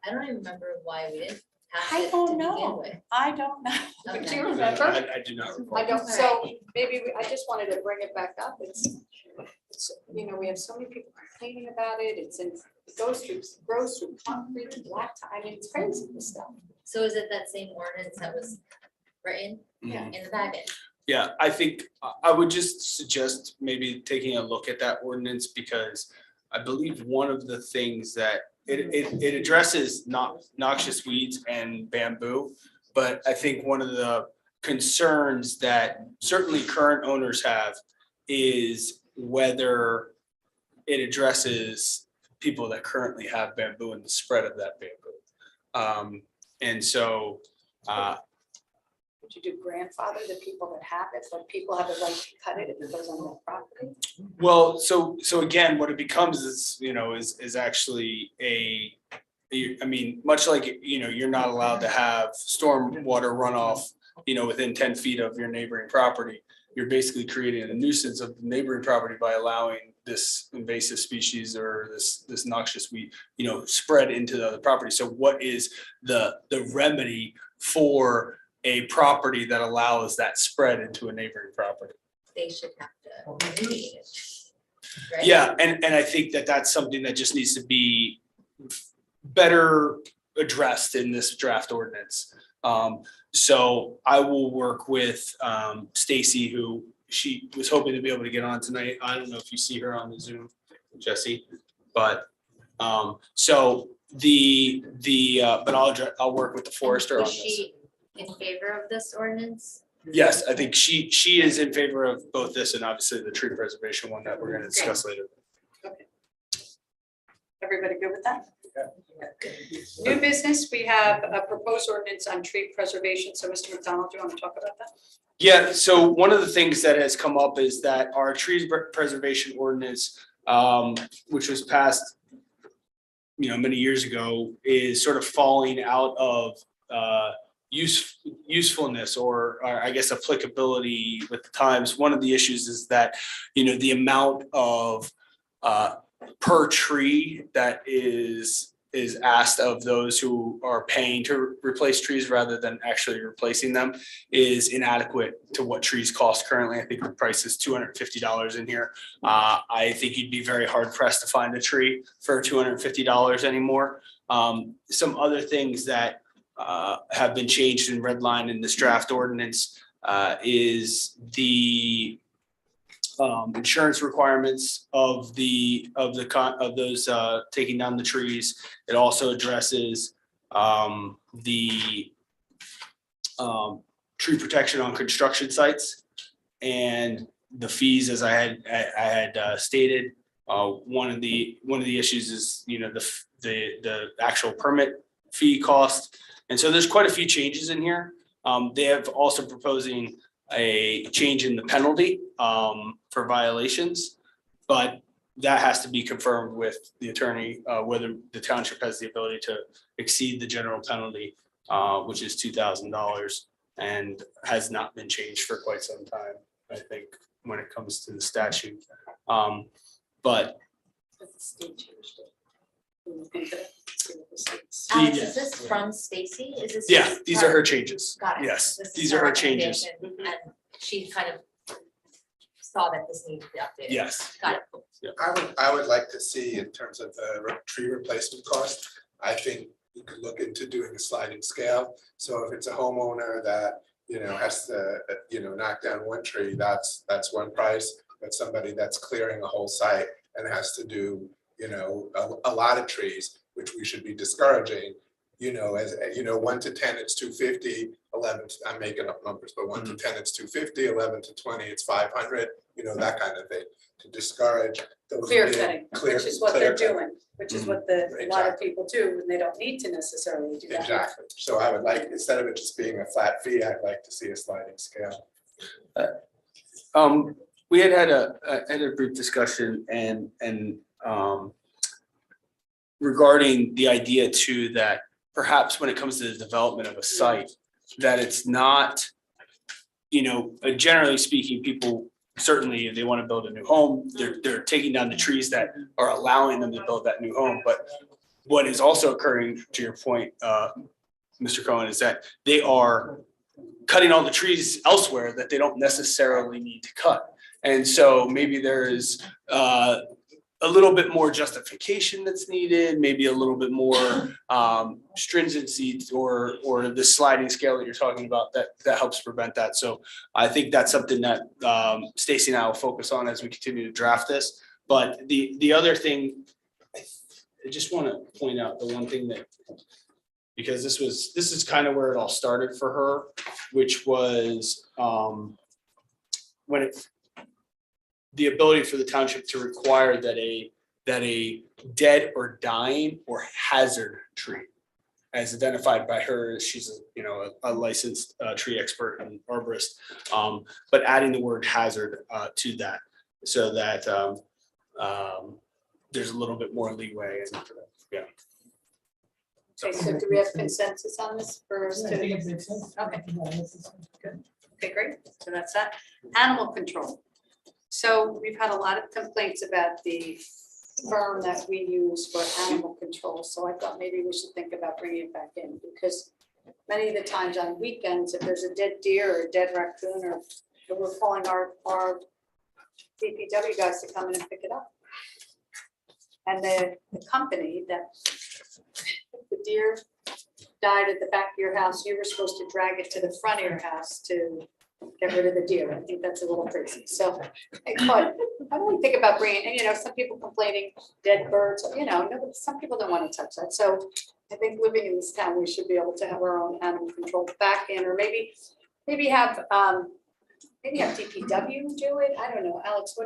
[SPEAKER 8] I don't even remember why we didn't pass
[SPEAKER 1] I
[SPEAKER 8] it to
[SPEAKER 1] don't
[SPEAKER 8] begin
[SPEAKER 1] know.
[SPEAKER 8] with.
[SPEAKER 1] I don't know.
[SPEAKER 8] Okay.
[SPEAKER 1] Do you remember?
[SPEAKER 11] I do not recall.
[SPEAKER 1] I don't, so maybe, I just wanted to bring it back up. It's, you know, we have so many people complaining about it. It goes through concrete and black tie. I mean, it's crazy, this stuff.
[SPEAKER 8] So is it that same ordinance that was written
[SPEAKER 11] Mhm.
[SPEAKER 8] in the packet?
[SPEAKER 11] Yeah, I think I would just suggest maybe taking a look at that ordinance, because I believe one of the things that it addresses noxious weeds and bamboo. But I think one of the concerns that certainly current owners have is whether it addresses people that currently have bamboo and the spread of that bamboo. And so
[SPEAKER 1] Would you do grandfather the people that have it, but people have the right to cut it if it goes on their property?
[SPEAKER 11] Well, so again, what it becomes is, is actually I mean, much like, you're not allowed to have stormwater runoff, within 10 feet of your neighboring property. You're basically creating a nuisance of the neighboring property by allowing this invasive species or this noxious weed, spread into the other property. So what is the remedy for a property that allows that spread into a neighboring property?
[SPEAKER 8] They should have to remediate it. Right?
[SPEAKER 11] Yeah, and I think that that's something that just needs to be better addressed in this draft ordinance. So I will work with Stacy, who she was hoping to be able to get on tonight. I don't know if you see her on the Zoom, Jesse, but so but I'll work with the forester on
[SPEAKER 8] Was
[SPEAKER 11] this.
[SPEAKER 8] she in favor of this ordinance?
[SPEAKER 11] Yes, I think she is in favor of both this and obviously the tree preservation one that we're going to discuss later.
[SPEAKER 1] Everybody good with that? New business, we have a proposed ordinance on tree preservation. So Mr. McDonald, do you want to talk about that?
[SPEAKER 11] Yeah, so one of the things that has come up is that our tree preservation ordinance, which was passed, many years ago, is sort of falling out of usefulness or I guess applicability with the times. One of the issues is that, the amount of per tree that is asked of those who are paying to replace trees rather than actually replacing them is inadequate to what trees cost currently. I think the price is $250 in here. I think you'd be very hard pressed to find a tree for $250 anymore. Some other things that have been changed in red line in this draft ordinance is the insurance requirements of those taking down the trees. It also addresses the tree protection on construction sites and the fees, as I had stated. One of the issues is the actual permit fee cost, and so there's quite a few changes in here. They have also proposing a change in the penalty for violations, but that has to be confirmed with the attorney, whether the township has the ability to exceed the general penalty, which is $2,000 and has not been changed for quite some time, I think, when it comes to the statute. But
[SPEAKER 8] Alex, is this from Stacy? Is this?
[SPEAKER 11] yeah,
[SPEAKER 8] just
[SPEAKER 11] these
[SPEAKER 8] her-
[SPEAKER 11] are her changes.
[SPEAKER 8] Got it.
[SPEAKER 11] Yes,
[SPEAKER 8] This is
[SPEAKER 11] these are her
[SPEAKER 8] recommendation,
[SPEAKER 11] changes.
[SPEAKER 8] And she kind of saw that this needed to be updated.
[SPEAKER 11] Yes.
[SPEAKER 8] Got it.
[SPEAKER 3] I would like to see in terms of the tree replacement cost, I think we could look into doing a sliding scale. So if it's a homeowner that, has to, knock down one tree, that's one price. But somebody that's clearing a whole site and has to do, a lot of trees, which we should be discouraging, as 1 to 10, it's 250, 11, I'm making up numbers, but 1 to 10, it's 250, 11 to 20, it's 500, that kind of thing, to discourage those.
[SPEAKER 1] Clear
[SPEAKER 3] big
[SPEAKER 1] cutting,
[SPEAKER 3] clear-
[SPEAKER 1] which is what
[SPEAKER 3] clear
[SPEAKER 1] they're
[SPEAKER 3] cutting.
[SPEAKER 1] doing, which is what a lot of people do, and they don't need to necessarily do that.
[SPEAKER 3] Exactly. So I would like, instead of it just being a flat fee, I'd like to see a sliding scale.
[SPEAKER 11] We had a brief discussion and regarding the idea too, that perhaps when it comes to the development of a site, that it's not, generally speaking, people certainly, if they want to build a new home, they're taking down the trees that are allowing them to build that new home. But what is also occurring, to your point, Mr. Cohen, is that they are cutting all the trees elsewhere that they don't necessarily need to cut. And so maybe there is a little bit more justification that's needed, maybe a little bit more stringency or the sliding scale that you're talking about that helps prevent that. So I think that's something that Stacy and I will focus on as we continue to draft this. But the other thing, I just want to point out the one thing that, because this is kind of where it all started for her, which was the ability for the township to require that a dead or dying or hazard tree. as identified by her, she's a licensed tree expert and arborist. But adding the word hazard to that so that there's a little bit more leeway and yeah.
[SPEAKER 1] Okay, so do we have consensus on this for us to?
[SPEAKER 10] makes sense.
[SPEAKER 1] Okay. Good. Okay, great. So that's that. Animal control. So we've had a lot of complaints about the firm that we use for animal control. So I thought maybe we should think about bringing it back in because many of the times on weekends, if there's a dead deer or a dead raccoon, or we're calling our DPW guys to come in and pick it up. And the company that the deer died at the back of your house, you were supposed to drag it to the front of your house to get rid of the deer. I think that's a little crazy. So I thought, how do we think about bringing, and some people complaining dead birds, no, some people don't want to touch that. So I think living in this town, we should be able to have our own animal control back in, or maybe have DPW do it. I don't know. Alex,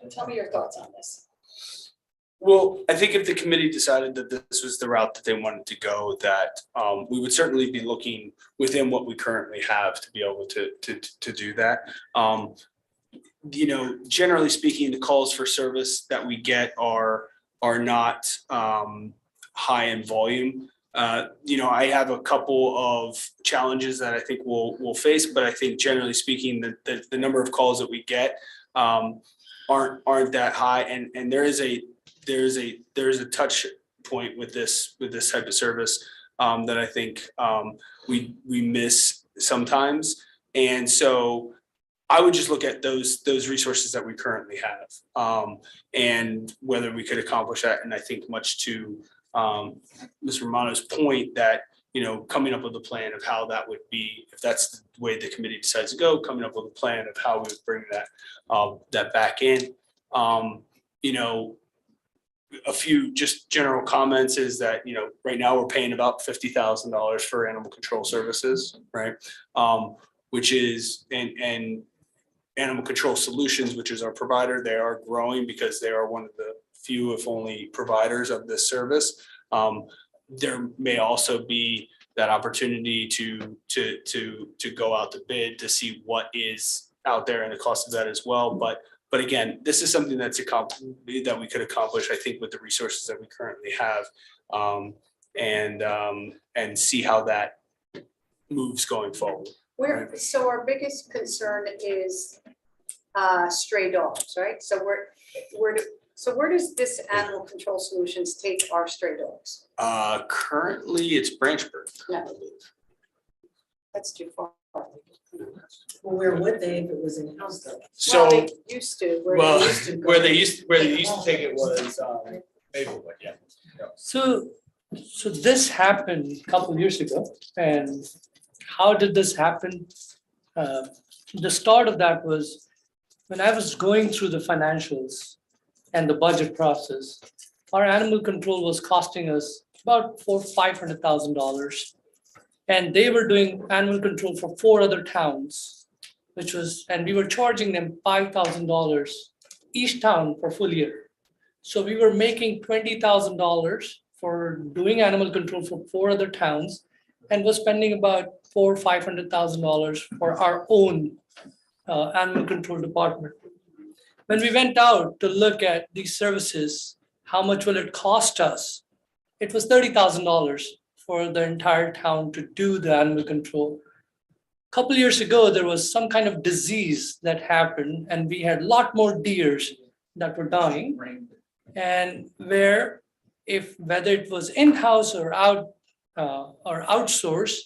[SPEAKER 1] tell me your thoughts on this.
[SPEAKER 11] Well, I think if the committee decided that this was the route that they wanted to go, that we would certainly be looking within what we currently have to be able to do that. Generally speaking, the calls for service that we get are not high in volume. I have a couple of challenges that I think we'll face, but I think generally speaking, the number of calls that we get aren't that high, and there is a touch point with this type of service that I think we miss sometimes, and so I would just look at those resources that we currently have and whether we could accomplish that. And I think much to Ms. Romano's point that coming up with a plan of how that would be, if that's the way the committee decides to go, coming up with a plan of how we would bring that back in. A few just general comments is that, right now we're paying about $50,000 for animal control services, right? Which is, and Animal Control Solutions, which is our provider, they are growing because they are one of the few, if only, providers of this service. There may also be that opportunity to go out to bid to see what is out there and the cost of that as well. But again, this is something that we could accomplish, I think, with the resources that we currently have, and see how that moves going forward.
[SPEAKER 1] So our biggest concern is stray dogs, right? So where does this Animal Control Solutions take our stray dogs?
[SPEAKER 11] Currently, it's Branchburg.
[SPEAKER 1] No. That's too far.
[SPEAKER 7] Well, where would they if it was in-house though?
[SPEAKER 11] So,
[SPEAKER 1] Well, they used to, where they used to go.
[SPEAKER 11] take it was Maplewood, yeah.
[SPEAKER 10] So this happened a couple years ago, and how did this happen? The start of that was when I was going through the financials and the budget process. Our animal control was costing us about $500,000, and they were doing animal control for 4 other towns, and we were charging them $5,000 each town for full year. So we were making $20,000 for doing animal control for 4 other towns, and was spending about $400,000 or $500,000 for our own animal control department. When we went out to look at these services, how much will it cost us? It was $30,000 for the entire town to do the animal control. A couple years ago, there was some kind of disease that happened, and we had a lot more deers that were dying. And whether it was in-house or outsourced,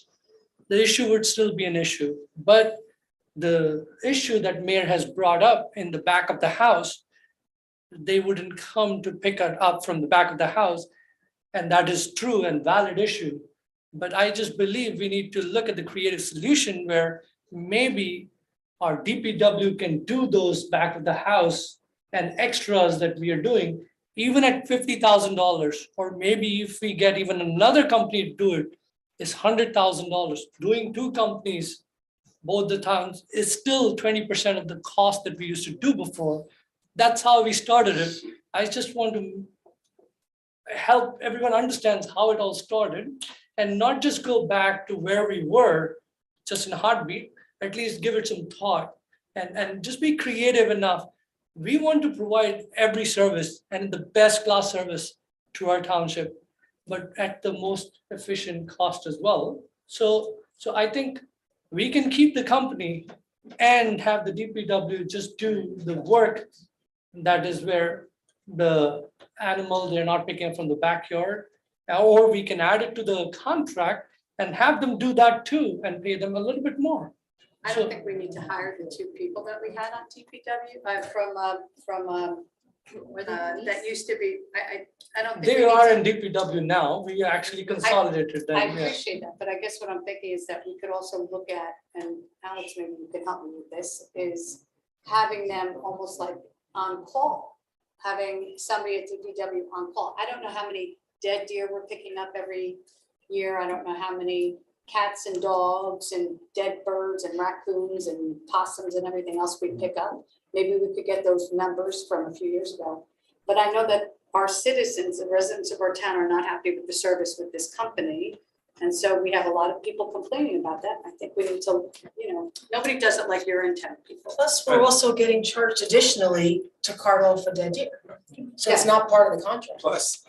[SPEAKER 10] the issue would still be an issue. But the issue that Mayor has brought up in the back of the house, they wouldn't come to pick it up from the back of the house. And that is true and valid issue. But I just believe we need to look at the creative solution where maybe our DPW can do those back of the house and extras that we are doing, even at $50,000, or maybe if we get even another company to do it, is $100,000. Doing 2 companies, both the towns, is still 20% of the cost that we used to do before. That's how we started it. I just want to help everyone understand how it all started. and not just go back to where we were just in a heartbeat, at least give it some thought and just be creative enough. We want to provide every service and the best class service to our township, but at the most efficient cost as well. So I think we can keep the company and have the DPW just do the work. That is where the animal, they're not picking up from the backyard, or we can add it to the contract and have them do that too and pay them a little bit more.
[SPEAKER 1] I don't think we need to hire the two people that we had on TPW, that used to be, I don't think.
[SPEAKER 10] They
[SPEAKER 1] we need
[SPEAKER 10] are
[SPEAKER 1] to-
[SPEAKER 10] in DPW now. We actually consolidated them.
[SPEAKER 1] I
[SPEAKER 10] yeah.
[SPEAKER 1] appreciate that, but I guess what I'm thinking is that we could also look at, and Alex, maybe you can help me with this, is having them almost like on call, having somebody at DPW on call. I don't know how many dead deer we're picking up every year. I don't know how many cats and dogs and dead birds and raccoons and possums and everything else we pick up. Maybe we could get those numbers from a few years ago. But I know that our citizens, the residents of our town are not happy with the service with this company. And so we have a lot of people complaining about that. I think we need to, nobody does it like you're in town people.
[SPEAKER 7] Plus, we're also getting charged additionally to cart off a dead deer. So it's not part of the contract.
[SPEAKER 3] Plus,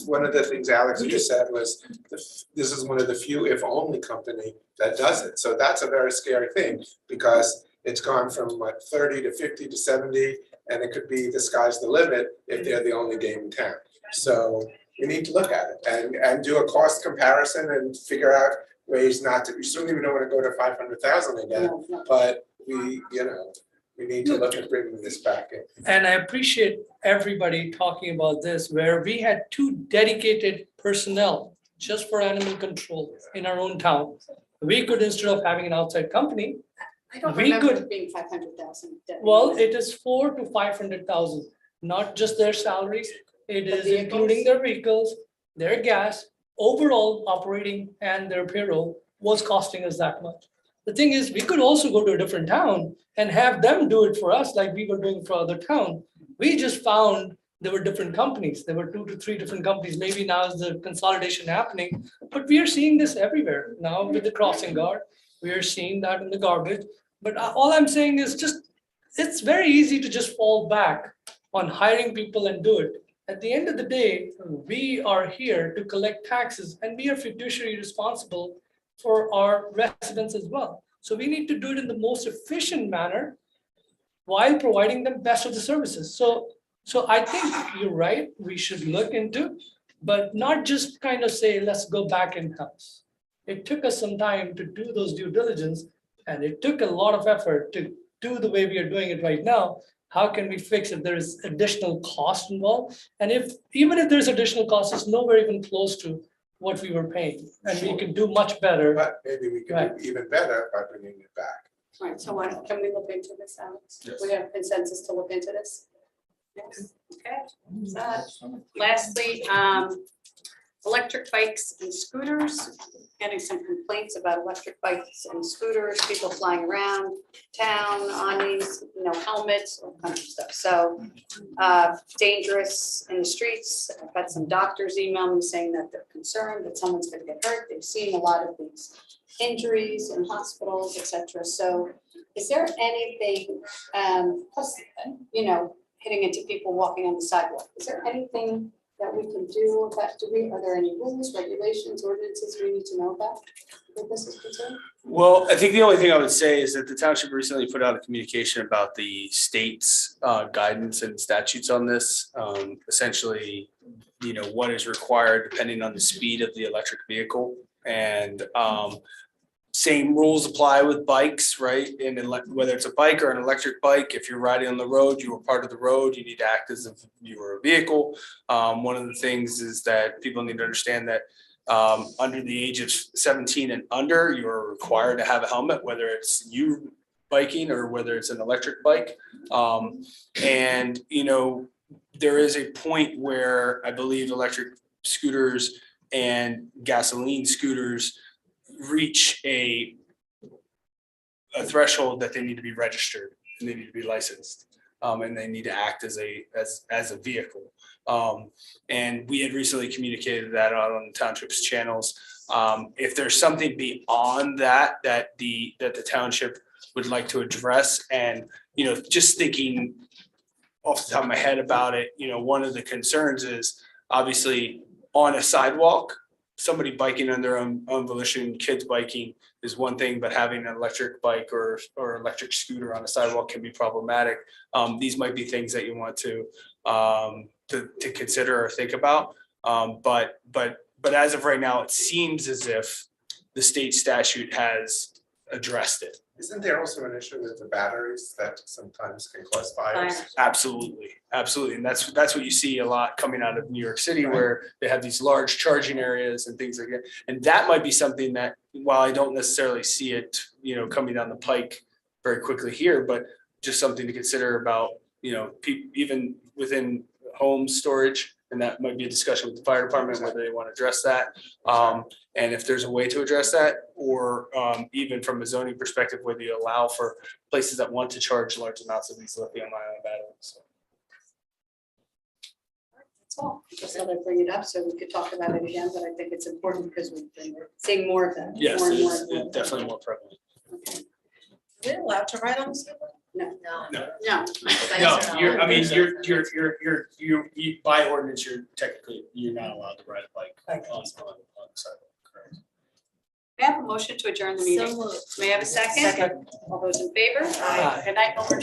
[SPEAKER 3] one of the things Alex just said was, this is one of the few, if only, company that does it. So that's a very scary thing, because it's gone from what, 30 to 50 to 70, and it could be the sky's the limit if they're the only game in town. So we need to look at it and do a cost comparison and figure out ways not to, we certainly don't want to go to 500,000 again, but we need to look at bringing this back in.
[SPEAKER 10] And I appreciate everybody talking about this, where we had 2 dedicated personnel just for animal control in our own town. We could, instead of having an outside company,
[SPEAKER 1] I don't
[SPEAKER 10] we
[SPEAKER 1] remember
[SPEAKER 10] could,
[SPEAKER 1] it being 500,000.
[SPEAKER 10] well, it is 400,000 to 500,000, not just their salaries. It
[SPEAKER 1] The
[SPEAKER 10] is including
[SPEAKER 1] vehicles?
[SPEAKER 10] their vehicles, their gas, overall operating and their payroll was costing us that much. The thing is, we could also go to a different town and have them do it for us like we were doing for other town. We just found there were different companies. There were 2 to 3 different companies. Maybe now is the consolidation happening, but we are seeing this everywhere now with the crossing guard. We are seeing that in the garbage. But all I'm saying is it's very easy to just fall back on hiring people and do it. At the end of the day, we are here to collect taxes and we are fiduciary responsible for our residents as well. So we need to do it in the most efficient manner while providing them best of the services. So I think you're right, we should look into, but not just kind of say, let's go back in-house. It took us some time to do those due diligence, and it took a lot of effort to do the way we are doing it right now. How can we fix it? There is additional cost involved. And even if there's additional cost, it's nowhere even close to what we were paying. And we can do much better.
[SPEAKER 3] But maybe we can do even better by bringing it back.
[SPEAKER 1] Right, so can we look into this, Alex?
[SPEAKER 3] Yes.
[SPEAKER 1] We have consensus to look into this? Yes, okay. Lastly, electric bikes and scooters. Getting some complaints about electric bikes and scooters, people flying around town on these, no helmets, all kinds of stuff. So dangerous in the streets. I've got some doctors email me saying that they're concerned that someone's gonna get hurt. They've seen a lot of these injuries in hospitals, et cetera. So is there anything, plus, hitting into people walking on the sidewalk, is there anything that we can do about, are there any rules, regulations, ordinances we need to know about with this is concerned?
[SPEAKER 11] Well, I think the only thing I would say is that the township recently put out a communication about the state's guidance and statutes on this. Essentially, what is required depending on the speed of the electric vehicle. And same rules apply with bikes, right? And whether it's a bike or an electric bike, if you're riding on the road, you are part of the road, you need to act as if you were a vehicle. One of the things is that people need to understand that under the age of 17 and under, you are required to have a helmet, whether it's you biking or whether it's an electric bike. And there is a point where I believe electric scooters and gasoline scooters reach a threshold that they need to be registered and they need to be licensed, and they need to act as a vehicle. And we had recently communicated that out on the township's channels. If there's something beyond that, that the township would like to address, and, you know, just thinking off the top of my head about it, you know, one of the concerns is obviously on a sidewalk, somebody biking on their own volition, kids biking is one thing, but having an electric bike or electric scooter on a sidewalk can be problematic. These might be things that you want to consider or think about. But as of right now, it seems as if the state statute has addressed it.
[SPEAKER 3] Isn't there also an issue with the batteries that sometimes can cause fires?
[SPEAKER 11] Absolutely, absolutely. And that's what you see a lot coming out of New York City, where they have these large charging areas and things like that. And that might be something that, while I don't necessarily see it, you know, coming down the pike very quickly here, but just something to consider about, you know, even within home storage. And that might be a discussion with the fire department, whether they want to address that. And if there's a way to address that, or even from a zoning perspective, whether you allow for places that want to charge large amounts of these lithium-ion batteries.
[SPEAKER 1] That's all. Just thought I'd bring it up so we could talk about it again, but I think it's important because we've been seeing more of that.
[SPEAKER 11] Yes,
[SPEAKER 1] more and more
[SPEAKER 11] it's
[SPEAKER 1] of that.
[SPEAKER 11] definitely more prevalent.
[SPEAKER 1] Okay.
[SPEAKER 7] Are we allowed to ride on the skateboard?
[SPEAKER 1] No.
[SPEAKER 11] No.
[SPEAKER 1] No.
[SPEAKER 11] No, you're, I mean, you, by ordinance, you're not allowed to ride a bike on the sidewalk, correct?
[SPEAKER 1] May I have a motion to adjourn the meeting?
[SPEAKER 8] So moved.
[SPEAKER 1] May I have a second? All those in favor?
[SPEAKER 11] Aye.
[SPEAKER 1] Good night, we'll return.